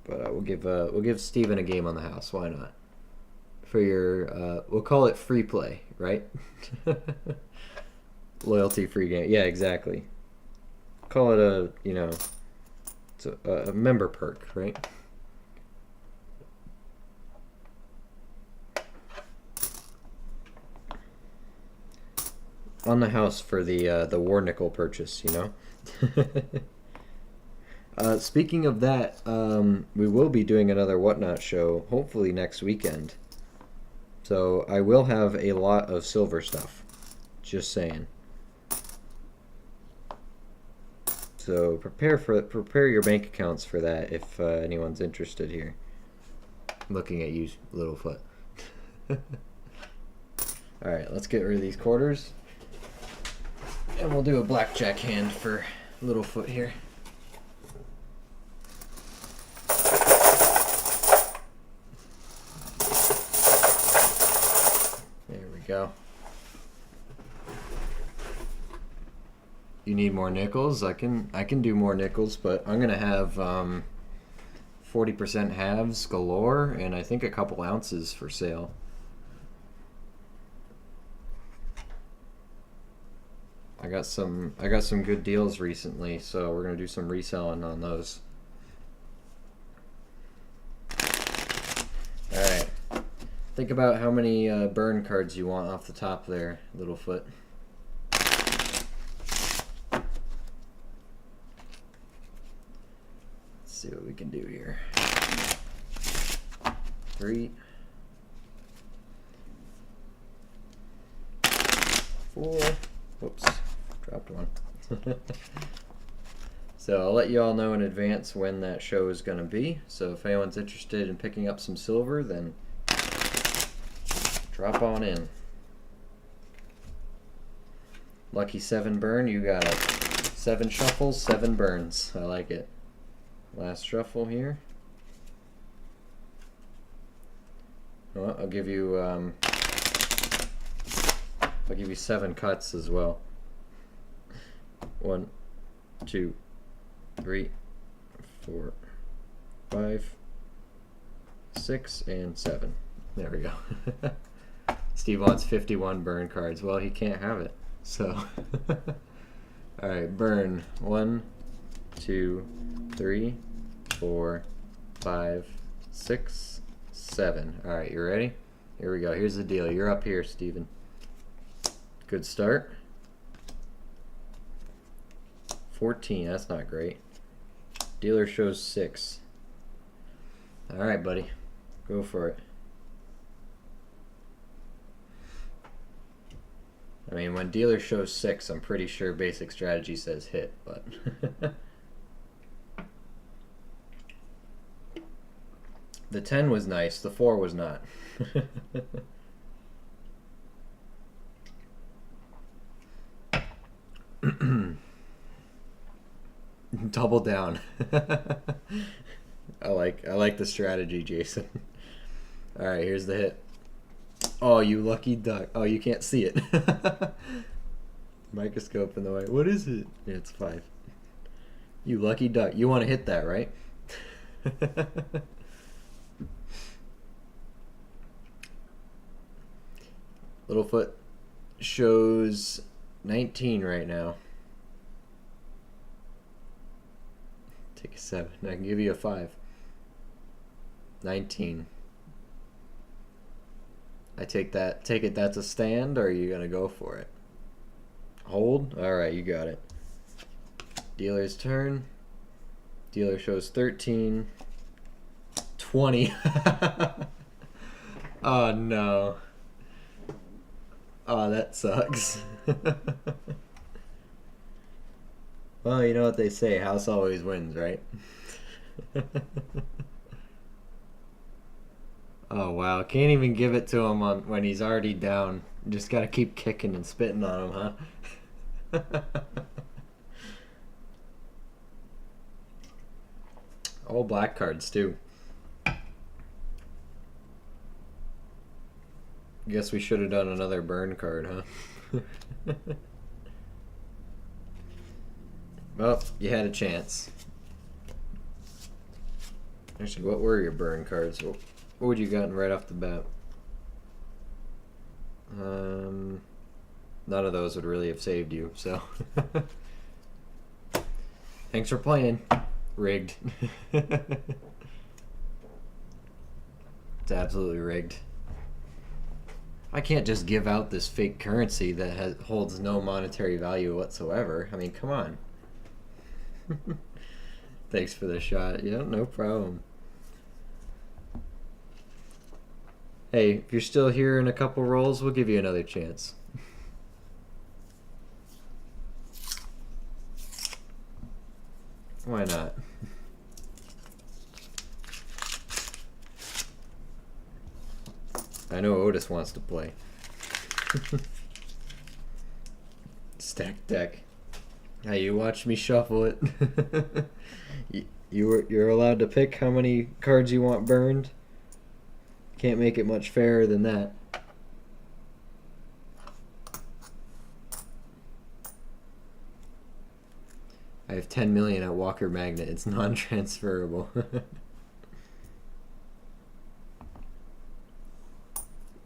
But we'll give Steven a game on the house. Why not? For your we'll call it free play, right? Loyalty free game. Yeah, exactly. Call it it's a member perk, right? On the house for the war nickel purchase, you know. Speaking of that, we will be doing another Whatnot show, hopefully next weekend. So I will have a lot of silver stuff. Just saying. So prepare your bank accounts for that if anyone's interested here. Looking at you, Littlefoot. All right, let's get rid of these quarters. And we'll do a blackjack hand for Littlefoot here. There we go. You need more nickels? I can do more nickels, but I'm gonna have 40% halves galore, and I think a couple ounces for sale. I got some good deals recently, so we're gonna do some reselling on those. All right. Think about how many burn cards you want off the top there, Littlefoot. see what we can do here. 3, 4. Whoops, dropped one. So I'll let you all know in advance when that show is going to be. So if anyone's interested in picking up some silver, then drop on in. Lucky 7 burn, you got it. 7 shuffles, 7 burns. I like it. Last shuffle here. Well, I'll give you 7 cuts as well. 1, 2, 3, 4, 5, 6, and 7. There we go. Steve wants 51 burn cards. Well, he can't have it. So, alright, burn. 1, 2, 3, 4, 5, 6, 7. Alright, you ready? Here we go. Here's the deal. You're up here, Steven. Good start. 14. That's not great. Dealer shows 6. Alright, buddy. Go for it. I mean, when dealer shows 6, I'm pretty sure basic strategy says hit, but... The 10 was nice, the 4 was not. Double down. I like the strategy, Jason. Alright, here's the hit. Oh, you lucky duck. Oh, you can't see it. Microscope in the way. What is it? Yeah, it's 5. You lucky duck. You want to hit that, right? Littlefoot shows 19 right now. Take a 7. I can give you a 5. 19. I take that. Take it that's a stand, or are you going to go for it? Hold? Alright, you got it. Dealer's turn. Dealer shows 13. 20. Oh, no. Oh, that sucks. Well, you know what they say, house always wins, right? Oh, wow. Can't even give it to him when he's already down. Just gotta keep kicking and spitting on him, huh? All black cards, too. Guess we should have done another burn card, huh? Well, you had a chance. Actually, what were your burn cards? What would you gotten right off the bat? None of those would really have saved you, so. Thanks for playing. Rigged. It's absolutely rigged. I can't just give out this fake currency that holds no monetary value whatsoever. I mean, come on. Thanks for the shot. Yeah, no problem. Hey, if you're still here in a couple rolls, we'll give you another chance. Why not? I know Otis wants to play. Stack deck. Hey, you watch me shuffle it. You're allowed to pick how many cards you want burned. Can't make it much fairer than that. I have 10 million at Walker Magnet. It's non-transferable.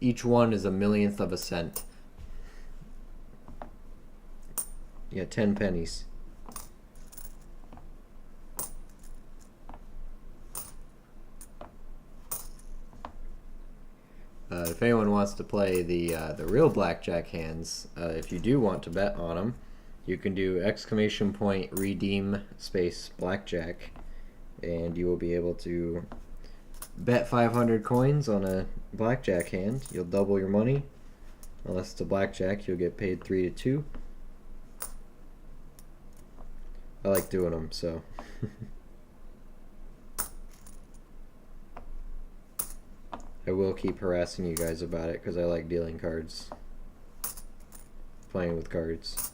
Each one is a millionth of a cent. Yeah, 10 pennies. If anyone wants to play the real blackjack hands, if you do want to bet on them, you can do !redeem space blackjack, and you will be able to bet 500 coins on a blackjack hand. You'll double your money. Unless it's a blackjack, you'll get paid 3 to 2. I like doing them, so. I will keep harassing you guys about it because I like dealing cards. Playing with cards.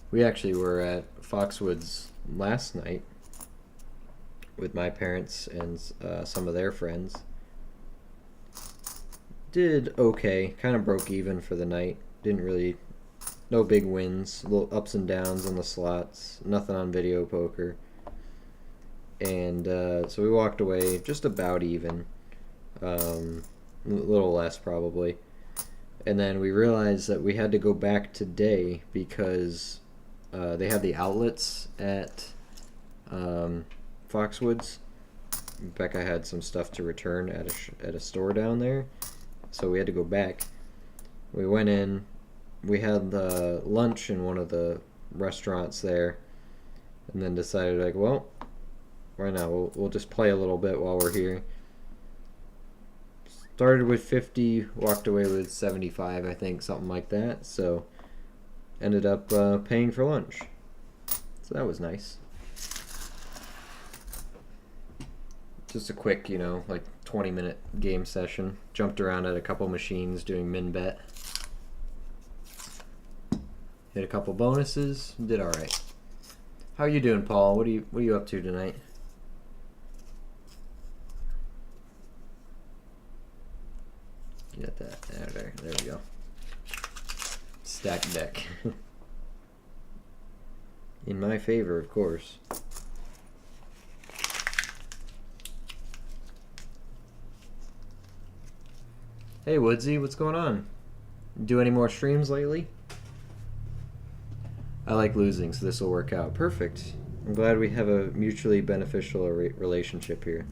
We actually were at Foxwoods last night with my parents and some of their friends. Did okay, kind of broke even for the night. Didn't really, no big wins, little ups and downs on the slots, nothing on video poker. And so we walked away just about even, a little less probably. And then we realized that we had to go back today because they have the outlets at Foxwoods. Becca had some stuff to return at a store down there, so we had to go back. We went in, we had lunch in one of the restaurants there, and then decided, like, well, why not? We'll just play a little bit while we're here. Started with 50, walked away with 75, I think, something like that. So ended up paying for lunch. So that was nice. Just a quick, like 20-minute game session. Jumped around at a couple machines doing min bet. Hit a couple bonuses. Did all right. How are you doing, Paul? What are you up to tonight? Get that. There we go. Stack deck. In my favor, of course. Hey Woodsy, what's going on? Do any more streams lately? I like losing, so this will work out. Perfect. I'm glad we have a mutually beneficial relationship here.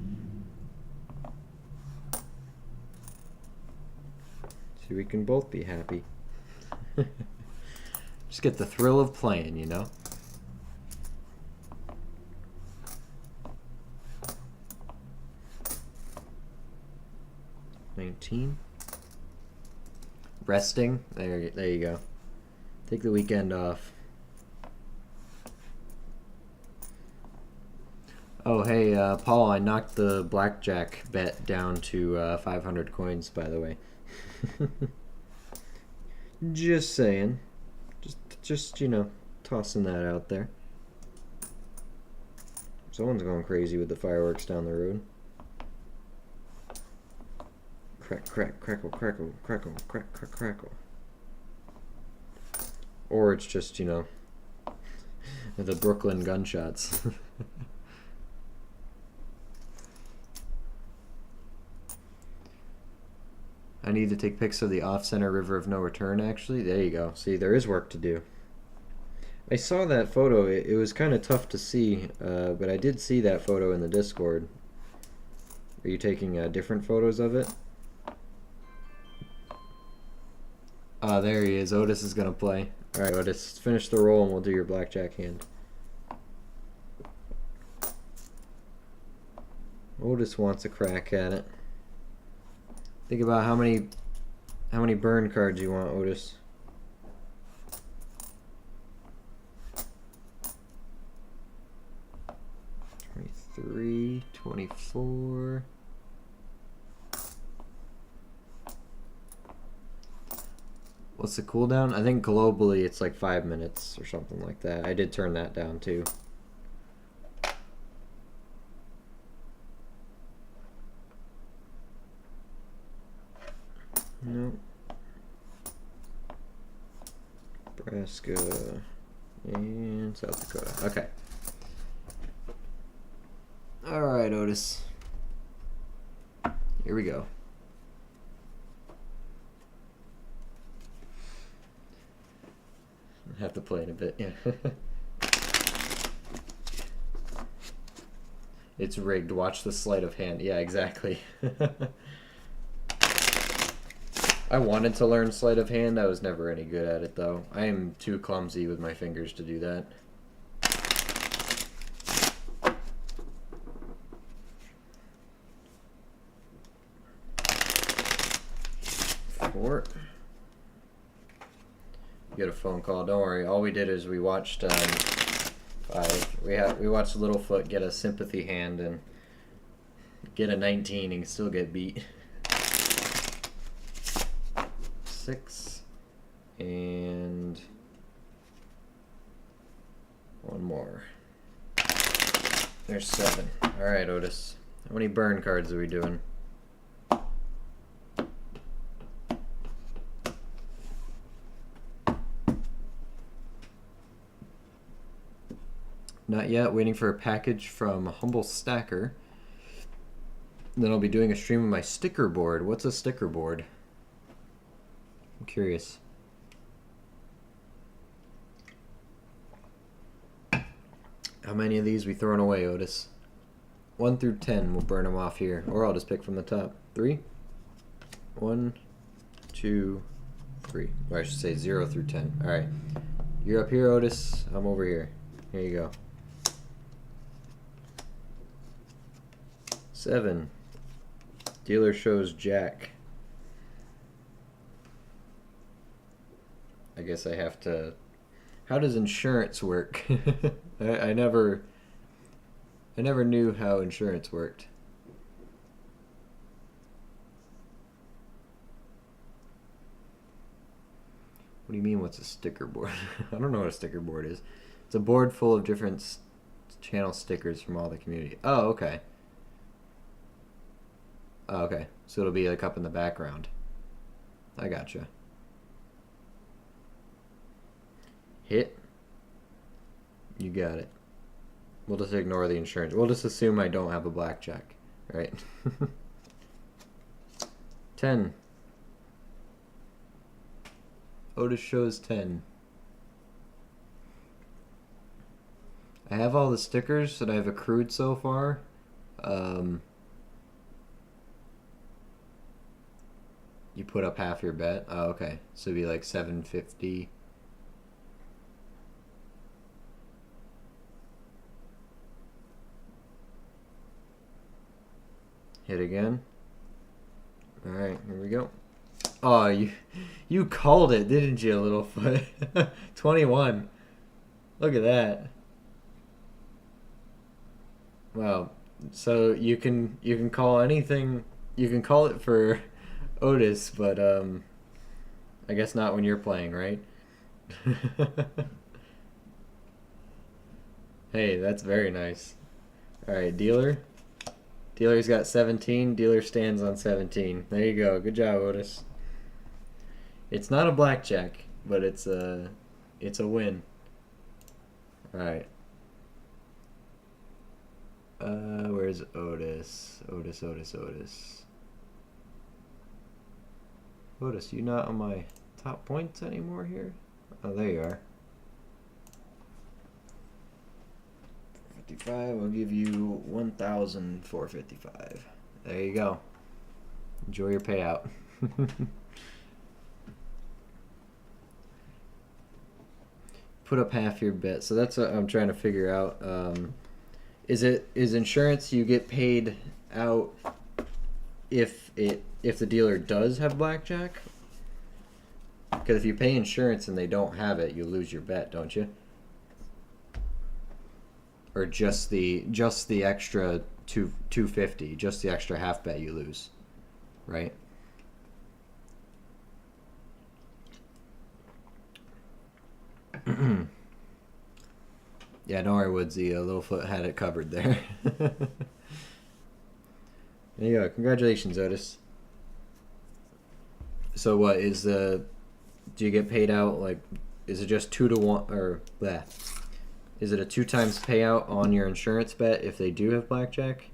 So we can both be happy. Just get the thrill of playing, 19. Resting. There you go. Take the weekend off. Oh, hey, Paul, I knocked the blackjack bet down to 500 coins, by the way. Just saying. Just tossing that out there. Someone's going crazy with the fireworks down the road. Crack, crack, crackle, crackle, crackle, crack, crack, crackle. Or it's just, the Brooklyn gunshots. I need to take pics of the off-center river of no return, actually. There you go. See, there is work to do. I saw that photo. It was kind of tough to see, but I did see that photo in the Discord. Are you taking different photos of it? There he is. Otis is going to play. Alright, Otis, finish the roll and we'll do your blackjack hand. Otis wants a crack at it. Think about how many burn cards you want, Otis. 23, 24. What's the cooldown? I think globally it's like 5 minutes or something like that. I did turn that down too. Nope. Nebraska and South Dakota. Okay. Alright, Otis. Here we go. I have to play in a bit, yeah. It's rigged. Watch the sleight of hand. Yeah, exactly. I wanted to learn sleight of hand. I was never any good at it, though. I am too clumsy with my fingers to do that. 4. You get a phone call. Don't worry. All we did is we watched 5. We watched Littlefoot get a sympathy hand and get a 19 and still get beat. 6 and 1 more. There's 7. All right, Otis. How many burn cards are we doing? Not yet. Waiting for a package from Humble Stacker. Then I'll be doing a stream of my sticker board. What's a sticker board? I'm curious. How many of these we throwing away, Otis? 1 through 10. We'll burn them off here. Or I'll just pick from the top. 3. 1, 2, 3. Or I should say 0 through 10. Alright. You're up here, Otis. I'm over here. Here you go. 7. Dealer shows Jack. I guess I have to... How does insurance work? I never knew how insurance worked. What do you mean, what's a sticker board? I don't know what a sticker board is. It's a board full of different channel stickers from all the community. Oh, okay. Oh, okay. So it'll be like up in the background. I gotcha. Hit. You got it. We'll just ignore the insurance. We'll just assume I don't have a blackjack, right? 10. Otis shows 10. I have all the stickers that I've accrued so far. You put up half your bet? Oh, okay. So it'd be like 750. Hit again. Alright, here we go. Oh, you called it, didn't you, Littlefoot? 21. Look at that. Wow. So you can call anything. You can call it for Otis, but I guess not when you're playing, right? Hey, that's very nice. All right, dealer. Dealer's got 17. Dealer stands on 17. There you go. Good job, Otis. It's not a blackjack, but it's a win. All right. Where's Otis? Otis. Otis, you not on my top points anymore here? Oh, there you are. 55, I'll give you 1,455. There you go. Enjoy your payout. Put up half your bet. So that's what I'm trying to figure out. Is insurance you get paid out if the dealer does have blackjack? Because if you pay insurance and they don't have it, you lose your bet, don't you? Or just the extra 250, just the extra half bet you lose, right? Yeah, don't worry, Woodsy. Littlefoot had it covered there. There you go. Congratulations, Otis. So what is do you get paid out, like, is it just 2 to 1, or bleh? Is it a 2 times payout on your insurance bet if they do have blackjack?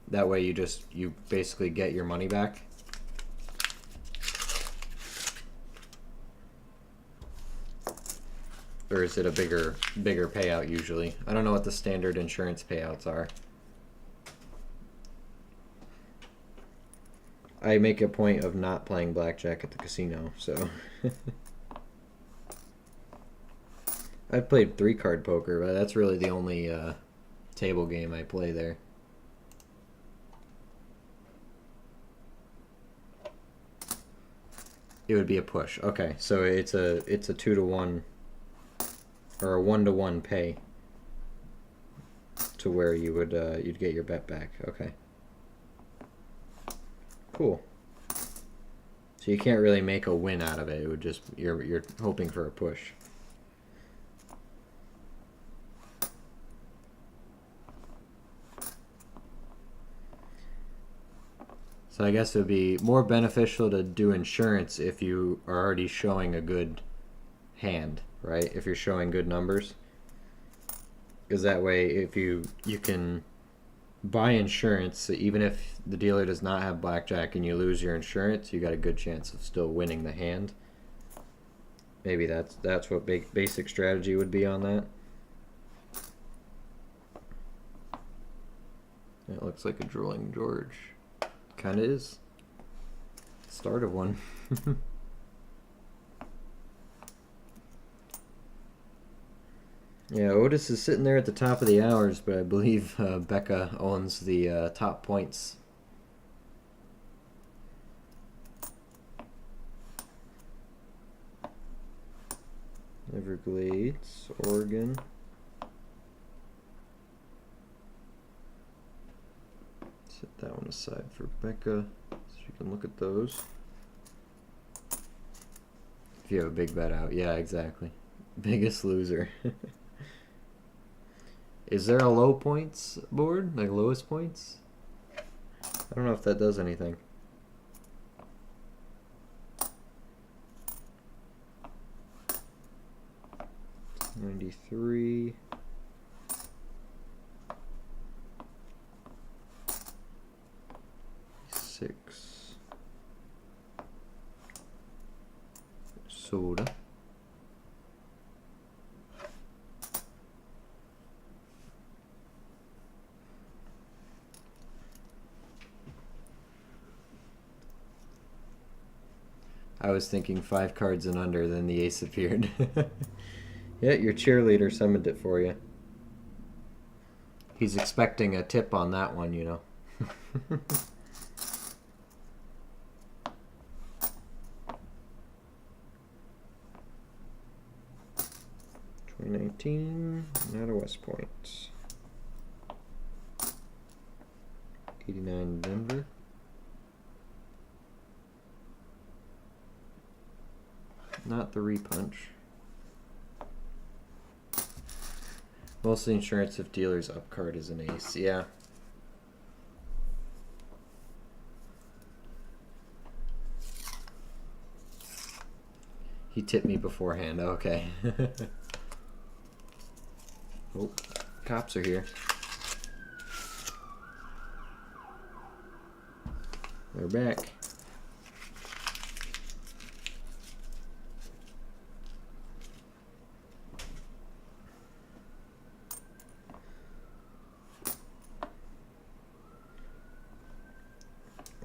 That way you basically get your money back? Or is it a bigger payout usually? I don't know what the standard insurance payouts are. I make a point of not playing blackjack at the casino, so. I've played 3-card poker, but that's really the only table game I play there. It would be a push. Okay, so it's a 2-to-1 or a 1-to-1 pay to where you would you'd get your bet back. Okay. Cool. So you can't really make a win out of it. It would just you're hoping for a push. So I guess it would be more beneficial to do insurance if you are already showing a good hand, right? If you're showing good numbers. Because that way, if you can buy insurance, so even if the dealer does not have blackjack and you lose your insurance, you got a good chance of still winning the hand. Maybe that's what basic strategy would be on that. It looks like a drooling George. Kind of is. Start of one. Yeah, Otis is sitting there at the top of the hours, but I believe Becca owns the top points. Everglades, Oregon. Set that one aside for Becca so she can look at those. If you have a big bet out, yeah, exactly. Biggest loser. Is there a low points board? Like lowest points? I don't know if that does anything. $93. $6. Soda. I was thinking 5 cards and under, then the ace appeared. Yeah, your cheerleader summoned it for you. He's expecting a tip on that one, you know. 2019, not a West Point. 89 Denver. Not the repunch. Mostly insurance if dealer's up card is an ace. Yeah. He tipped me beforehand. Okay. Oh, cops are here. They're back.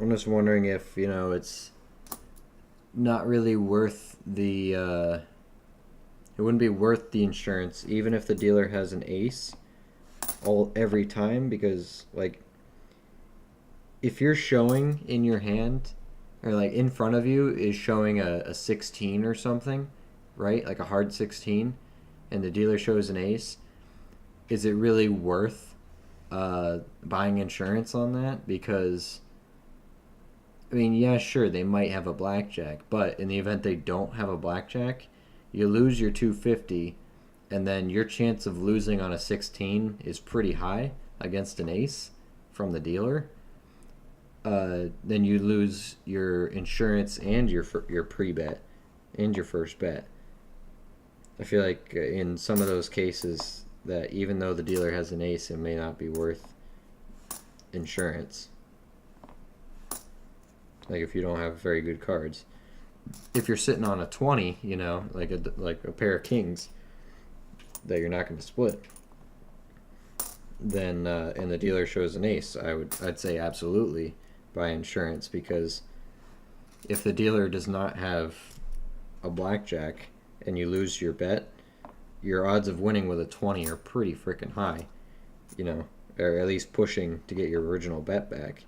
I'm just wondering if, you know, it's not really worth the, it wouldn't be worth the insurance, even if the dealer has an ace every time, because, like, if you're showing in your hand, or, like, in front of you is showing a 16 or something, right? Like a hard 16, and the dealer shows an ace, is it really worth buying insurance on that? Because I mean, yeah, sure, they might have a blackjack, but in the event they don't have a blackjack, you lose your 250, and then your chance of losing on a 16 is pretty high against an ace from the dealer. Then you lose your insurance and your pre-bet and your first bet. I feel like in some of those cases that even though the dealer has an ace, it may not be worth insurance. Like if you don't have very good cards. If you're sitting on a 20, you know, like a pair of kings that you're not going to split, then and the dealer shows an ace, I'd say absolutely buy insurance, because if the dealer does not have a blackjack and you lose your bet, your odds of winning with a 20 are pretty freaking high, you know, or at least pushing to get your original bet back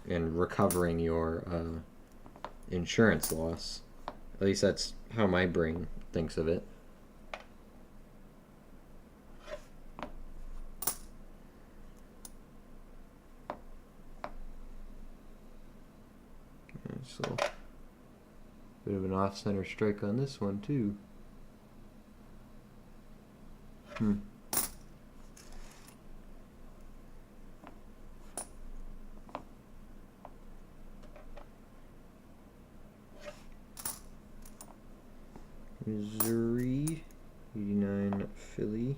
and recovering your insurance loss. At least that's how my brain thinks of it. So, bit of an off-center strike on this one too. Missouri, 89 Philly.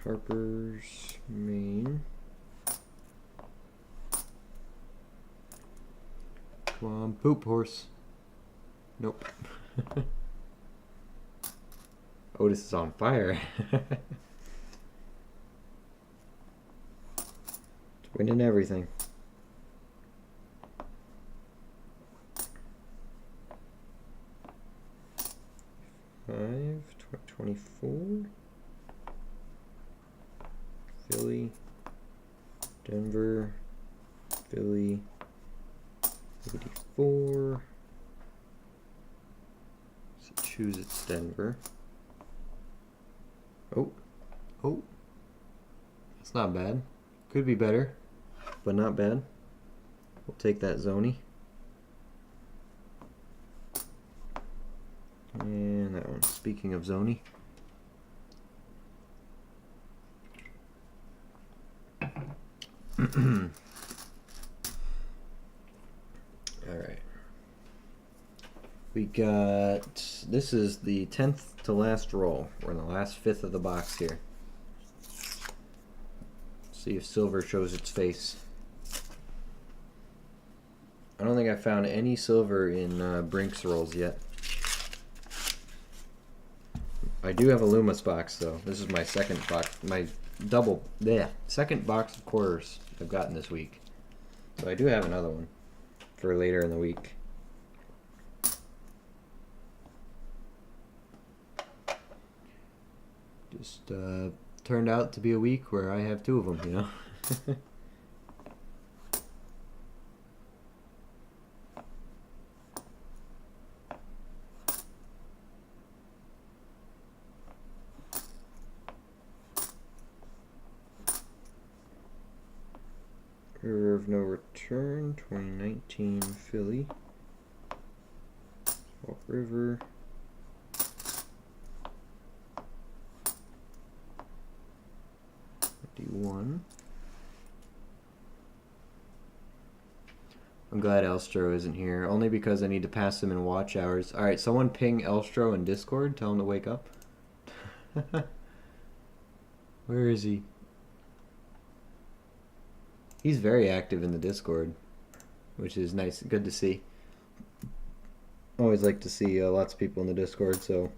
Harper's, Maine. Come on, poop horse. Nope. Otis is on fire. Winning everything. Five, 24. Philly, Denver, Philly, 84. Massachusetts, Denver. Oh, that's not bad. Could be better, but not bad. We'll take that zony. And that one. Speaking of zony. Alright. We got, this is the 10th to last roll. We're in the last fifth of the box here. See if silver shows its face. I don't think I found any silver in Brink's rolls yet. I do have a Loomis box though. This is my second box, my second box of quarters I've gotten this week. So I do have another one for later in the week. Just turned out to be a week where I have two of them, you know. River of No Return, 2019 Philly. Walk River. D1. I'm glad Elstro isn't here, only because I need to pass him in watch hours. Alright, someone ping Elstro in Discord, tell him to wake up. Where is he? He's very active in the Discord, which is nice, good to see. Always like to see lots of people in the Discord, so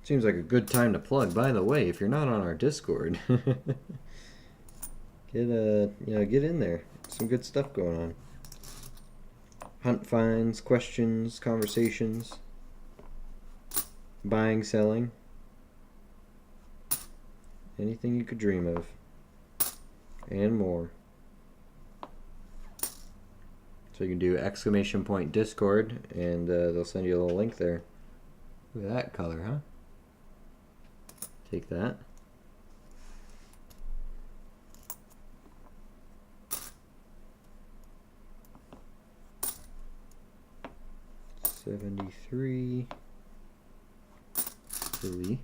seems like a good time to plug. By the way, if you're not on our Discord, get in there. Some good stuff going on. Hunt finds, questions, conversations, buying, selling, anything you could dream of. And more. So you can do !point Discord and they'll send you a little link there. Look at that color, huh? Take that. $73. Philly.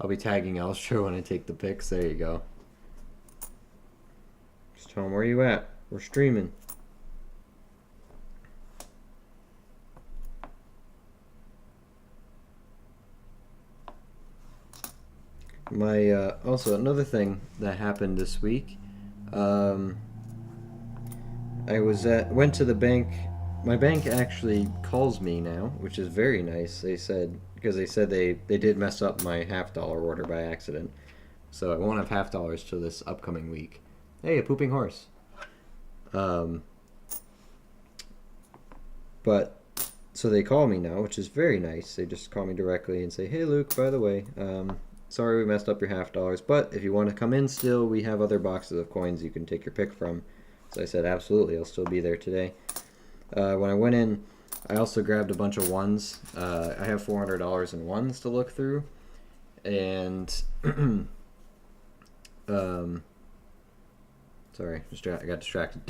I'll be tagging Elstro when I take the pics. There you go. Just tell him where you at. We're streaming. My also another thing that happened this week. I went to the bank. My bank actually calls me now, which is very nice. They said, because they said they did mess up my $50 order by accident, so I won't have $50 till this upcoming week. Hey, a pooping horse. But so they call me now, which is very nice. They just call me directly and say, "Hey Luke, by the way, sorry we messed up your $50, but if you want to come in still, we have other boxes of coins you can take your pick from." So I said, absolutely, I'll still be there today. When I went in, I also grabbed a bunch of ones. I have $400 in ones to look through, and sorry, I got distracted.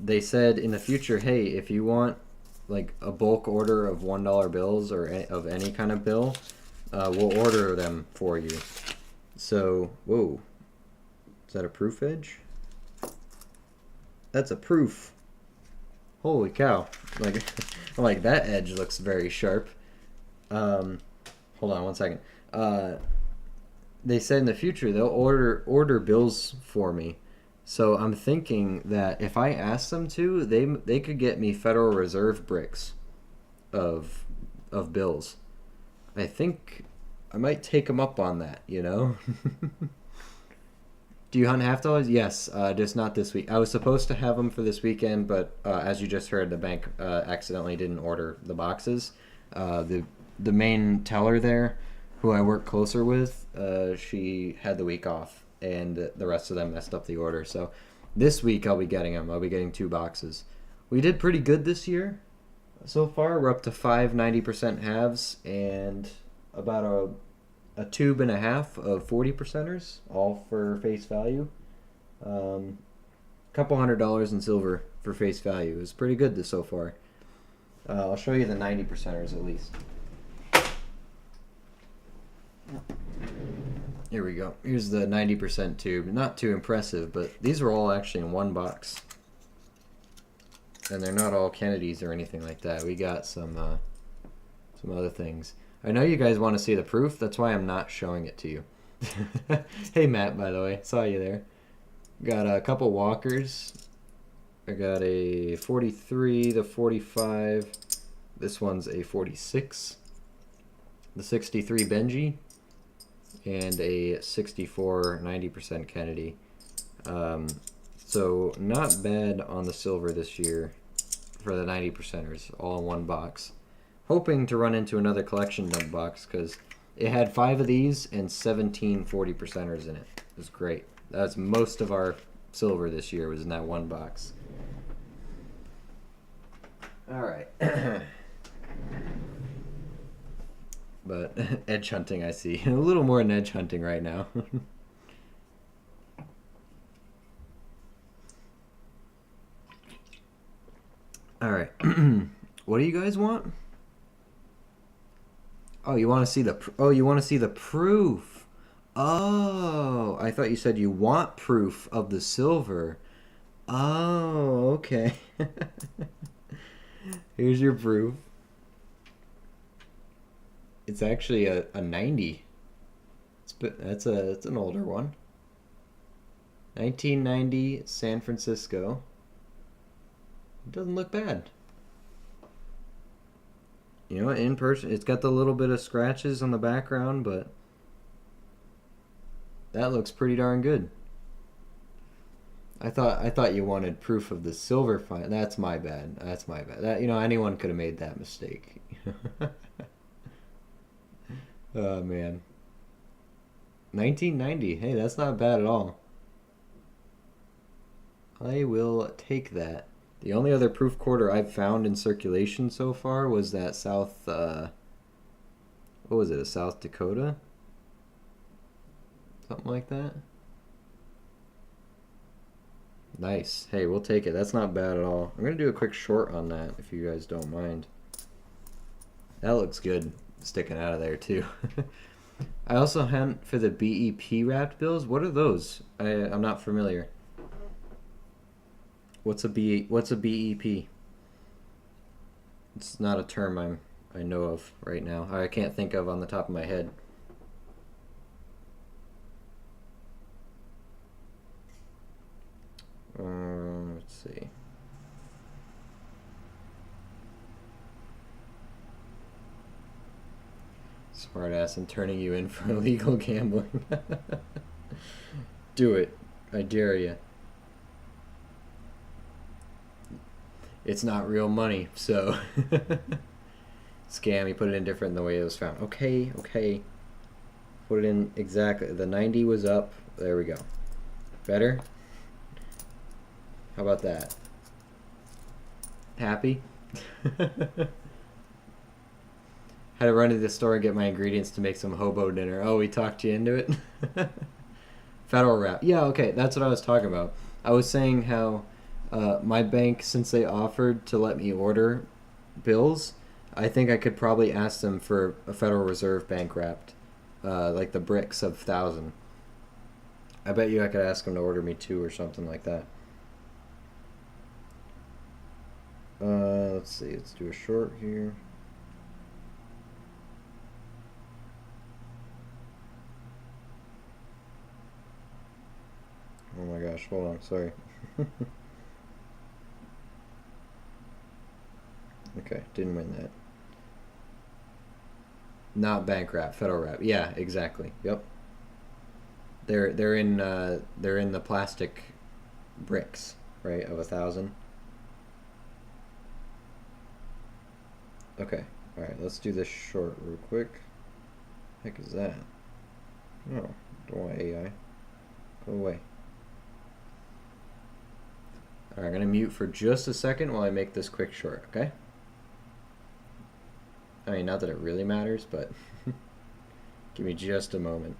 They said in the future, hey, if you want like a bulk order of $1 bills or of any kind of bill, we'll order them for you. So, whoa, is that a proof edge? That's a proof. Holy cow! Like, I'm like, that edge looks very sharp. Hold on one second. They said in the future they'll order bills for me. So I'm thinking that if I ask them to, they could get me Federal Reserve bricks of bills. I think I might take them up on that, you know? Do you hunt $50? Yes, just not this week. I was supposed to have them for this weekend, but as you just heard, the bank accidentally didn't order the boxes. The main teller there, who I work closer with, she had the week off, and the rest of them messed up the order. So this week I'll be getting them. I'll be getting 2 boxes. We did pretty good this year so far. We're up to 5 90% halves and about a tube and a half of 40 percenters, all for face value. Couple $100 in silver for face value. It's pretty good so far. I'll show you the 90 percenters at least. Here we go. Here's the 90% tube. Not too impressive, but these are all actually in one box. And they're not all Kennedys or anything like that. We got some other things. I know you guys want to see the proof. That's why I'm not showing it to you. Hey Matt, by the way. Saw you there. Got a couple walkers. I got a 43, the 45. This one's a 46. The 63 Benji. And a 64 90% Kennedy. So not bad on the silver this year for the 90 percenters, all in one box. Hoping to run into another collection dump box because it had 5 of these and 17 40 percenters in it. It was great. That's most of our silver this year was in that one box. All right. But edge hunting, I see. A little more in edge hunting right now. All right. What do you guys want? Oh, you want to see the you want to see the proof. Oh, I thought you said you want proof of the silver. Oh, okay. Here's your proof. It's actually a 90. That's an older one. 1990 San Francisco. It doesn't look bad. You know, in person, it's got the little bit of scratches on the background, but that looks pretty darn good. I thought you wanted proof of the silver fine. That's my bad. That's my bad. That, you know, anyone could have made that mistake. Oh man. 1990. Hey, that's not bad at all. I will take that. The only other proof quarter I've found in circulation so far was that South, what was it, a South Dakota? Something like that. Nice. Hey, we'll take it. That's not bad at all. I'm going to do a quick short on that if you guys don't mind. That looks good sticking out of there too. I also hunt for the BEP wrapped bills. What are those? I'm not familiar. What's a BEP? It's not a term I know of right now. I can't think of on the top of my head. Let's see. Smart ass, I'm turning you in for illegal gambling. Do it. I dare you. it's not real money, so scam. He put it in different than the way it was found. Okay, okay. Put it in exactly. The 90 was up. There we go. Better? How about that? Happy? Had to run to the store and get my ingredients to make some hobo dinner. Oh, we talked you into it? Federal wrap. Yeah, okay, that's what I was talking about. I was saying how my bank, since they offered to let me order bills, I think I could probably ask them for a Federal Reserve Bank wrapped, like the bricks of 1,000. I bet you I could ask them to order me 2 or something like that. Let's see. Let's do a short here. Oh my gosh, hold on, sorry. Okay, didn't win that. Not bank wrap, federal wrap. Yeah, exactly. Yep. They're in the plastic bricks, right, of 1,000. Okay. All right, let's do this short real quick. Heck is that? Oh, don't want AI. Go away. All right, I'm gonna mute for just a second while I make this quick short. Okay. I mean, not that it really matters, but give me just a moment.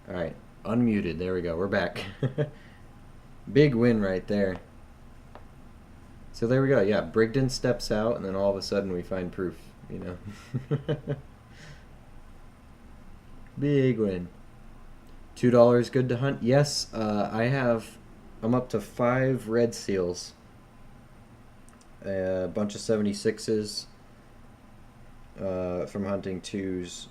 All right, unmuted. There we go. We're back. Big win right there. So there we go. Yeah, Brigden steps out, and then all of a sudden we find proof. You know. Big win. $2 good to hunt. Yes, I have. I'm up to 5 red seals. A bunch of 76s from hunting 2s.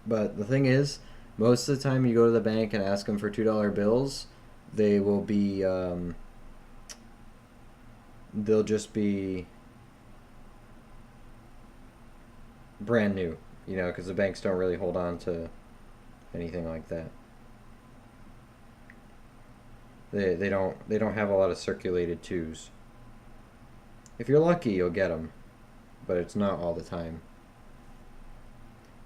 But the thing is, most of the time you go to the bank and ask them for $2 bills, they will be. They'll just be brand new, you know, because the banks don't really hold on to anything like that. They don't have a lot of circulated 2s. If you're lucky, you'll get them, but it's not all the time.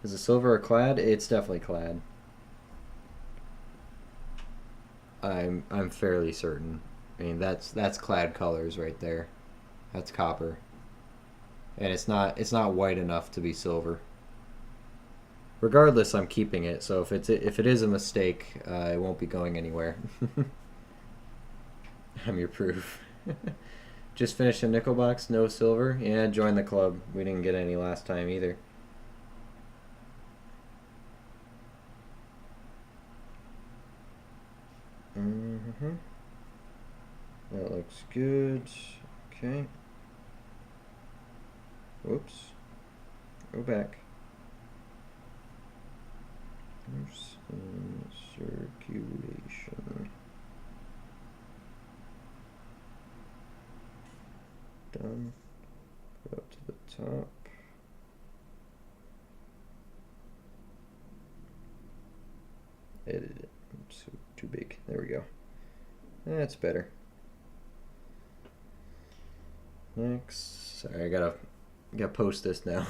Is the silver a clad? It's definitely clad. I'm fairly certain. I mean, that's clad colors right there. That's copper, and it's not white enough to be silver. Regardless, I'm keeping it. So if it is a mistake, it won't be going anywhere. I'm your proof. Just finished a nickel box, no silver. Yeah, join the club. We didn't get any last time either. Mm-hmm. That looks good. Okay. Whoops. Go back. There's circulation. Done. Go up to the top. Edit it. It's too big. There we go. That's better. Next. Sorry, I gotta post this now.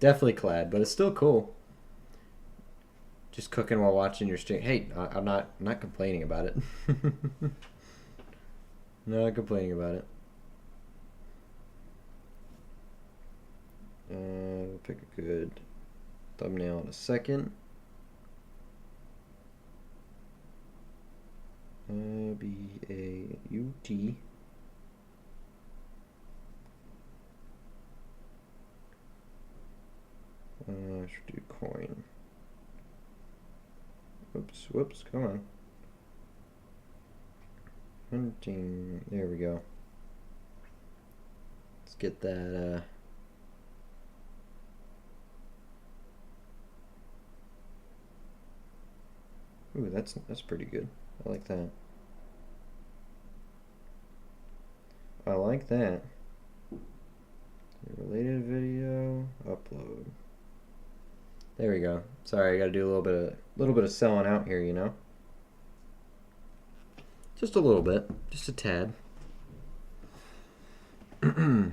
Definitely clad, but it's still cool. Just cooking while watching your stream. Hey, I'm not complaining about it. Not complaining about it. We'll pick a good thumbnail in a second. B-A-U-T. Should do coin. Whoops, come on. Hunting, there we go. Let's get that, ooh, that's pretty good. I like that. I like that. Related video, upload. There we go. Sorry, I gotta do a little bit of selling out here, you know? Just a little bit. Just a tad. Make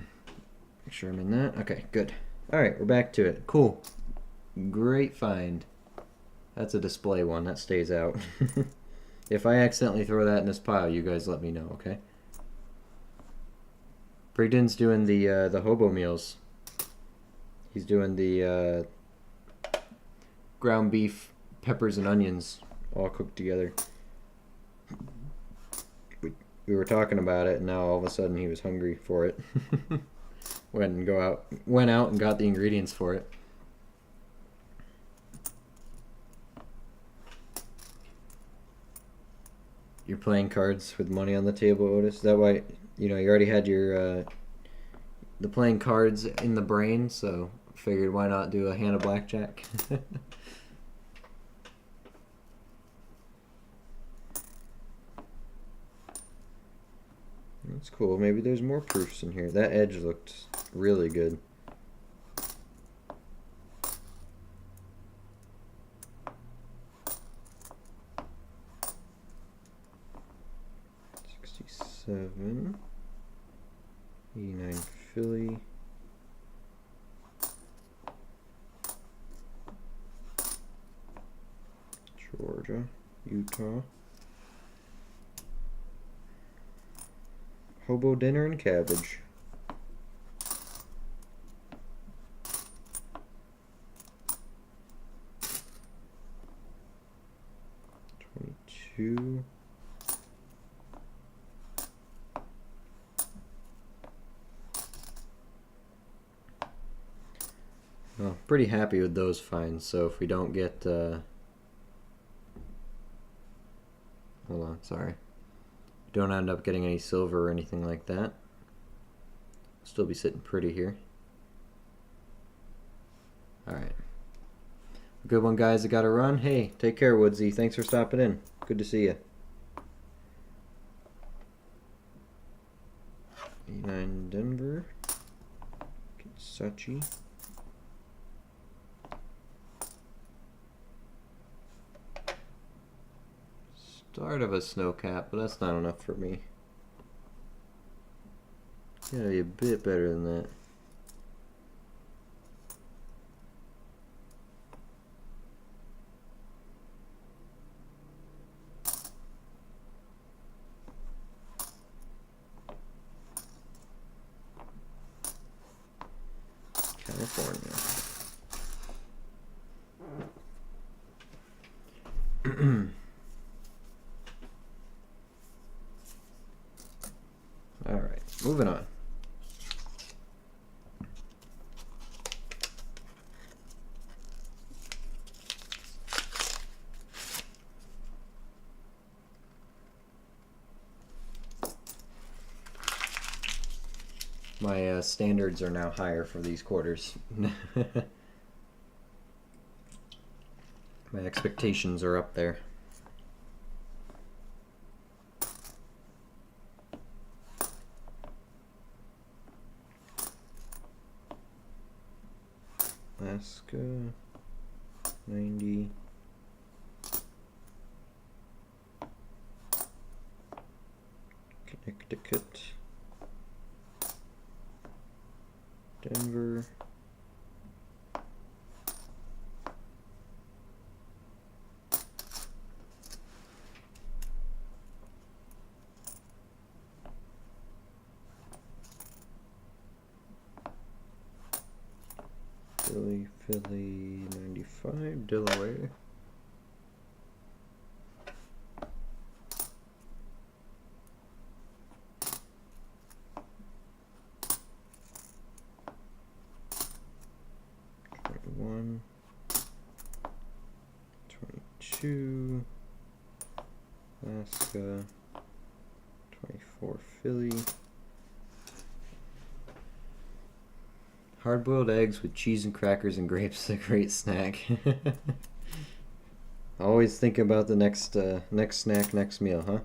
sure I'm in that. Okay, good. Alright, we're back to it. Cool. Great find. That's a display one. That stays out. If I accidentally throw that in this pile, you guys let me know, okay? Brigden's doing the hobo meals. He's doing the ground beef, peppers, and onions all cooked together. We were talking about it, and now all of a sudden he was hungry for it. Went out and got the ingredients for it. You're playing cards with money on the table, Otis? Is that why, you know, you already had your the playing cards in the brain, so figured why not do a hand of blackjack? That's cool. Maybe there's more proofs in here. That edge looked really good. $67. 89 Philly. Georgia. Utah. Hobo dinner and cabbage. $22. Well, pretty happy with those finds. So if we don't get, hold on, sorry. Don't end up getting any silver or anything like that. Still be sitting pretty here. Alright. Good one, guys. I gotta run. Hey, take care, Woodsy. Thanks for stopping in. Good to see you. 89 Denver. Sachi. Start of a snow cap, but that's not enough for me. Gotta be a bit better than that. California. Alright, moving on. My standards are now higher for these quarters. My expectations are up there. Alaska, 90. Connecticut. Denver. Philly, 95, Delaware. One, 22, Alaska, 24, Philly. Hard-boiled eggs with cheese and crackers and grapes is a great snack. Always think about the next snack, next meal, huh?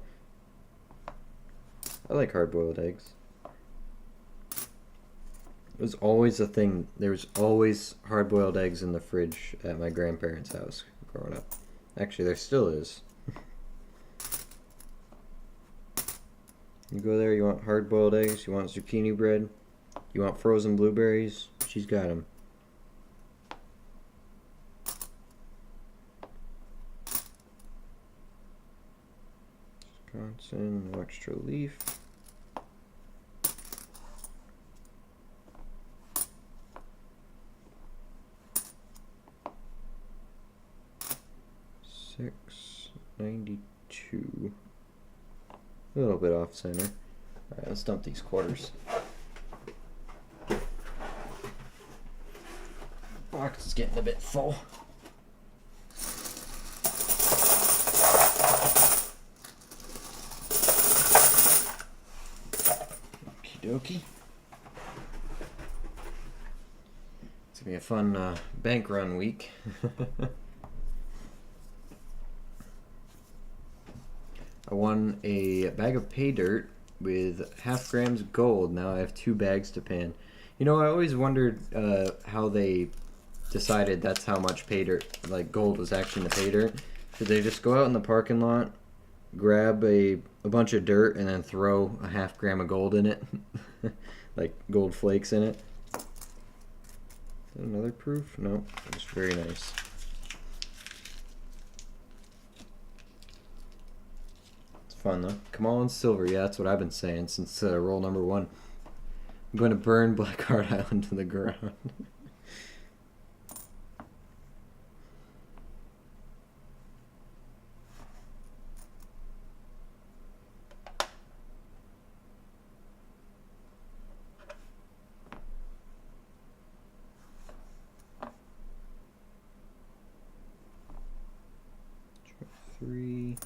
I like hard-boiled eggs. It was always a thing. There was always hard-boiled eggs in the fridge at my grandparents' house growing up. Actually, there still is. You go there, you want hard-boiled eggs, you want zucchini bread, you want frozen blueberries, she's got them. Wisconsin, no extra leaf. $6.92. A little bit off center. Alright, let's dump these quarters. Box is getting a bit full. Okie dokie. It's gonna be a fun bank run week. I won a bag of pay dirt with half grams gold. Now I have 2 bags to pan. You know, I always wondered how they decided that's how much pay dirt, like gold was actually in the pay dirt. Did they just go out in the parking lot, grab a bunch of dirt, and then throw a half gram of gold in it? Like gold flakes in it? Another proof? No, it's very nice. Fun though. Kamal and silver, yeah, that's what I've been saying since roll number 1. I'm going to burn Blackheart Island to the ground. Three.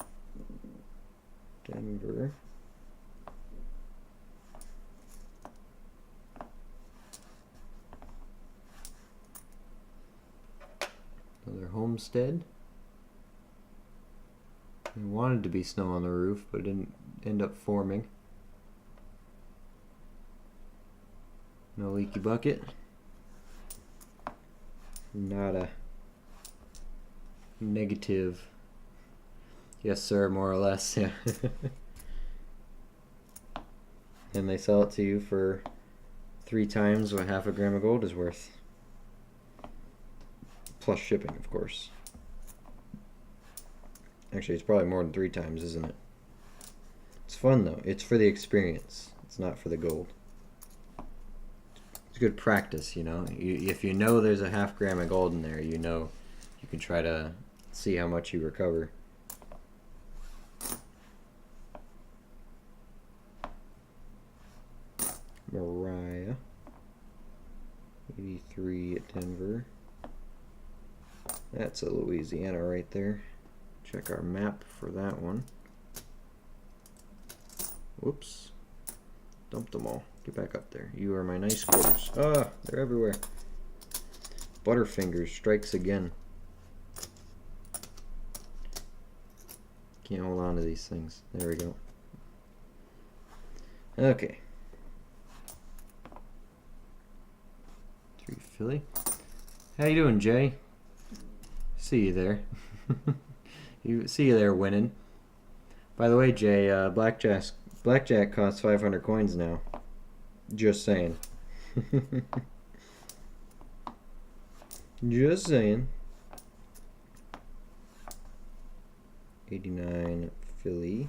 Denver. Another homestead. It wanted to be snow on the roof, but it didn't end up forming. No leaky bucket. Nada. Negative. Yes, sir, more or less, yeah. And they sell it to you for 3 times what half a gram of gold is worth. Plus shipping, of course. Actually, it's probably more than 3 times, isn't it? It's fun, though. It's for the experience. It's not for the gold. It's good practice, you know? If you know there's a half gram of gold in there, you know you can try to see how much you recover. Mariah, 83 at Denver. That's a Louisiana right there. Check our map for that one. Whoops. Dumped them all. Get back up there. You are my nice quarters. Ah, they're everywhere. Butterfingers strikes again. Can't hold on to these things. There we go. Okay. Philly. How you doing, Jay? See you there. See you there winning. By the way, Jay, blackjack costs 500 coins now. Just saying. Just saying. 89 Philly.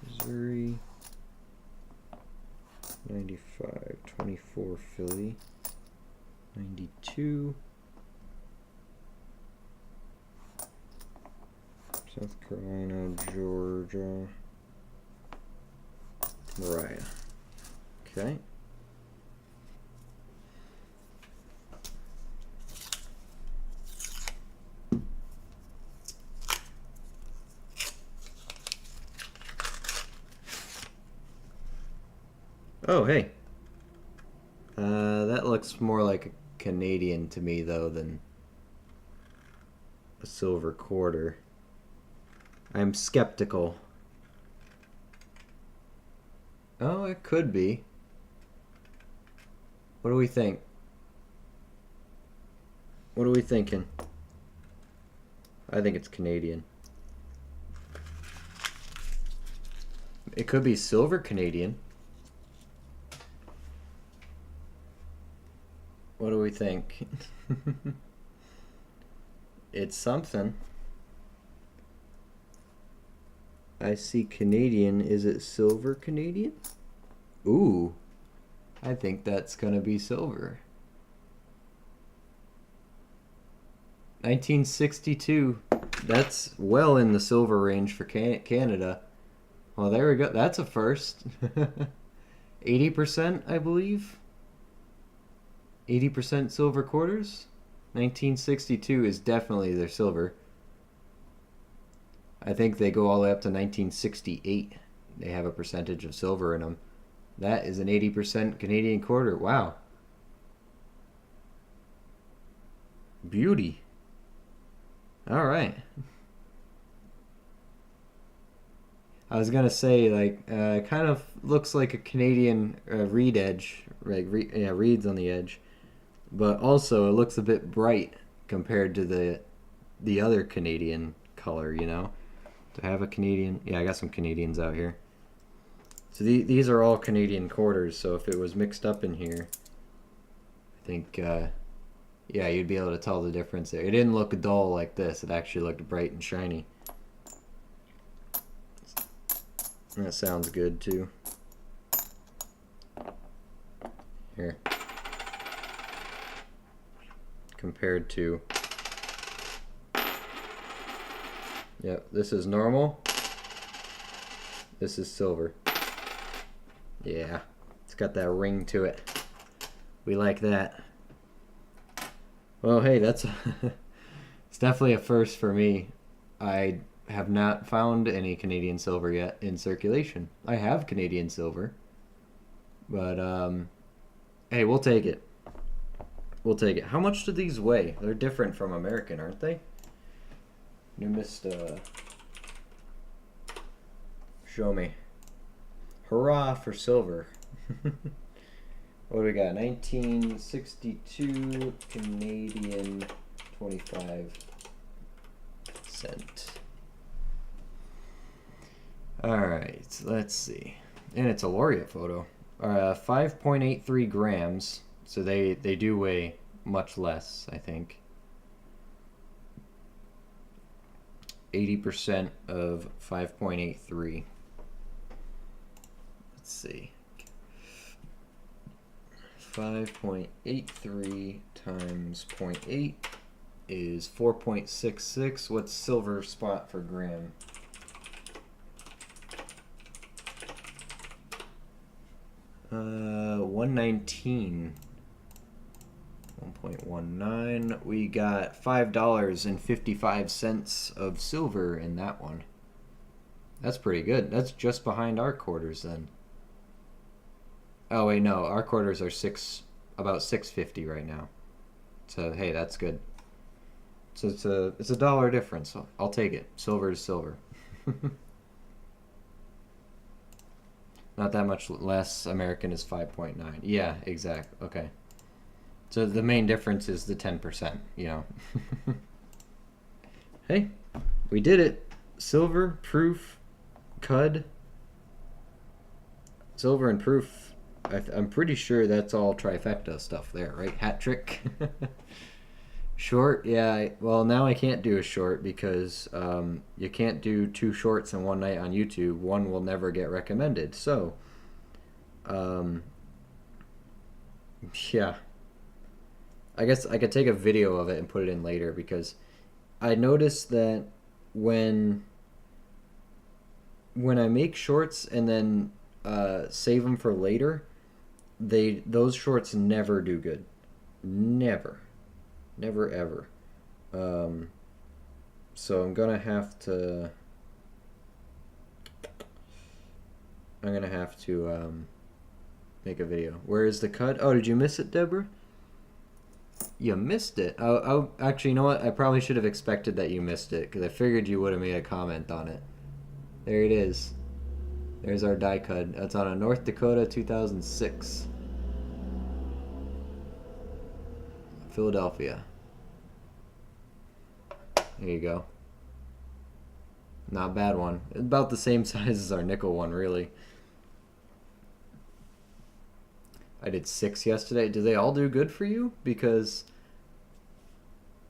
Missouri. 95, 24 Philly. 92. South Carolina, Georgia. Mariah. Okay. Oh, hey. That looks more like a Canadian to me, though, than a silver quarter. I'm skeptical. Oh, it could be. What do we think? What are we thinking? I think it's Canadian. It could be silver Canadian. What do we think? It's something. I see Canadian. Is it silver Canadian? Ooh. I think that's gonna be silver. 1962. That's well in the silver range for Canada. Well, there we go. That's a first. 80%, I believe. 80% silver quarters. 1962 is definitely their silver. I think they go all the way up to 1968. They have a percentage of silver in them. That is an 80% Canadian quarter. Wow. Beauty. All right. I was gonna say, like, it kind of looks like a Canadian reed edge, like reeds on the edge, but also it looks a bit bright compared to the other Canadian color. You know, to have a Canadian. Yeah, I got some Canadians out here. So these are all Canadian quarters. So if it was mixed up in here, I think, yeah, you'd be able to tell the difference there. It didn't look dull like this. It actually looked bright and shiny. That sounds good too. Here. Compared to... Yep, this is normal. This is silver. Yeah, it's got that ring to it. We like that. Well, hey, that's... it's definitely a first for me. I have not found any Canadian silver yet in circulation. I have Canadian silver, but hey, we'll take it. We'll take it. How much do these weigh? They're different from American, aren't they? You missed. Show me. Hurrah for silver. What do we got? 1962 Canadian 25¢. Alright, let's see. And it's a laureate photo. 5.83 grams. So they do weigh much less, I think. 80% of 5.83. Let's see. 5.83 times 0.8 is 4.66. What's silver spot for gram? Uh, 119. 1.19. We got $5.55 of silver in that one. That's pretty good. That's just behind our quarters then. Oh wait, no, our quarters are about $6.50 right now. So hey, that's good. So it's a dollar difference. I'll take it. Silver is silver. Not that much less. American is 5.9. Yeah, exact. Okay. So the main difference is the 10%, you know. Hey, we did it. Silver, proof, cud. Silver and proof. I'm pretty sure that's all trifecta stuff there, right? Hat trick. Short, yeah. Well, now I can't do a short because you can't do 2 shorts in one night on YouTube. One will never get recommended. So, Yeah. I guess I could take a video of it and put it in later because I noticed that when when I make shorts and then save them for later, those shorts never do good. Never, never ever. Um, so I'm gonna have to make a video. Where is the cut? Oh, did you miss it, Deborah? You missed it. Actually, you know what? I probably should have expected that you missed it because I figured you would have made a comment on it. There it is. There's our die cut. That's on a North Dakota 2006. Philadelphia. There you go. Not a bad one. About the same size as our nickel one, really. I did 6 yesterday. Do they all do good for you? Because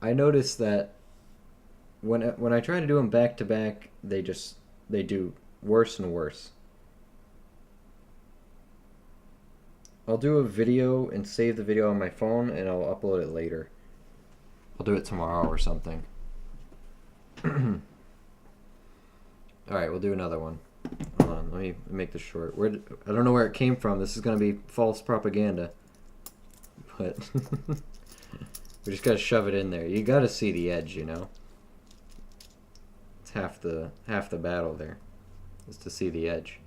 I noticed that when I try to do them back to back, they do worse and worse. I'll do a video and save the video on my phone and I'll upload it later. I'll do it tomorrow or something. Alright, we'll do another one. Hold on, let me make this short. I don't know where it came from. This is going to be false propaganda. But we just got to shove it in there. You got to see the edge, you know? It's half the battle there, is to see the edge.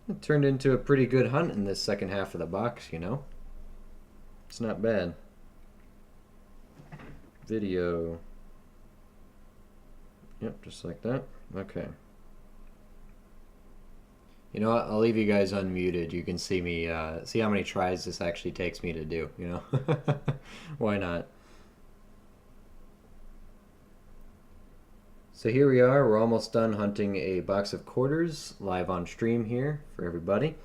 It turned into a pretty good hunt in this second half of the box, you know? It's not bad. Video. Yep, just like that. Okay. You know what? I'll leave you guys unmuted. You can see me, see how many tries this actually takes me to do, you know? Why not? So here we are. We're almost done hunting a box of quarters live on stream here for everybody.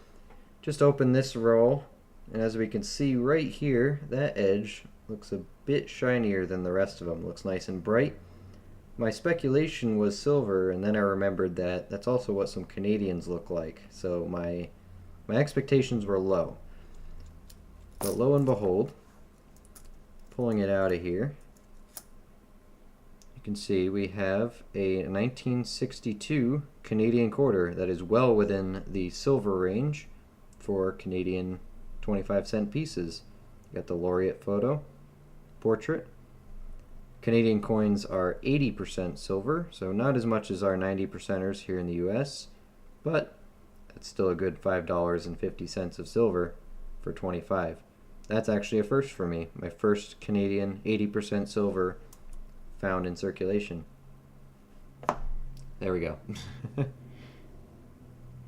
Just open this roll, and as we can see right here, that edge looks a bit shinier than the rest of them. Looks nice and bright. My speculation was silver, and then I remembered that that's also what some Canadians look like. So my expectations were low. But lo and behold, pulling it out of here, you can see we have a 1962 Canadian quarter that is well within the silver range for Canadian 25-cent pieces. You got the laureate photo, portrait. Canadian coins are 80% silver, so not as much as our 90%ers here in the US, but that's still a good $5.50 of silver for 25. That's actually a first for me. My first Canadian 80% silver found in circulation. There we go.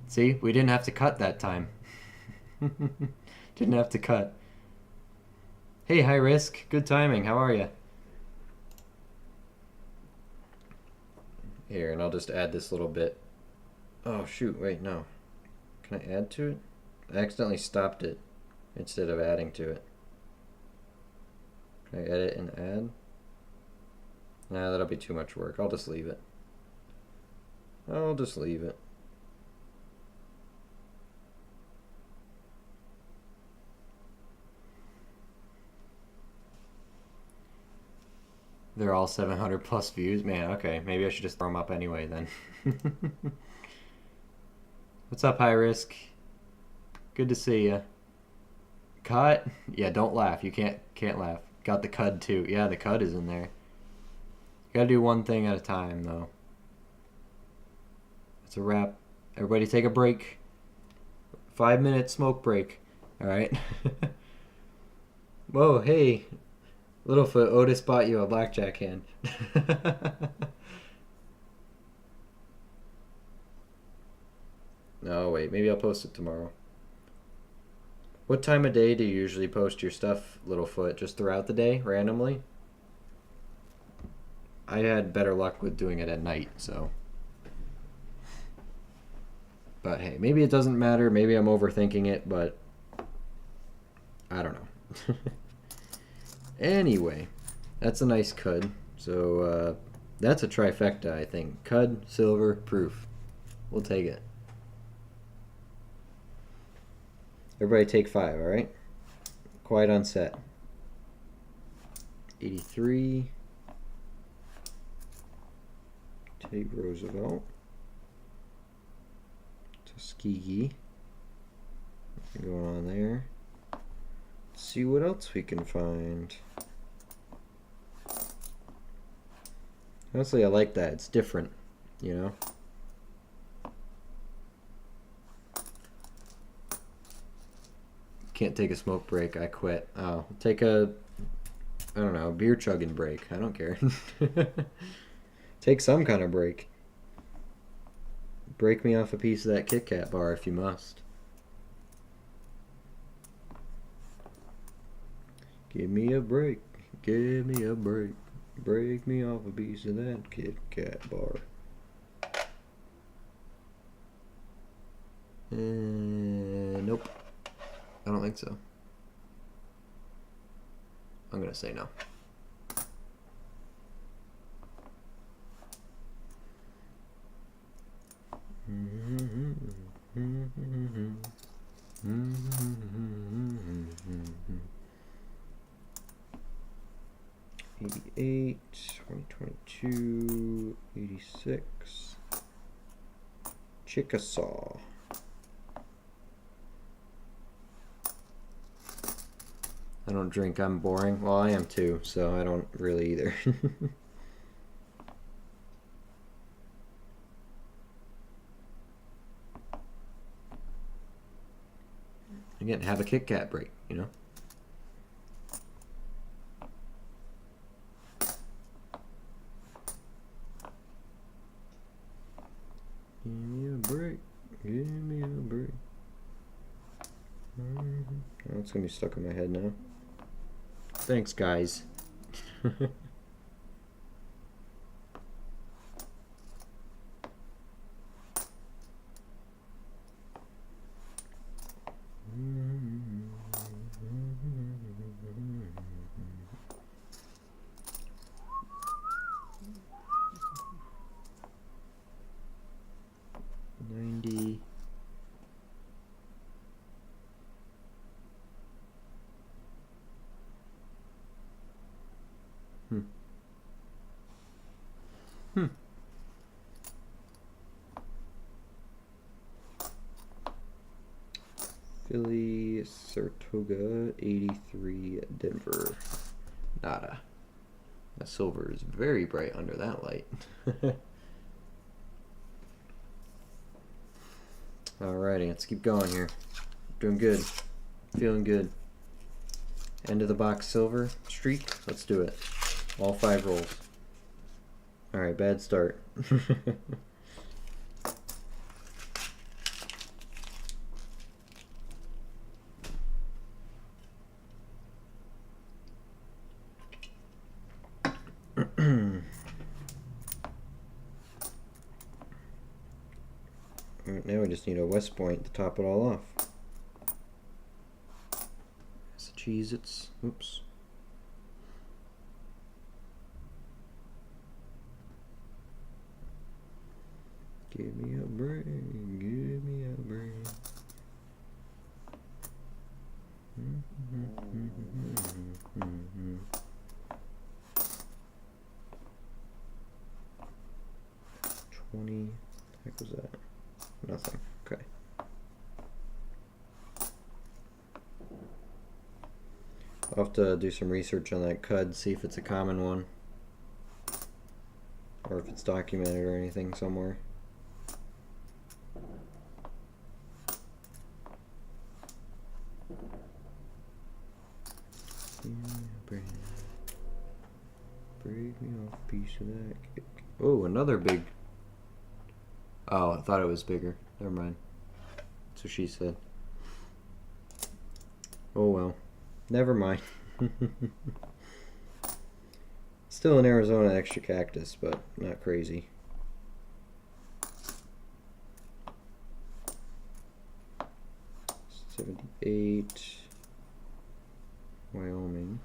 See, we didn't have to cut that time. Didn't have to cut. Hey, High Risk. Good timing. How are you? Here, and I'll just add this little bit. Oh, shoot. Wait, no. Can I add to it? I accidentally stopped it instead of adding to it. Can I edit and add? Nah, that'll be too much work. I'll just leave it. I'll just leave it. They're all 700 plus views? Man, okay. Maybe I should just throw them up anyway then. What's up, High Risk? Good to see ya. Cut? Yeah, don't laugh. You can't laugh. Got the cud too. Yeah, the cud is in there. Gotta do one thing at a time, though. It's a wrap. Everybody take a break. 5-minute smoke break. Alright? Whoa, hey. Littlefoot, Otis bought you a blackjack hand. No, wait. Maybe I'll post it tomorrow. What time of day do you usually post your stuff, Littlefoot? Just throughout the day, randomly? I had better luck with doing it at night, so. But hey, maybe it doesn't matter. Maybe I'm overthinking it, but I don't know. Anyway, that's a nice cud. So that's a trifecta, I think. Cud, silver, proof. We'll take it. Everybody take 5, all right? Quiet on set. 83. Teddy Roosevelt. Tuskegee. Nothing going on there. Let's see what else we can find. Honestly, I like that. It's different, you know? Can't take a smoke break. I quit. Oh, take a, I don't know, beer chugging break. I don't care. Take some kind of break. Break me off a piece of that Kit Kat bar if you must. Give me a break. Give me a break. Break me off a piece of that Kit Kat bar. Nope. I don't think so. I'm gonna say no. '88, 2022, '86. Chickasaw. I don't drink, I'm boring. Well, I am too, so I don't really either. Again, have a Kit Kat break, you know? Give me a break. Give me a break. Oh, it's gonna be stuck in my head now. Thanks, guys. 90. Philly, Saratoga, 83, Denver. Nada. The silver is very bright under that light. Alrighty, let's keep going here. Doing good. Feeling good. End of the box silver streak. Let's do it. All 5 rolls. Alright, bad start. 'Alright, now we just need a West Point to top it all off. It's the Cheez-Its. Oops. Give me a break. Give me a break. 20. What the heck was that? Nothing. Okay. I'll have to do some research on that CUD, see if it's a common one. Or if it's documented or anything somewhere. Break me off a piece of that. Oh, another big. Oh, I thought it was bigger. Never mind. That's what she said. Oh well. Never mind. Still an Arizona extra cactus, but not crazy. '78. Wyoming.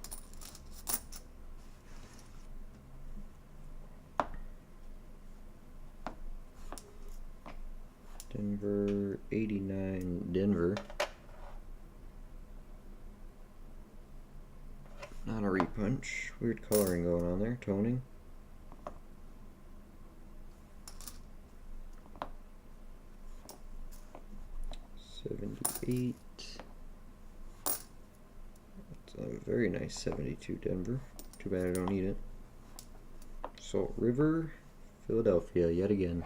Denver, 89, Denver. punch. Weird coloring going on there. Toning. $78. That's a very nice 72 Denver. Too bad I don't need it. Salt River, Philadelphia, yet again.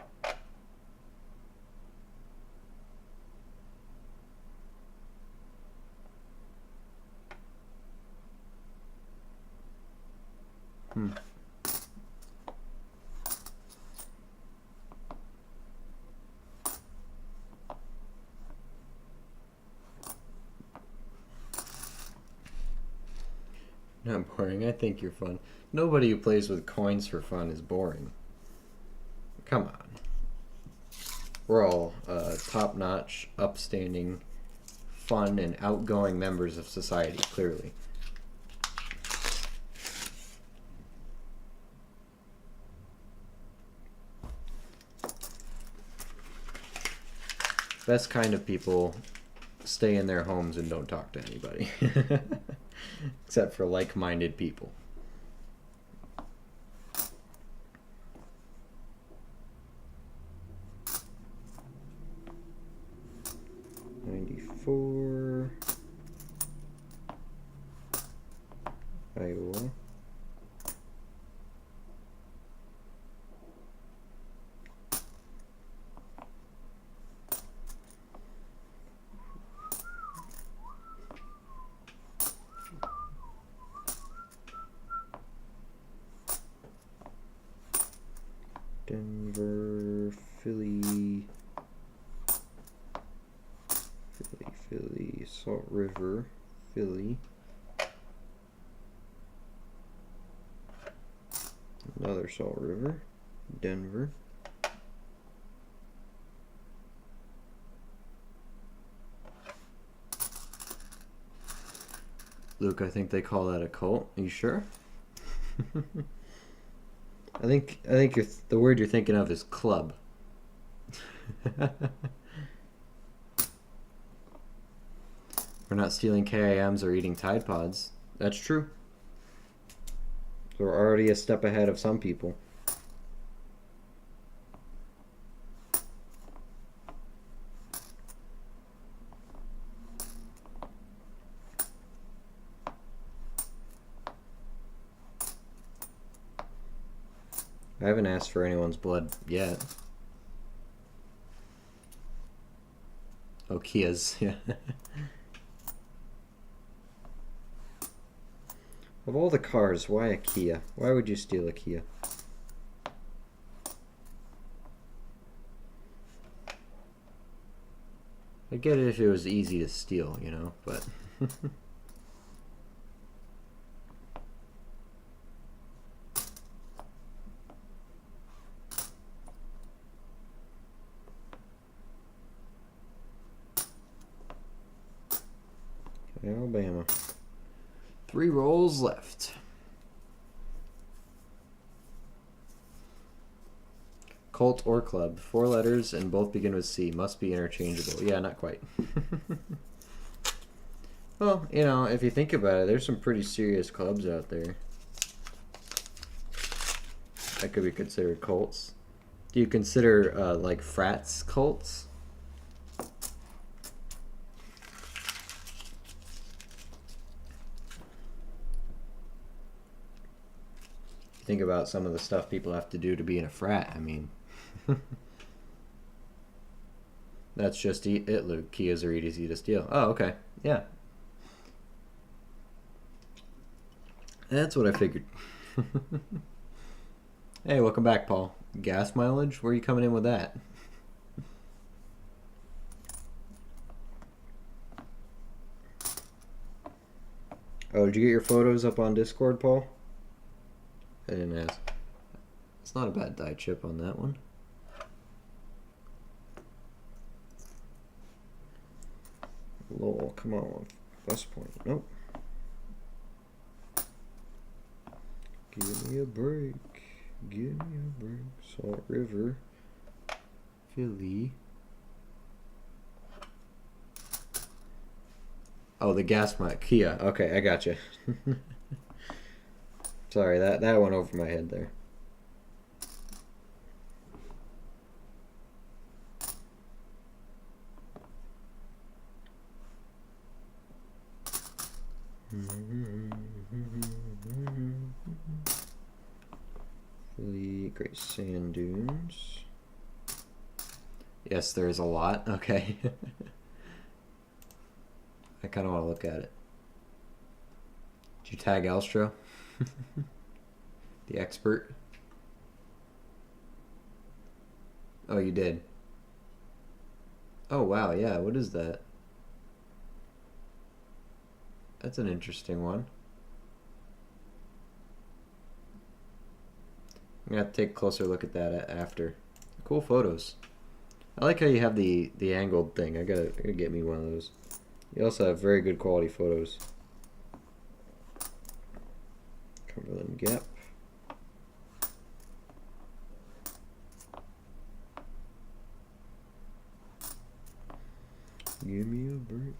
Not boring. I think you're fun. Nobody who plays with coins for fun is boring. Come on. We're all top-notch, upstanding, fun, and outgoing members of society, clearly. Best kind of people stay in their homes and don't talk to anybody. Except for like-minded people. $94. Iowa. Denver, Philly, Salt River, Philly. Another Salt River, Denver. Luke, I think they call that a cult. Are you sure? I think the word you're thinking of is club. We're not stealing KIMs or eating Tide Pods. That's true. So we're already a step ahead of some people. I haven't asked for anyone's blood yet. Oh, Kia's, yeah. Of all the cars, why a Kia? Why would you steal a Kia? I'd get it if it was easy to steal, you know, but... Alabama. 3 rolls left. Cult or club. 4 letters and both begin with C. Must be interchangeable. Yeah, not quite. Well, you know, if you think about it, there's some pretty serious clubs out there that could be considered cults. Do you consider, like, frats cults? Think about some of the stuff people have to do to be in a frat. I mean, that's just it, Luke. Kias are easy to steal. Oh, okay. Yeah. That's what I figured. Hey, welcome back, Paul. Gas mileage? Where are you coming in with that? Oh, did you get your photos up on Discord, Paul? I didn't ask. It's not a bad die chip on that one. Lol, come on. Plus point. Nope. Give me a break. Give me a break. Salt River. Philly. Oh, the gas mic. Kia. Okay, I got you. Sorry, that went over my head there. The Great Sand Dunes. Yes, there is a lot. Okay. I kind of want to look at it. Did you tag Elstro? The expert? Oh, you did. Oh, wow, yeah, what is that? That's an interesting one. I'm gonna have to take a closer look at that after. Cool photos. I like how you have the angled thing. I gotta get me one of those. You also have very good quality photos. Cumberland Gap. Give me a break.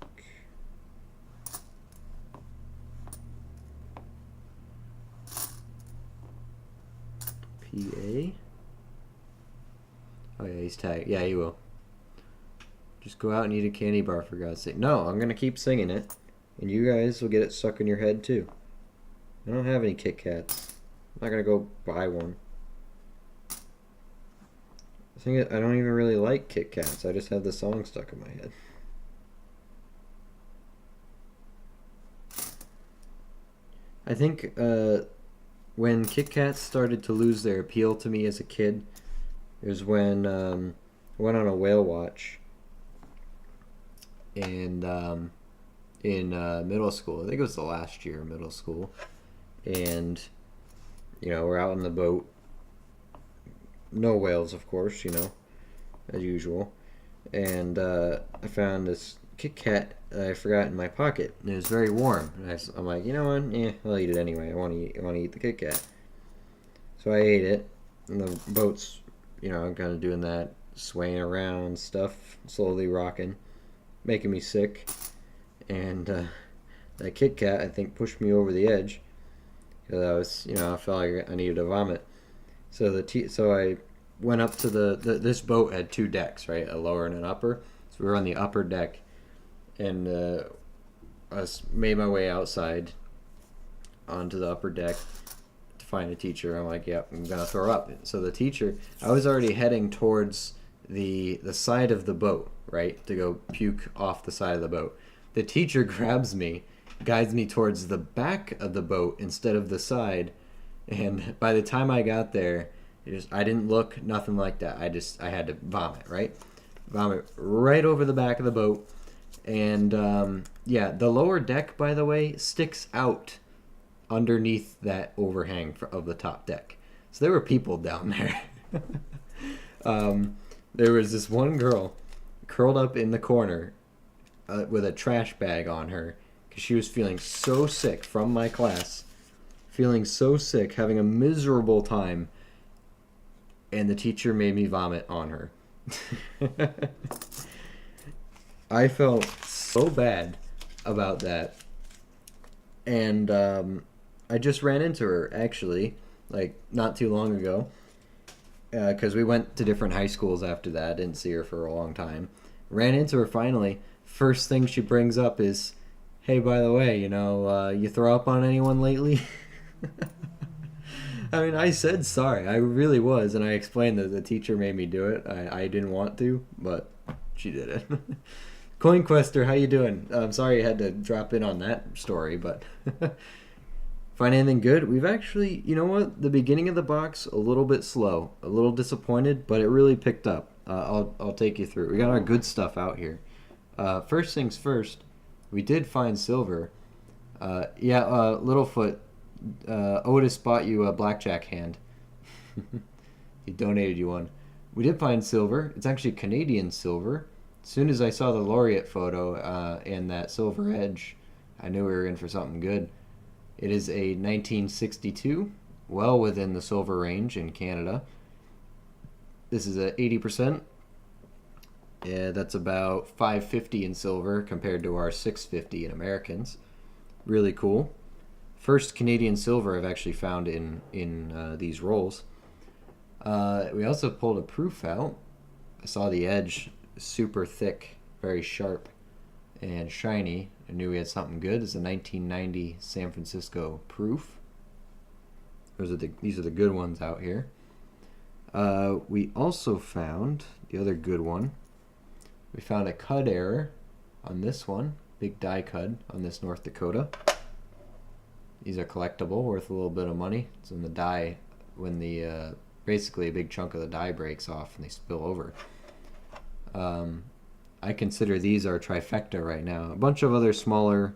PA. Oh yeah, he's tagged. Yeah, he will. Just go out and eat a candy bar for God's sake. No, I'm gonna keep singing it, and you guys will get it stuck in your head too. I don't have any Kit Kats. I'm not gonna go buy one. I don't even really like Kit Kats. I just have the song stuck in my head. I think when Kit Kats started to lose their appeal to me as a kid, it was when I went on a whale watch, and in middle school. I think it was the last year of middle school, and we're out in the boat. No whales, of course, as usual. And I found this Kit Kat I forgot in my pocket, and it was very warm. And I'm like, you know what? Yeah, I'll eat it anyway. I want to eat the Kit Kat. So I ate it, and the boat's, I'm kind of doing that, swaying around stuff, slowly rocking, making me sick. And that Kit Kat, I think, pushed me over the edge because I was, I felt like I needed to vomit. So so I went up to this boat had two decks, right, a lower and an upper. So we were on the upper deck, and I made my way outside onto the upper deck to find a teacher. I'm like, yep, I'm gonna throw up. So the teacher, I was already heading towards the side of the boat, right, to go puke off the side of the boat. The teacher grabs me, guides me towards the back of the boat instead of the side, and by the time I got there, I didn't look, nothing like that. I had to vomit, right? Vomit right over the back of the boat. And yeah, the lower deck, by the way, sticks out underneath that overhang of the top deck. So there were people down there. There was this one girl curled up in the corner with a trash bag on her because she was feeling so sick from my class. Feeling so sick, having a miserable time, and the teacher made me vomit on her. I felt so bad about that, and I just ran into her, actually, like, not too long ago, because we went to different high schools after that, didn't see her for a long time. Ran into her finally. First thing she brings up is, hey, by the way, you throw up on anyone lately? I mean, I said sorry. I really was, and I explained that the teacher made me do it. I didn't want to, but she did it. CoinQuester, how you doing? I'm sorry you had to drop in on that story, but find anything good? We've actually, you know what? The beginning of the box, a little bit slow, a little disappointed, but it really picked up. I'll take you through. We got our good stuff out here. First things first, we did find silver. Littlefoot. Otis bought you a blackjack hand. He donated you one. We did find silver. It's actually Canadian silver. As soon as I saw the laureate photo and that silver edge, I knew we were in for something good. It is a 1962, well within the silver range in Canada. This is at 80%. Yeah, that's about $5.50 in silver compared to our $6.50 in Americans. Really cool. First Canadian silver I've actually found in these rolls. We also pulled a proof out. I saw the edge super thick, very sharp, and shiny. I knew we had something good. It's a 1990 San Francisco proof. These are the good ones out here. We also found the other good one. We found a cud error on this one. Big die cud on this North Dakota. These are collectible, worth a little bit of money. It's in the die when the basically a big chunk of the die breaks off and they spill over. I consider these our trifecta right now. A bunch of other smaller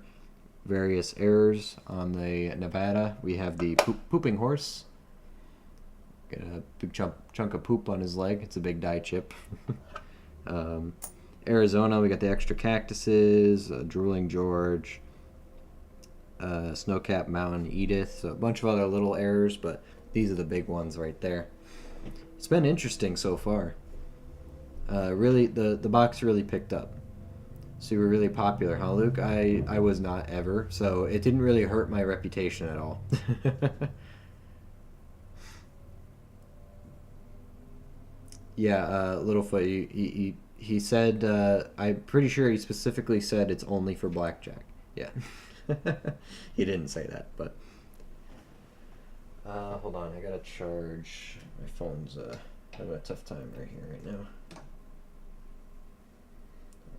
various errors on the Nevada. We have the pooping horse. Got a big chunk of poop on his leg. It's a big die chip. Arizona, we got the extra cactuses, drooling George, Snowcap Mountain Edith, so a bunch of other little errors, but these are the big ones right there. It's been interesting so far. Really, the box really picked up. So we were really popular, huh, Luke? I was not ever, so it didn't really hurt my reputation at all. Yeah, Littlefoot, he said, I'm pretty sure he specifically said it's only for blackjack. Yeah. He didn't say that, but... hold on, I gotta charge. My phone's having a tough time right here, right now.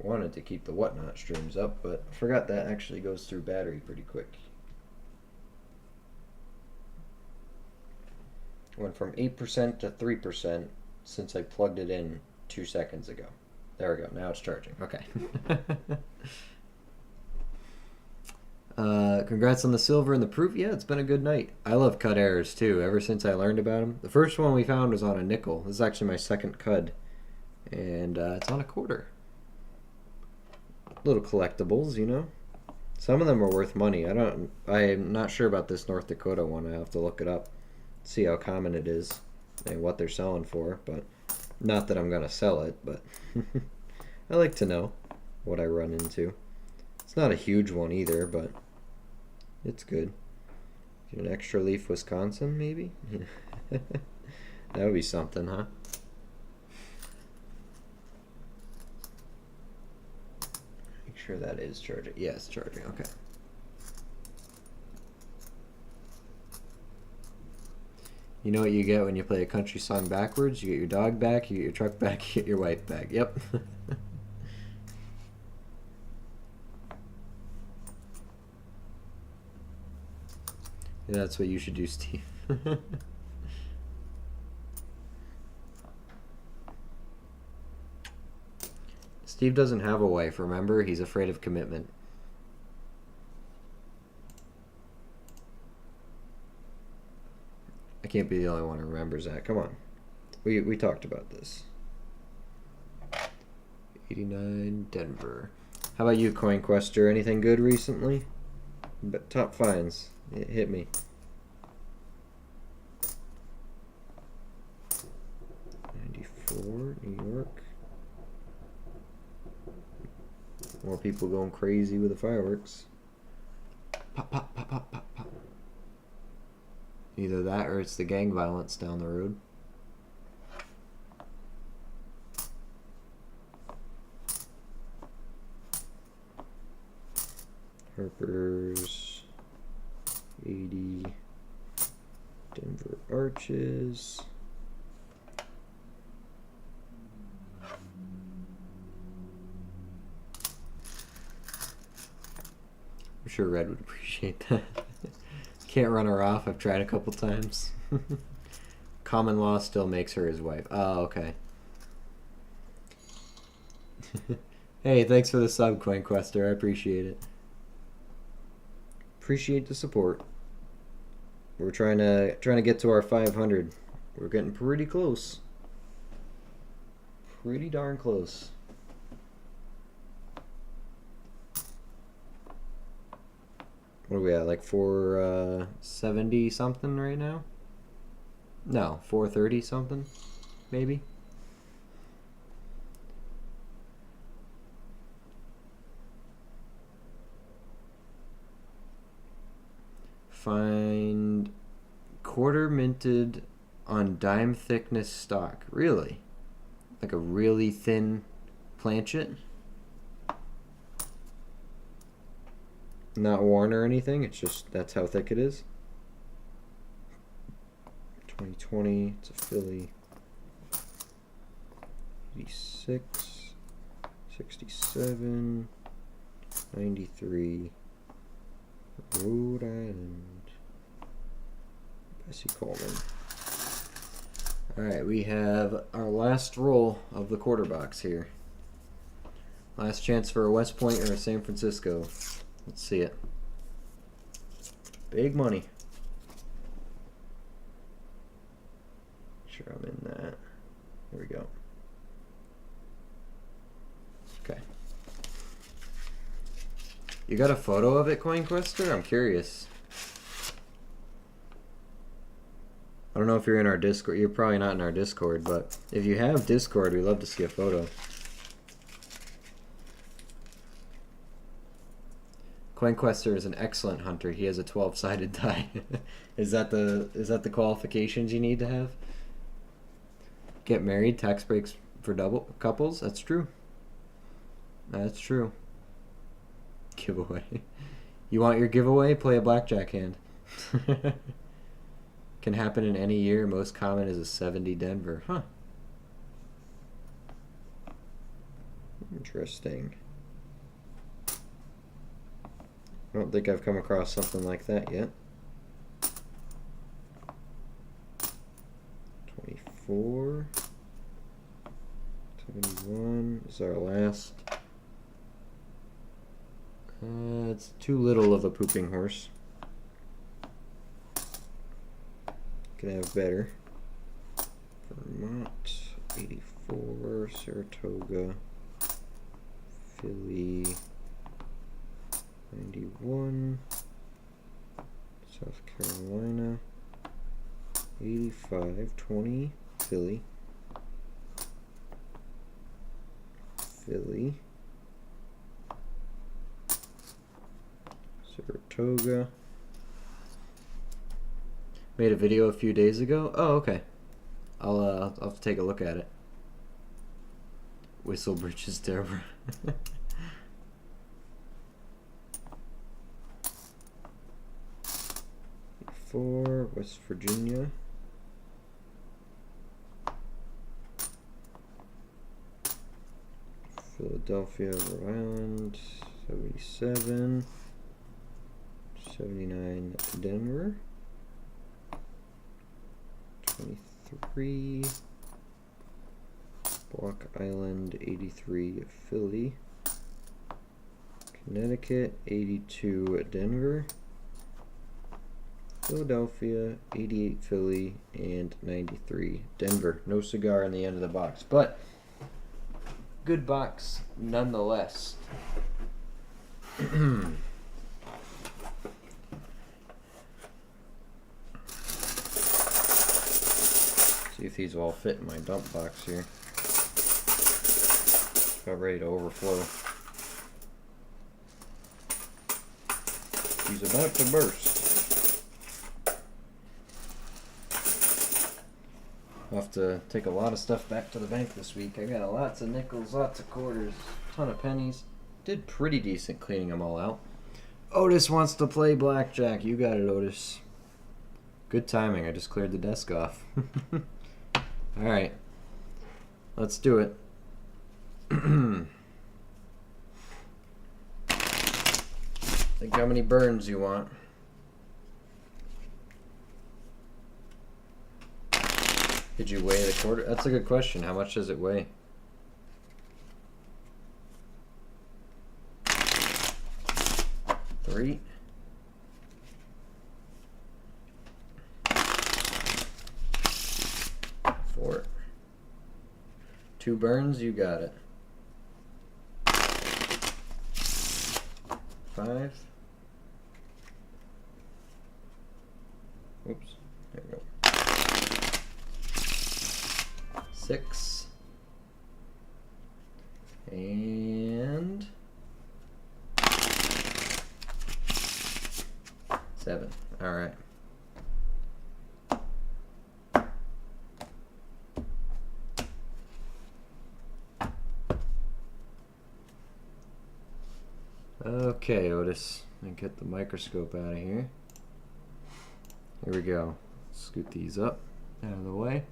I wanted to keep the whatnot streams up, but I forgot that actually goes through battery pretty quick. Went from 8% to 3% since I plugged it in 2 seconds ago. There we go, now it's charging. Okay. Congrats on the silver and the proof. Yeah, it's been a good night. I love cud errors too, ever since I learned about them. The first one we found was on a nickel. This is actually my second cud. And it's on a quarter. Little collectibles, you know. Some of them are worth money. I'm not sure about this North Dakota one. I have to look it up. See how common it is and what they're selling for, but not that I'm gonna sell it, but I like to know what I run into. It's not a huge one either, but it's good. Get an extra leaf Wisconsin, maybe? That would be something, huh? Make sure that is charging. Yeah, it's charging. Okay. You know what you get when you play a country song backwards? You get your dog back, you get your truck back, you get your wife back. Yep. Yeah, that's what you should do, Steve. Steve doesn't have a wife, remember? He's afraid of commitment. I can't be the only one who remembers that. Come on. We talked about this. 89 Denver. How about you, CoinQuester? Anything good recently? But top finds. Hit me. 94, New York. More people going crazy with the fireworks. Pop, pop, pop, pop, pop, pop. Either that or it's the gang violence down the road. Harper's 80 Denver Arches. I'm sure Red would appreciate that. Can't run her off. I've tried a couple times. Common law still makes her his wife. Oh, okay. Hey, thanks for the sub, CoinQuester. I appreciate it. Appreciate the support. We're trying to get to our 500. We're getting pretty close. Pretty darn close. What are we at? Like 470 something right now? No, 430 something, maybe. Find quarter minted on dime thickness stock. Really? Like a really thin planchet? Not worn or anything, it's just that's how thick it is. 2020, it's a Philly. 86, 67, 93, Rhode Island. Bessie Coleman. Alright, we have our last roll of the quarter box here. Last chance for a West Point or a San Francisco. Let's see it. Big money. Sure, I'm in that. Here we go. Okay. You got a photo of it, CoinQuester? I'm curious. I don't know if you're in our Discord. You're probably not in our Discord, but if you have Discord, we'd love to see a photo. CoinQuester is an excellent hunter. He has a 12-sided die. Is that the qualifications you need to have? Get married, tax breaks for double couples? That's true. That's true. Giveaway. You want your giveaway? Play a blackjack hand. Can happen in any year. Most common is a 70 Denver. Huh. Interesting. I don't think I've come across something like that yet. 24. 71 is our last. It's too little of a pooping horse. Could have better. Vermont, 84, Saratoga, Philly, 91, South Carolina, 85, 20, Philly, Philly, Saratoga. Made a video a few days ago. Oh, okay. I'll have to take a look at it. Whistlebridge's Deborah. 4, West Virginia. Philadelphia, Rhode Island, 77. 79, Denver. 23, Block Island, 83, Philly, Connecticut, 82, Denver, Philadelphia, 88, Philly, and 93, Denver. No cigar in the end of the box, but good box nonetheless. See if these will all fit in my dump box here. About ready to overflow. He's about to burst. I'll have to take a lot of stuff back to the bank this week. I got lots of nickels, lots of quarters, a ton of pennies. Did pretty decent cleaning them all out. Otis wants to play blackjack. You got it, Otis. Good timing. I just cleared the desk off. Alright, let's do it. Think how many burns you want. Did you weigh the quarter? That's a good question. How much does it weigh? Three. Four. 2 burns, you got it. 5. Oops, there we go. 6. And 7. All right. Okay, Otis. Let me get the microscope out of here. Here we go. Scoot these up out of the way.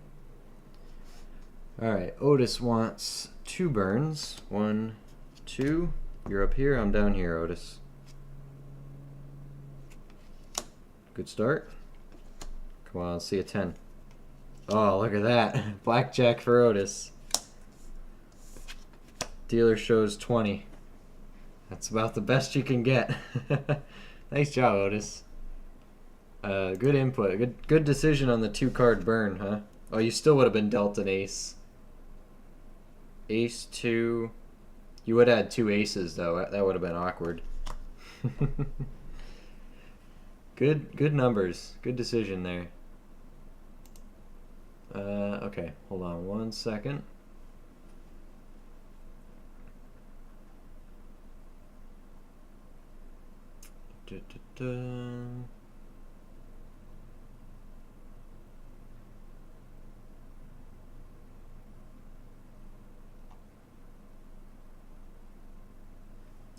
All right, Otis wants 2 burns. 1, 2. You're up here, I'm down here, Otis. Good start. Come on, let's see a 10. Oh, look at that. Blackjack for Otis. Dealer shows 20. That's about the best you can get. Nice job, Otis. Good input. Good decision on the 2-card burn, huh? Oh, you still would have been dealt an ace. Ace 2. You would have had 2 aces, though. That would have been awkward. Good numbers. Good decision there. Okay, hold on 1 second.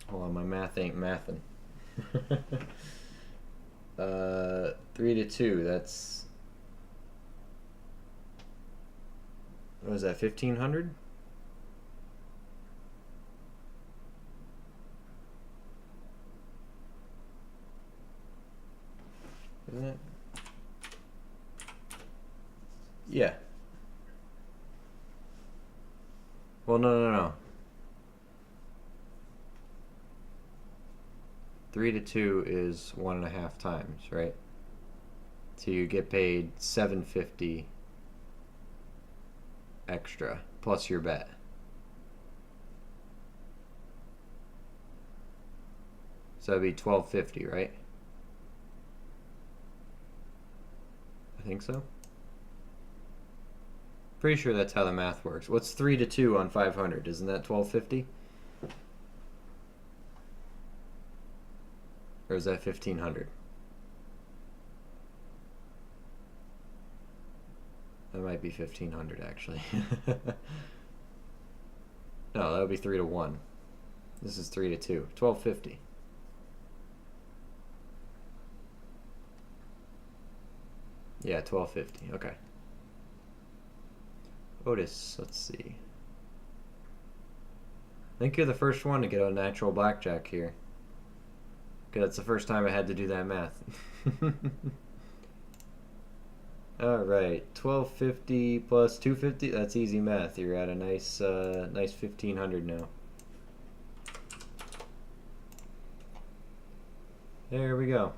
Hold on, my math ain't mathin'. 3 to 2, that's... What was that, 1,500? Isn't it? Yeah. Well, no. 3 to 2 is 1.5 times, right? So you get paid $7.50 extra plus your bet. So that'd be $12.50, right? I think so. Pretty sure that's how the math works. What's 3 to 2 on 500? Isn't that $12.50? Or is that 1,500? That might be 1,500 actually. No, that would be 3 to 1. This is 3 to 2. $12.50. Yeah, $12.50. Okay. Otis, let's see. I think you're the first one to get a natural blackjack here. Okay, that's the first time I had to do that math. Alright, $12.50 plus $2.50. That's easy math. You're at a nice 1,500 now. There we go.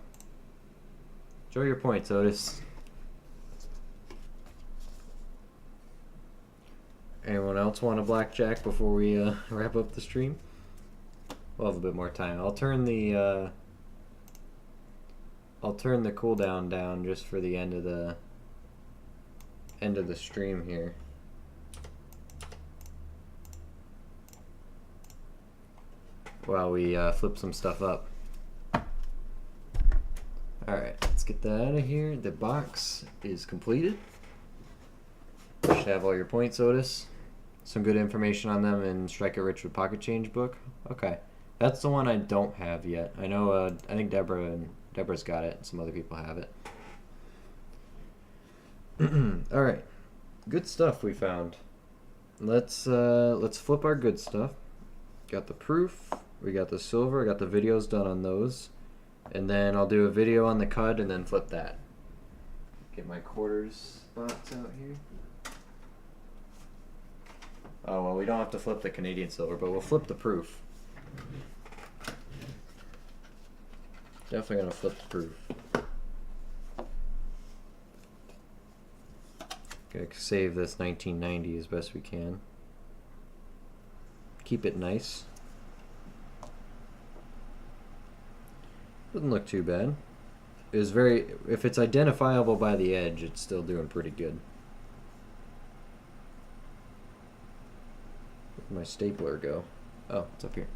Enjoy your points, Otis. Anyone else want a blackjack before we wrap up the stream? We'll have a bit more time. I'll turn the cooldown down just for the end of the stream here. While we flip some stuff up. Alright, let's get that out of here. The box is completed. You should have all your points, Otis. Some good information on them in Strike It Rich with Pocket Change book. Okay. That's the one I don't have yet. I know, I think Deborah's got it, and some other people have it. Alright. Good stuff we found. Let's flip our good stuff. Got the proof, we got the silver, I got the videos done on those. And then I'll do a video on the cud and then flip that. Get my quarters spots out here. Oh, well, we don't have to flip the Canadian silver, but we'll flip the proof. Definitely gonna flip the proof. Gotta save this 1990 as best we can. Keep it nice. Doesn't look too bad. If it's identifiable by the edge, it's still doing pretty good. Where'd my stapler go? Oh, it's up here.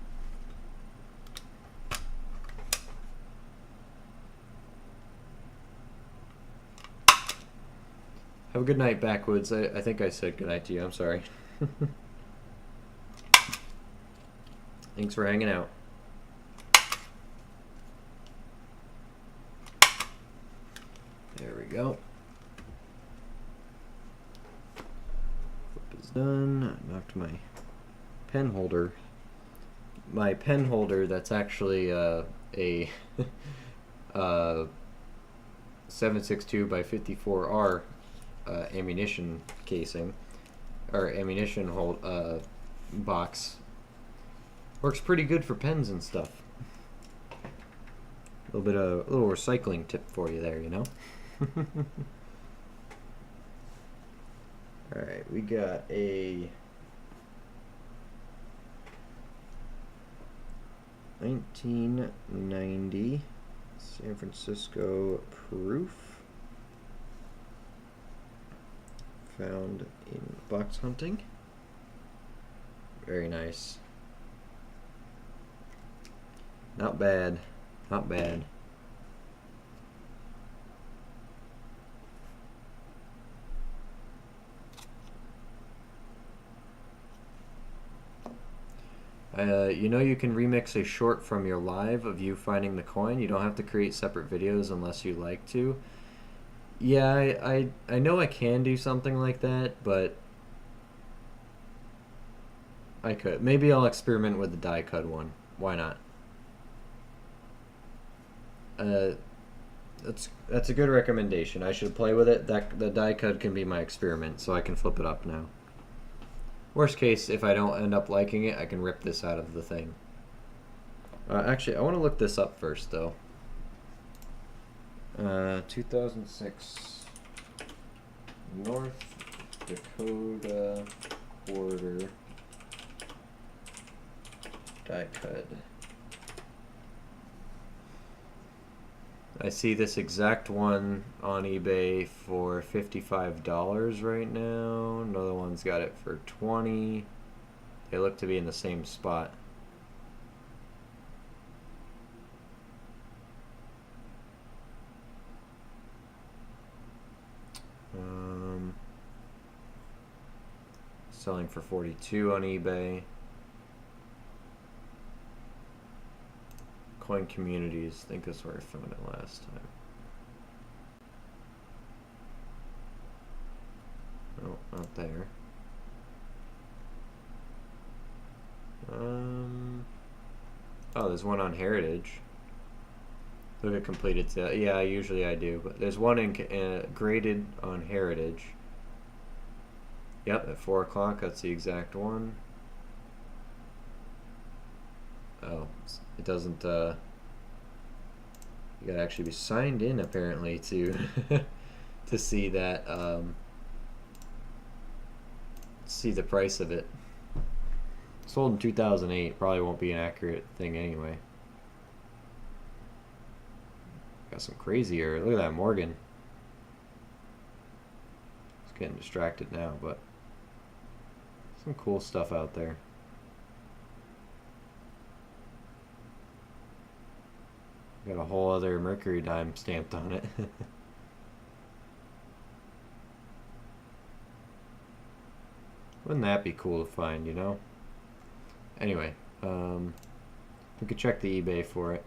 Have a good night, Backwoods. I think I said good night to you. I'm sorry. Thanks for hanging out. There we go. Flip is done. I knocked my pen holder. My pen holder that's actually a 7.62 by 54R ammunition casing or ammunition box works pretty good for pens and stuff. A little recycling tip for you there, you know. All right, we got a 1990 San Francisco proof found in box hunting. Very nice. Not bad. Not bad. You know you can remix a short from your live of you finding the coin. You don't have to create separate videos unless you like to. Yeah, I know I can do something like that, but I could. Maybe I'll experiment with the die cut one. Why not? That's a good recommendation. I should play with it. The die cut can be my experiment, so I can flip it up now. Worst case, if I don't end up liking it, I can rip this out of the thing. Actually, I want to look this up first, though. 2006 North Dakota border die cut. I see this exact one on eBay for $55 right now. Another one's got it for $20. They look to be in the same spot. Selling for $42 on eBay. Coin Communities, I think that's where I found it last time. Oh, not there. Oh, there's one on Heritage. Look at completed sale. Yeah, usually I do, but there's one in graded on Heritage. Yep, at 4 o'clock. That's the exact one. Oh, it doesn't. You gotta actually be signed in apparently to to see that. See the price of it. Sold in 2008. Probably won't be an accurate thing anyway. Got some crazier. Look at that Morgan. It's getting distracted now, but some cool stuff out there. Got a whole other Mercury dime stamped on it. Wouldn't that be cool to find, you know? Anyway, we could check the eBay for it.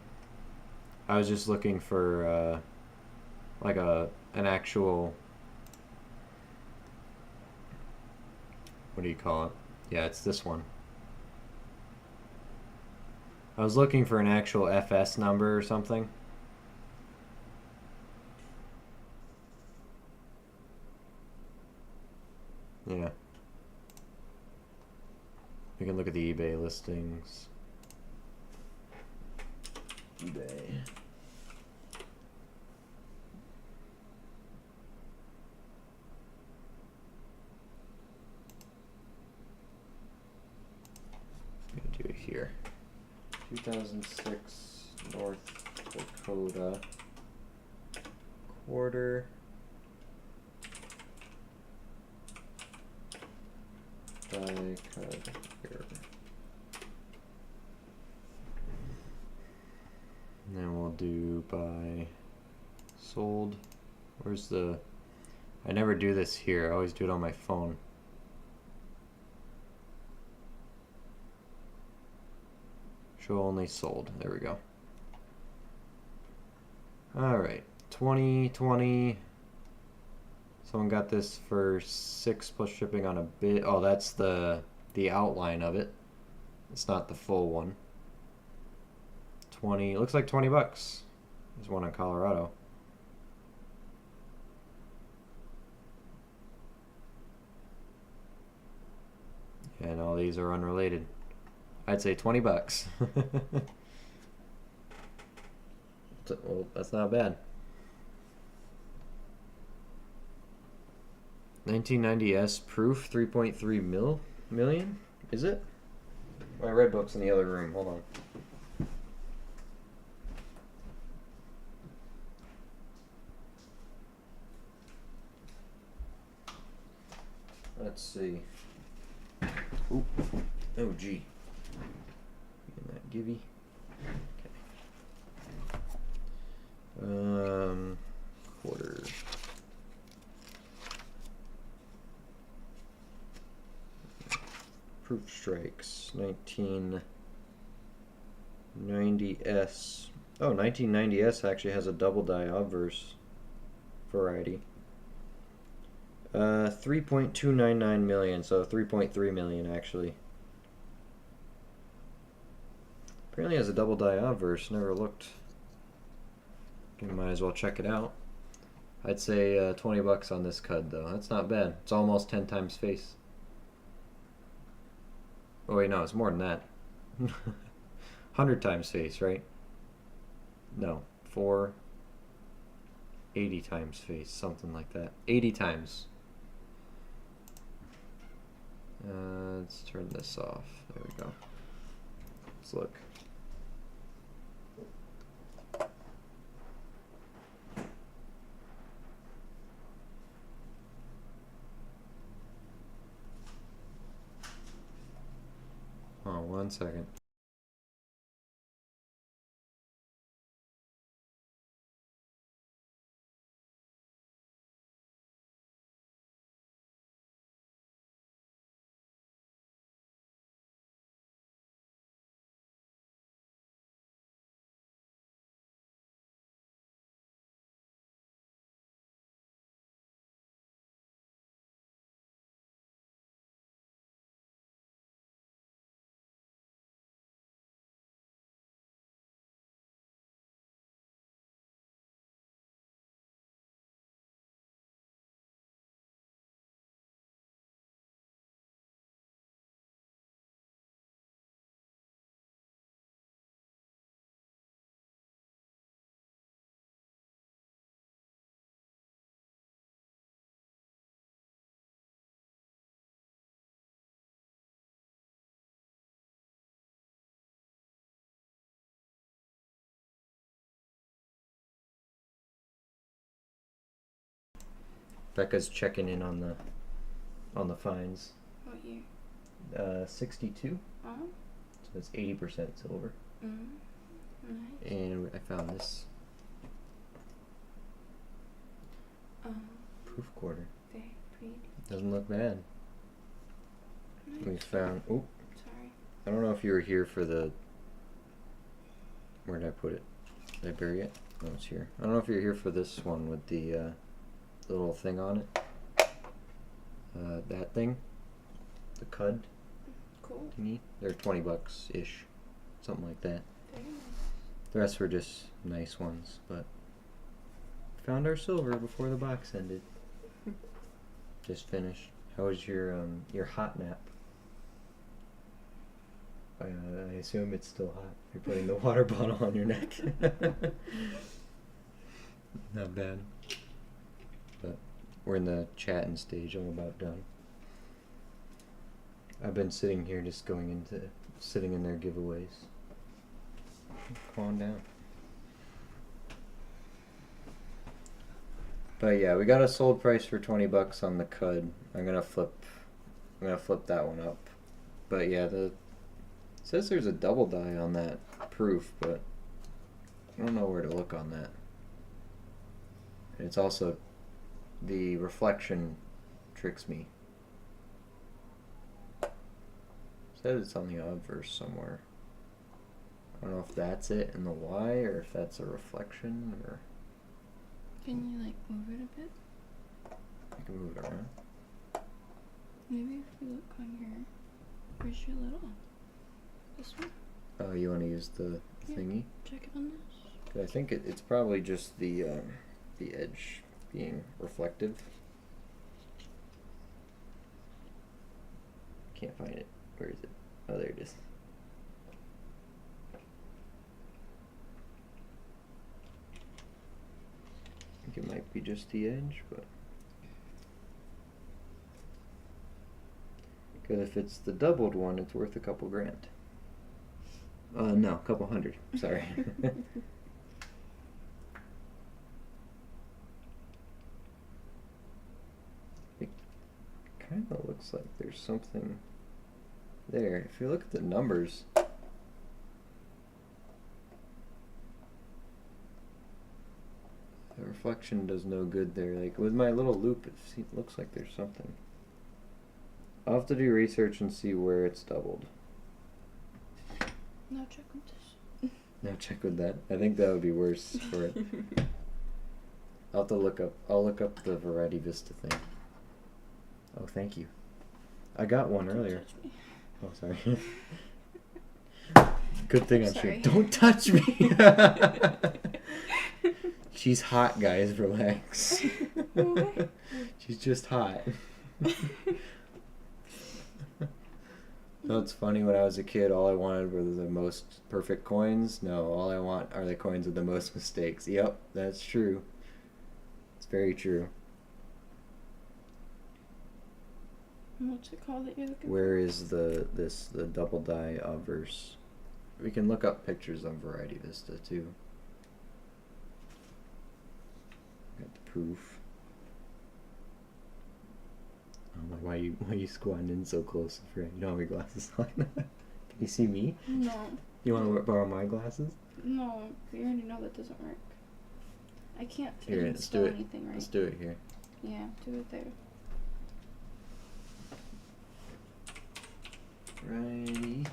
I was just looking for like an actual, what do you call it? Yeah, it's this one. I was looking for an actual FS number or something. Yeah. We can look at the eBay listings. eBay. I'm gonna do it here. 2006 North Dakota quarter die cut here. And then we'll do by sold. Where's the... I never do this here. I always do it on my phone. Show only sold. There we go. Alright. 2020. Someone got this for 6 plus shipping on a bid. Oh, that's the outline of it. It's not the full one. 20. Looks like 20 bucks. There's one in Colorado. And all these are unrelated. I'd say 20 bucks. Well, that's not bad. 1990S proof, 3.3 million? Is it? My red book's in the other room. Hold on. Let's see. Ooh. Oh, gee. Get that givey. Okay. Quarter. Proof strikes. 1990S. Oh, 1990S actually has a double die obverse variety. 3.299 million, so 3.3 million actually. Apparently has a double die obverse. Never looked. You might as well check it out. I'd say 20 bucks on this cud though. That's not bad. It's almost 10 times face. Oh wait, no, it's more than that. 100 times face, right? No, 80 times face, something like that. 80 times. Let's turn this off. There we go. Let's look. Oh, 1 second. Becca's checking in on the fines. What year? 62. Oh. So it's 80% silver. Nice. And I found this proof quarter. Very pretty. Doesn't look bad. Nice. We found. Oh. Sorry. I don't know if you were here for the. Where did I put it? Did I bury it? Oh, it's here. I don't know if you're here for this one with the little thing on it. That thing. The cud. Cool. Thingy. They're 20 bucks ish, something like that. Very nice. The rest were just nice ones, but found our silver before the box ended. Just finished. How was your hot nap? I assume it's still hot. You're putting the water bottle on your neck. Not bad. But we're in the chatting stage. I'm about done. I've been sitting here just sitting in their giveaways. Calm down. But yeah, we got a sold price for 20 bucks on the cud. I'm gonna flip that one up. But yeah, it says there's a double die on that proof, but I don't know where to look on that. And it's also the reflection tricks me. It says it's on the obverse somewhere. I don't know if that's it in the Y or if that's a reflection or. Can you like move it a bit? I can move it around. Maybe if you look on your, where's your little, this one? Oh, you want to use the thingy? Check it on this. 'Cause I think it's probably just the edge being reflective. Can't find it. Where is it? Oh, there it is. I think it might be just the edge, but. Because if it's the doubled one, it's worth a couple grand. No, a couple hundred. Sorry. It kind of looks like there's something there. If you look at the numbers, the reflection does no good there. Like with my little loop, it looks like there's something. I'll have to do research and see where it's doubled. Now check with this. Now check with that. I think that would be worse for it. I'll have to look up. I'll look up the Variety Vista thing. Oh, thank you. I got one Don't earlier. touch me. Oh, sorry. Good thing I'm sure. Sorry. Don't touch me. She's hot, guys. Relax. What? She's just hot. No, it's funny, when I was a kid, all I wanted were the most perfect coins. No, all I want are the coins with the most mistakes. Yep, that's true. It's very true. What's it called that you're looking Where is the double die obverse? We can look up pictures on Variety Vista too. Got the proof. Oh my, why you squatting in so close? I forgot you don't have your glasses on. Can you see me? for? No. You want to borrow my glasses? No, you already know that doesn't work. I can't Here, even let's spell do it. anything right. Let's do it here. Yeah, do it there. Righty.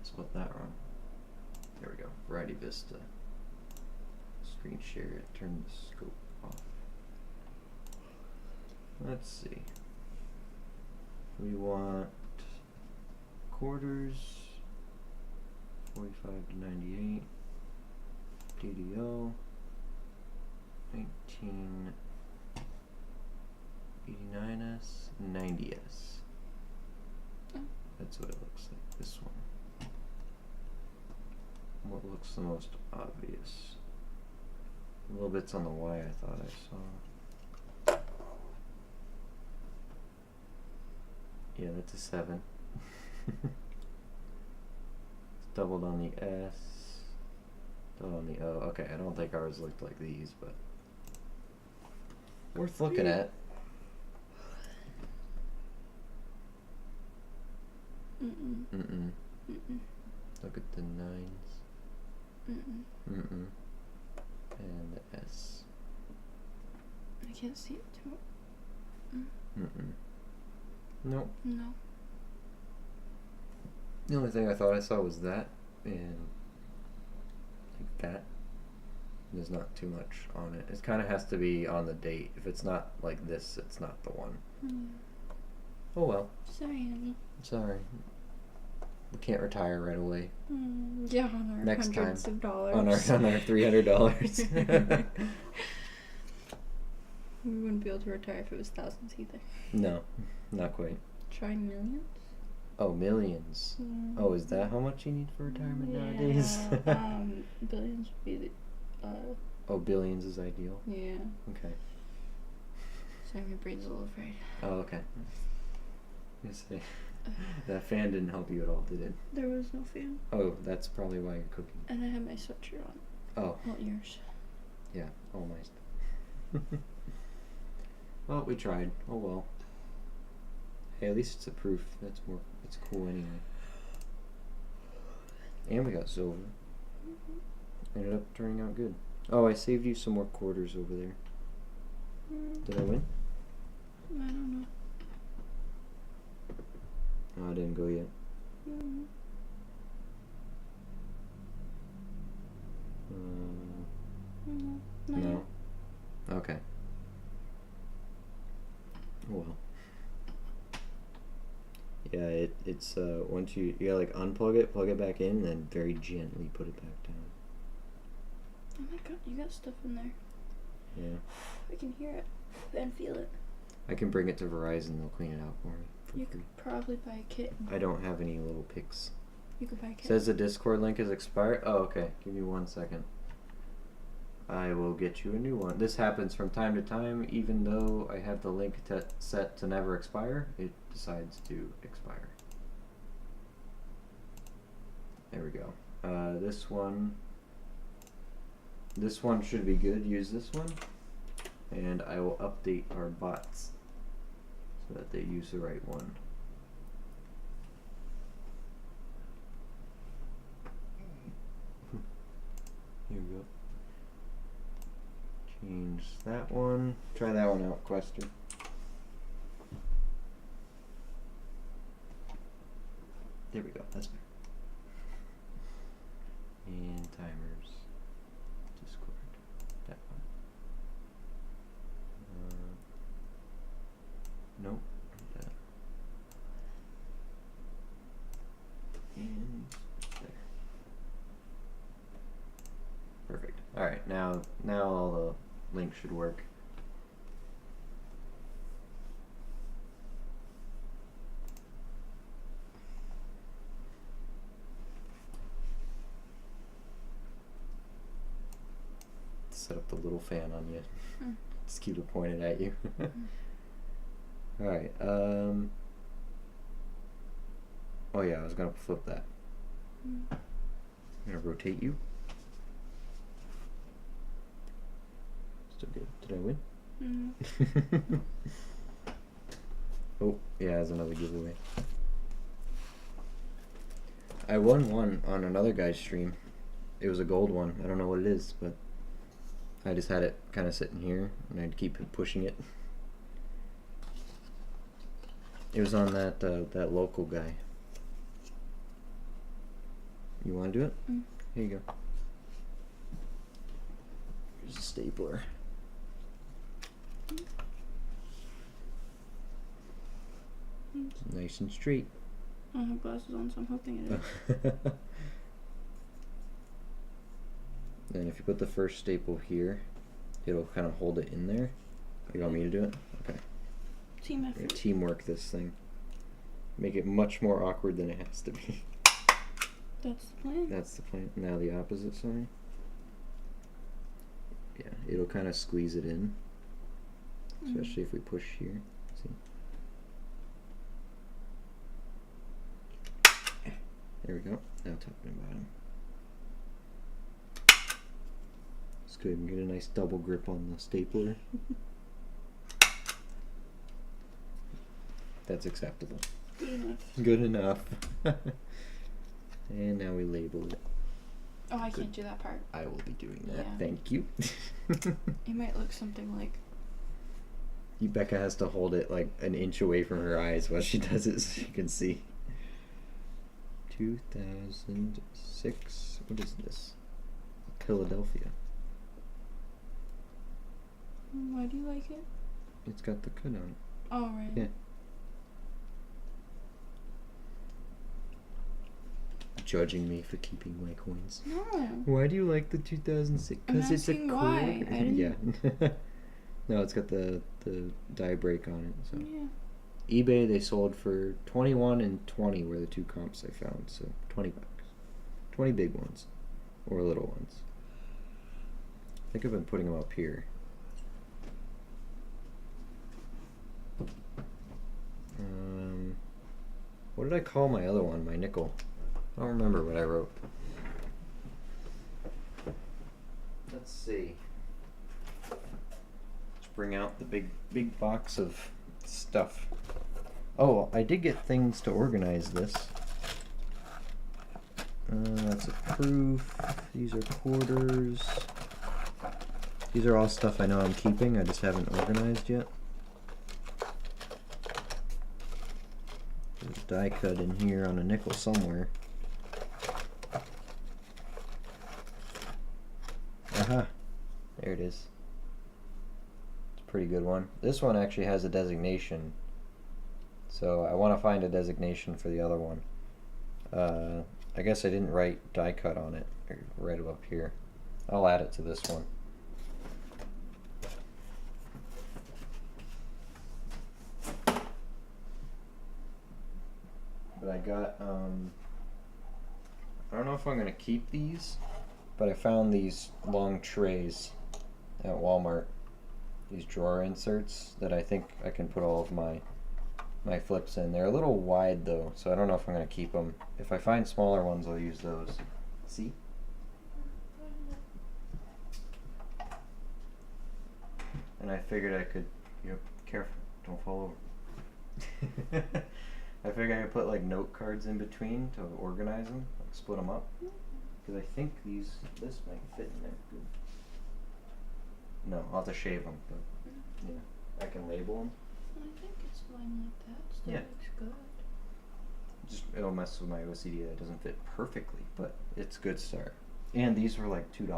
Spelled that wrong. There we go. Variety Vista. Screen share it. Turn the scope off. Let's see. We want quarters. 45 to 98. DDO. 1989S. 90S. Oh. That's what it looks like. This one. What looks the most obvious? Little bits on the Y I thought I saw. Yeah, that's a 7. It's doubled on the S. Doubled on the O. Okay, I don't think ours looked like these, but worth looking at. Mm-mm. Mm-mm. Mm-mm. Look at the 9s. Mm-mm. Mm-mm. And the S. I can't see it too. Mm-mm. Nope. No. The only thing I thought I saw was that, and like that. There's not too much on it. It kind of has to be on the date. If it's not like this, it's not the one. Oh well. Sorry, honey. Sorry. We can't retire right away. Yeah, on our Next hundreds time. of dollars. On our $300. We wouldn't be able to retire if it was thousands either. No, not quite. Try millions? Oh, millions. Oh, is that how much you need for retirement nowadays? Billions would be the, Oh, billions is ideal. yeah. Okay. Sorry, my brain's a little afraid. Oh, okay. Yes, that fan didn't help you at all, did it? There was no fan. Oh, that's probably why you're cooking. And I had my sweatshirt on. Oh, Not yours. yeah, all my stuff. Well, we tried. Oh well. Hey, at least it's a proof. That's more. It's cool anyway. And we got silver. ended up turning out good. Oh, I saved you some more quarters over there. Did I win? I don't know. Oh, I didn't go yet. No. Okay. Well. Yeah, it's once you gotta like unplug it, plug it back in, and then very gently put it back down. Oh my god, you got stuff in there. Yeah. I can hear it and feel it. I can bring it to Verizon, they'll clean it out for me. You could probably buy a kit. I don't have any little picks. You could buy a kit. Says the Discord link is expired. Oh, okay. Give me 1 second. I will get you a new one. This happens from time to time. Even though I have the link set to never expire, it decides to expire. There we go. This one should be good. Use this one. And I will update our bots so that they use the right one. Here we go. Change that one. Try that one out, Quester. There we go. That's better. And timers. Discord. That one. Nope. Not that. And there. Perfect. All right. Now all the links should work. Set up the little fan on you. Just keep it pointed at you. All right. Oh yeah, I was gonna flip that. I'm gonna rotate you. Still good. Did I win? Oh yeah, there's another giveaway. I won one on another guy's stream. It was a gold one. I don't know what it is, but I just had it kind of sitting here, and I'd keep pushing it. It was on that local guy. You want to do it? Here you go. Here's a stapler. Nice and straight. I don't have glasses on, so I'm hoping it is. Then if you put the first staple here, it'll kind of hold it in there. You want me to do it? Okay. Team We're gonna effort. teamwork this thing. Make it much more awkward than it has to be. That's the plan. That's the plan. Now the opposite side. Yeah, it'll kind of squeeze it in. Especially if we push here. See? There we go. Now top and bottom. It's good. And get a nice double grip on the stapler. That's acceptable. Good enough. Good enough. And now we label it. Oh, I can't do that part. I will be doing that. Yeah. Thank you. It might look something like... Becca has to hold it like an inch away from her eyes while she does it so she can see. 2006. What is this? Philadelphia. Why do you like it? It's got the cut on it. Oh, right. Yeah. Judging me for keeping my coins. No. Why do you like the 2006? Because it's a asking quarter. why. I didn't... Yeah. No, it's got the die break on it. So Yeah. eBay they sold for 21 and 20 were the two comps I found. So $20. 20 big ones or little ones. I think I've been putting them up here. What did I call my other one? My nickel. I don't remember what I wrote. Let's see. Let's bring out the big box of stuff. Oh, I did get things to organize this. That's a proof. These are quarters. These are all stuff I know I'm keeping, I just haven't organized yet. There's a die cut in here on a nickel somewhere. Aha! There it is. It's a pretty good one. This one actually has a designation. So I want to find a designation for the other one. I guess I didn't write die cut on it. Right up here. I'll add it to this one. But I got, I don't know if I'm going to keep these, but I found these long trays at Walmart. These drawer inserts that I think I can put all of my flips in. They're a little wide though, so I don't know if I'm going to keep them. If I find smaller ones, I'll use those. See? And I figured I could, careful, don't fall over. I figured I could put like note cards in between to organize them, like split them up. Because I think this might fit in there good. No, I'll have to shave them, but yeah, I can label them. I think it's fine like that. Still looks good. Just it'll mess with my OCD that it doesn't fit perfectly, but it's a good start. And these were like $2.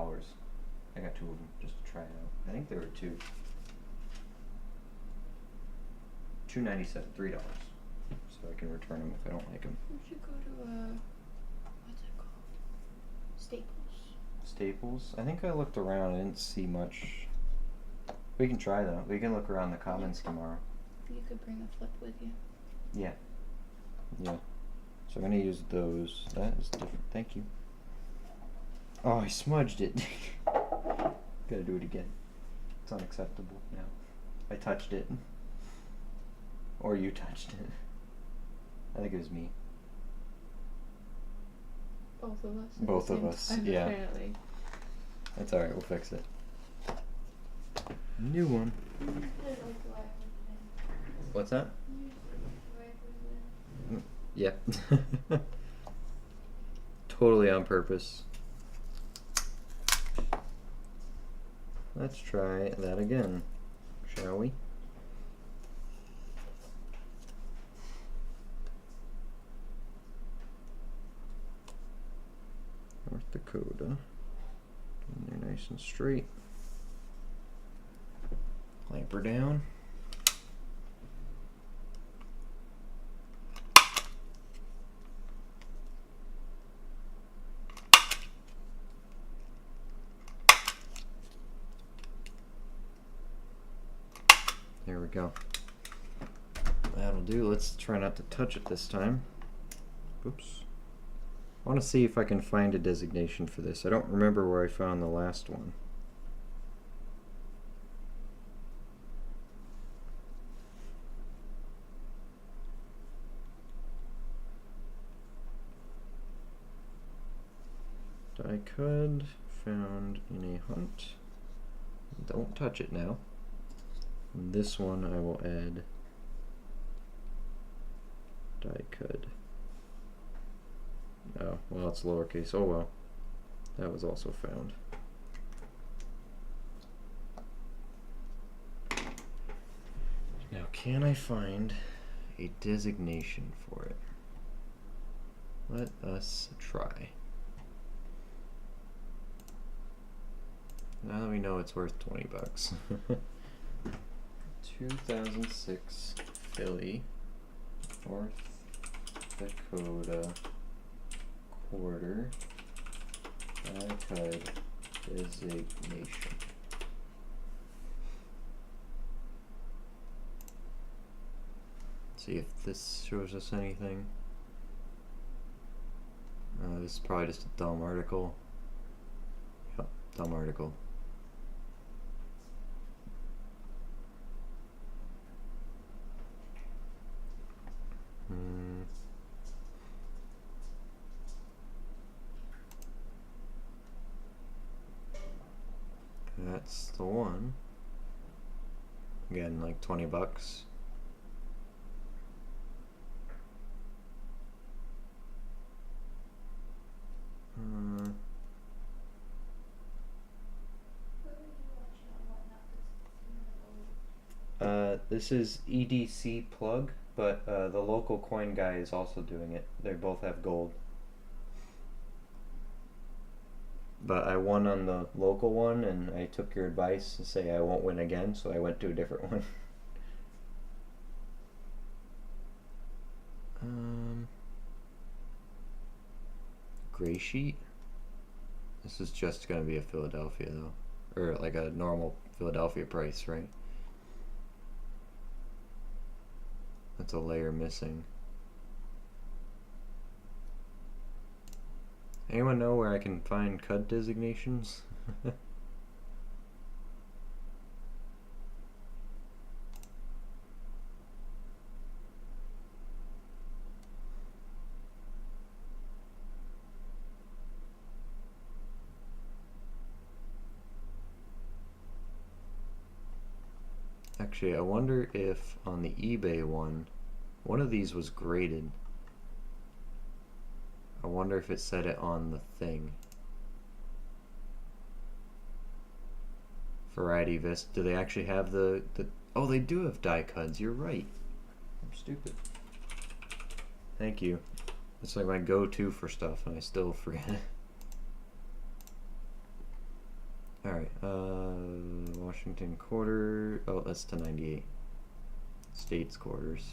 I got 2 of them just to try it out. I think there were 2. $2.97, $3. So I can return them if I don't like them. We should go to what's it called? Staples. Staples? I think I looked around. I didn't see much. We can try though. We can look around the Commons tomorrow. You could bring a flip with you. Yeah. Yeah. So I'm gonna use those. That is different. Thank you. Oh, I smudged it. Gotta do it again. It's unacceptable now. I touched it. Or you touched it. I think it was me. Both of us. Both of us, time, yeah. Apparently. That's alright, we'll fix it. New one. What's that? Yeah. Totally on purpose. Let's try that again, shall we? North Dakota. And they're nice and straight. Clamp her down. There we go. That'll do. Let's try not to touch it this time. Oops. I want to see if I can find a designation for this. I don't remember where I found the last one. Die cut found in a hunt. Don't touch it now. And this one I will add die cut. Oh, well, it's lowercase. Oh well. That was also found. Now, can I find a designation for it? Let us try. Now that we know it's worth $20. 2006 Philly, North Dakota quarter die cut designation. See if this shows us anything. This is probably just a dumb article. Yep, dumb article. That's the one. Again, like $20. This is EDC plug, but the local coin guy is also doing it. They both have gold. But I won on the local one, and I took your advice to say I won't win again, so I went to a different one. Gray sheet? This is just going to be a Philadelphia, though. Or like a normal Philadelphia price, right? That's a layer missing. Anyone know where I can find CUD designations? Actually, I wonder if on the eBay one of these was graded. I wonder if it said it on the thing. Variety Vista. Do they actually have the oh, they do have die cuds. You're right. I'm stupid. Thank you. It's like my go-to for stuff, and I still forget it. Alright, Washington quarter. Oh, that's to 98. States quarters.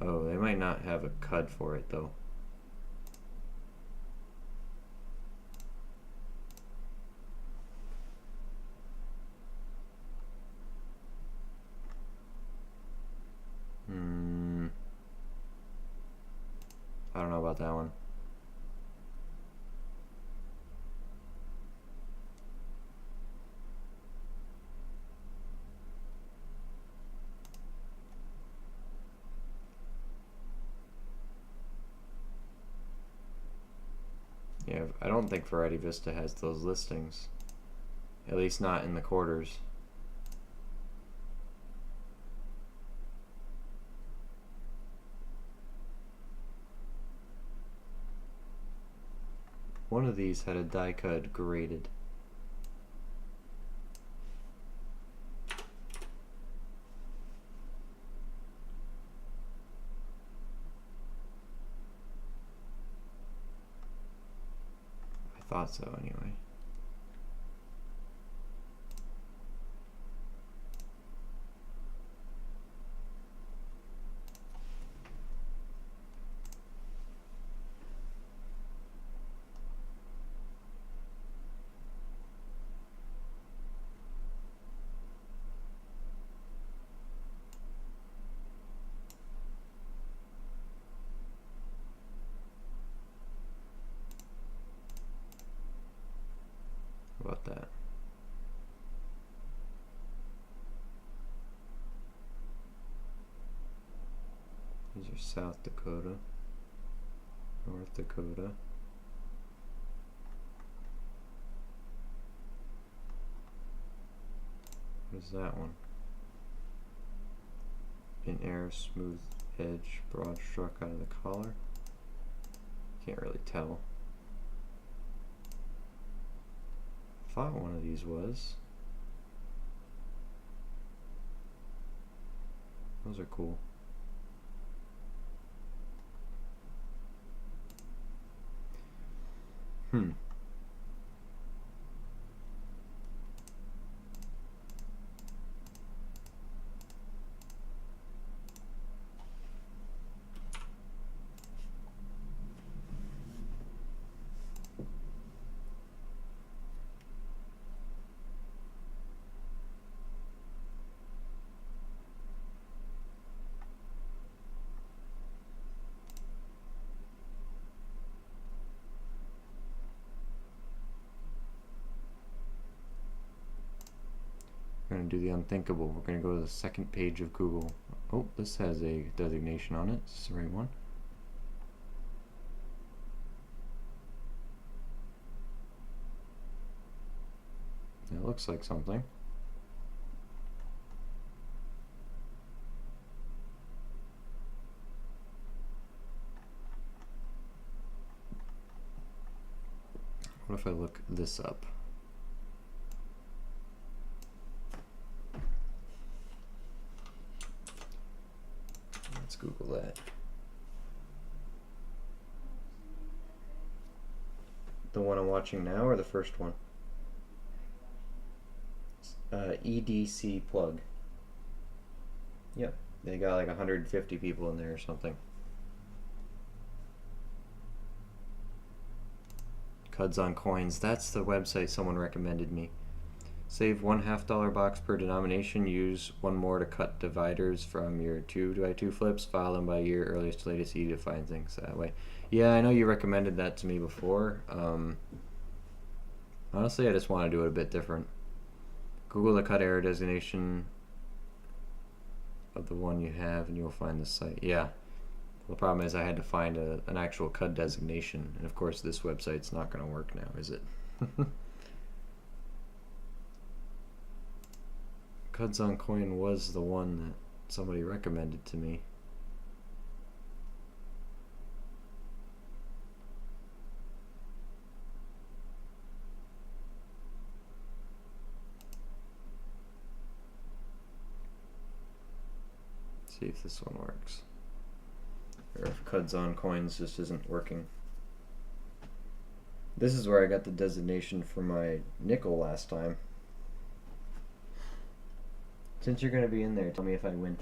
Oh, they might not have a cud for it, though. I don't know about that one. Yeah, I don't think Variety Vista has those listings. At least not in the quarters. One of these had a die cut graded. I thought so anyway. About that. These are South Dakota, North Dakota. What is that one? In air, smooth edge, broad struck out of the collar. Can't really tell. Thought one of these was. Those are cool. We're going to do the unthinkable. We're going to go to the second page of Google. Oh, this has a designation on it. Is this the right one? It looks like something. What if I look this up? Let's Google that. The one I'm watching now or the first one? EDC plug. Yep, they got like 150 people in there or something. Cuds on Coins, that's the website someone recommended me. Save one $50 box per denomination. Use one more to cut dividers from your 2x2 flips. File them by year, earliest to latest. Easy to find things that way. Yeah, I know you recommended that to me before. Honestly, I just want to do it a bit different. Google the cut error designation of the one you have and you'll find the site. Yeah. The problem is I had to find an actual CUD designation, and of course this website's not going to work now, is it? Cuds on Coin was the one that somebody recommended to me. See if this one works. Or if Cuds on Coins just isn't working. This is where I got the designation for my nickel last time. Since you're gonna be in there, tell me if I win.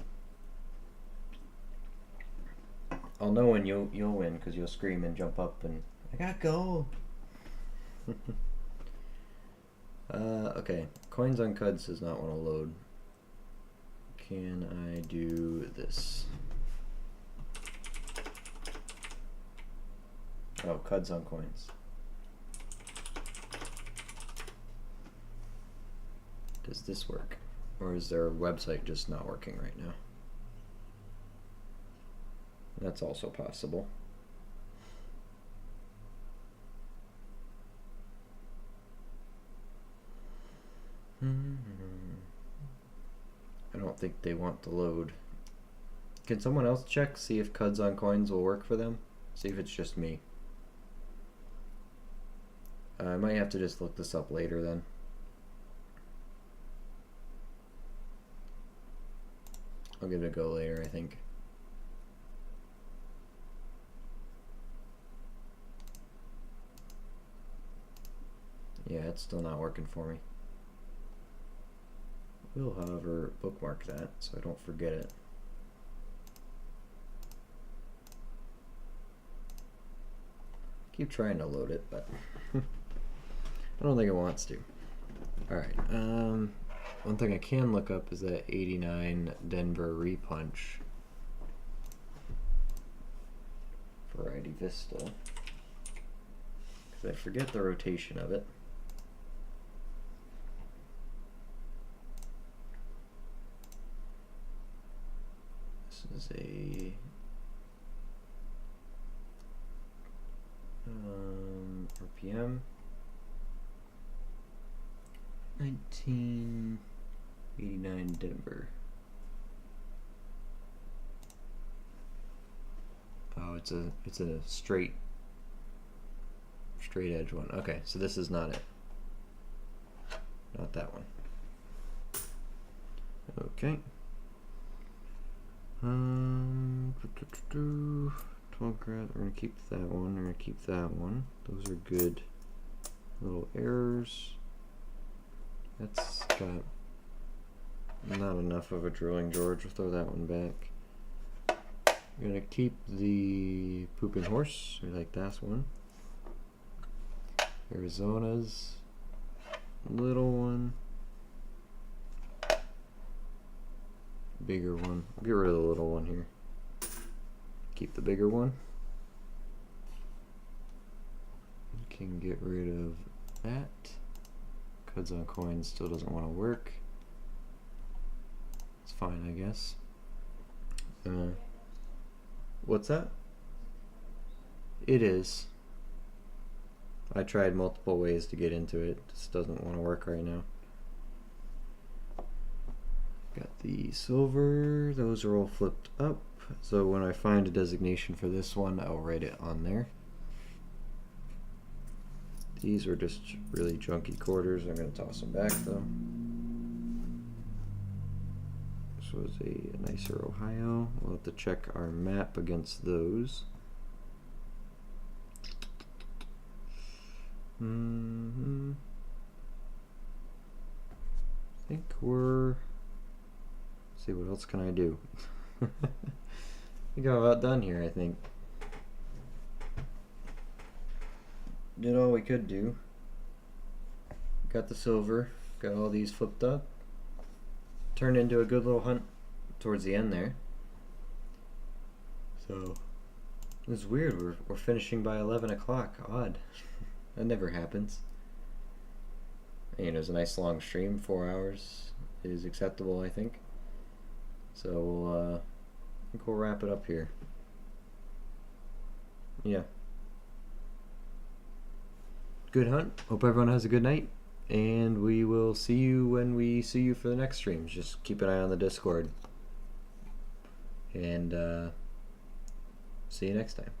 I'll know when you'll win because you'll scream and jump up and I got gold. Okay, Coins on Cuds does not want to load. Can I do this? Oh, Cuds on Coins. Does this work? Or is their website just not working right now? That's also possible. I don't think they want to load. Can someone else check, see if Cuds on Coins will work for them? See if it's just me. I might have to just look this up later then. I'll give it a go later, I think. Yeah, it's still not working for me. We'll, however, bookmark that so I don't forget it. Keep trying to load it, but I don't think it wants to. Alright, one thing I can look up is that 89 Denver repunch. Variety Vista. Because I forget the rotation of it. This is a RPM 1989 Denver. Oh, it's a straight edge one. Okay, so this is not it. Not that one. Okay. 12 grad. We're gonna keep that one. We're gonna keep that one. Those are good little errors. That's got not enough of a drilling, George. We'll throw that one back. We're gonna keep the pooping horse. We like that one. Arizona's little one. Bigger one. I'll get rid of the little one here. Keep the bigger one. We can get rid of that. Cuds on Coins still doesn't want to work. It's fine, I guess. What's that? It is. I tried multiple ways to get into it. It just doesn't want to work right now. Got the silver. Those are all flipped up. So when I find a designation for this one, I'll write it on there. These are just really junky quarters. I'm going to toss them back though. This was a nicer Ohio. We'll have to check our map against those. I think we're... Let's see, what else can I do? I think I'm about done here, I think. Did all we could do. Got the silver, got all these flipped up. Turned into a good little hunt towards the end there. So, it's weird, we're finishing by 11 o'clock, odd. That never happens. And it was a nice long stream, 4 hours is acceptable, I think. So, I think we'll wrap it up here. Yeah. Good hunt. Hope everyone has a good night. And we will see you when we see you for the next streams. Just keep an eye on the Discord. And see you next time.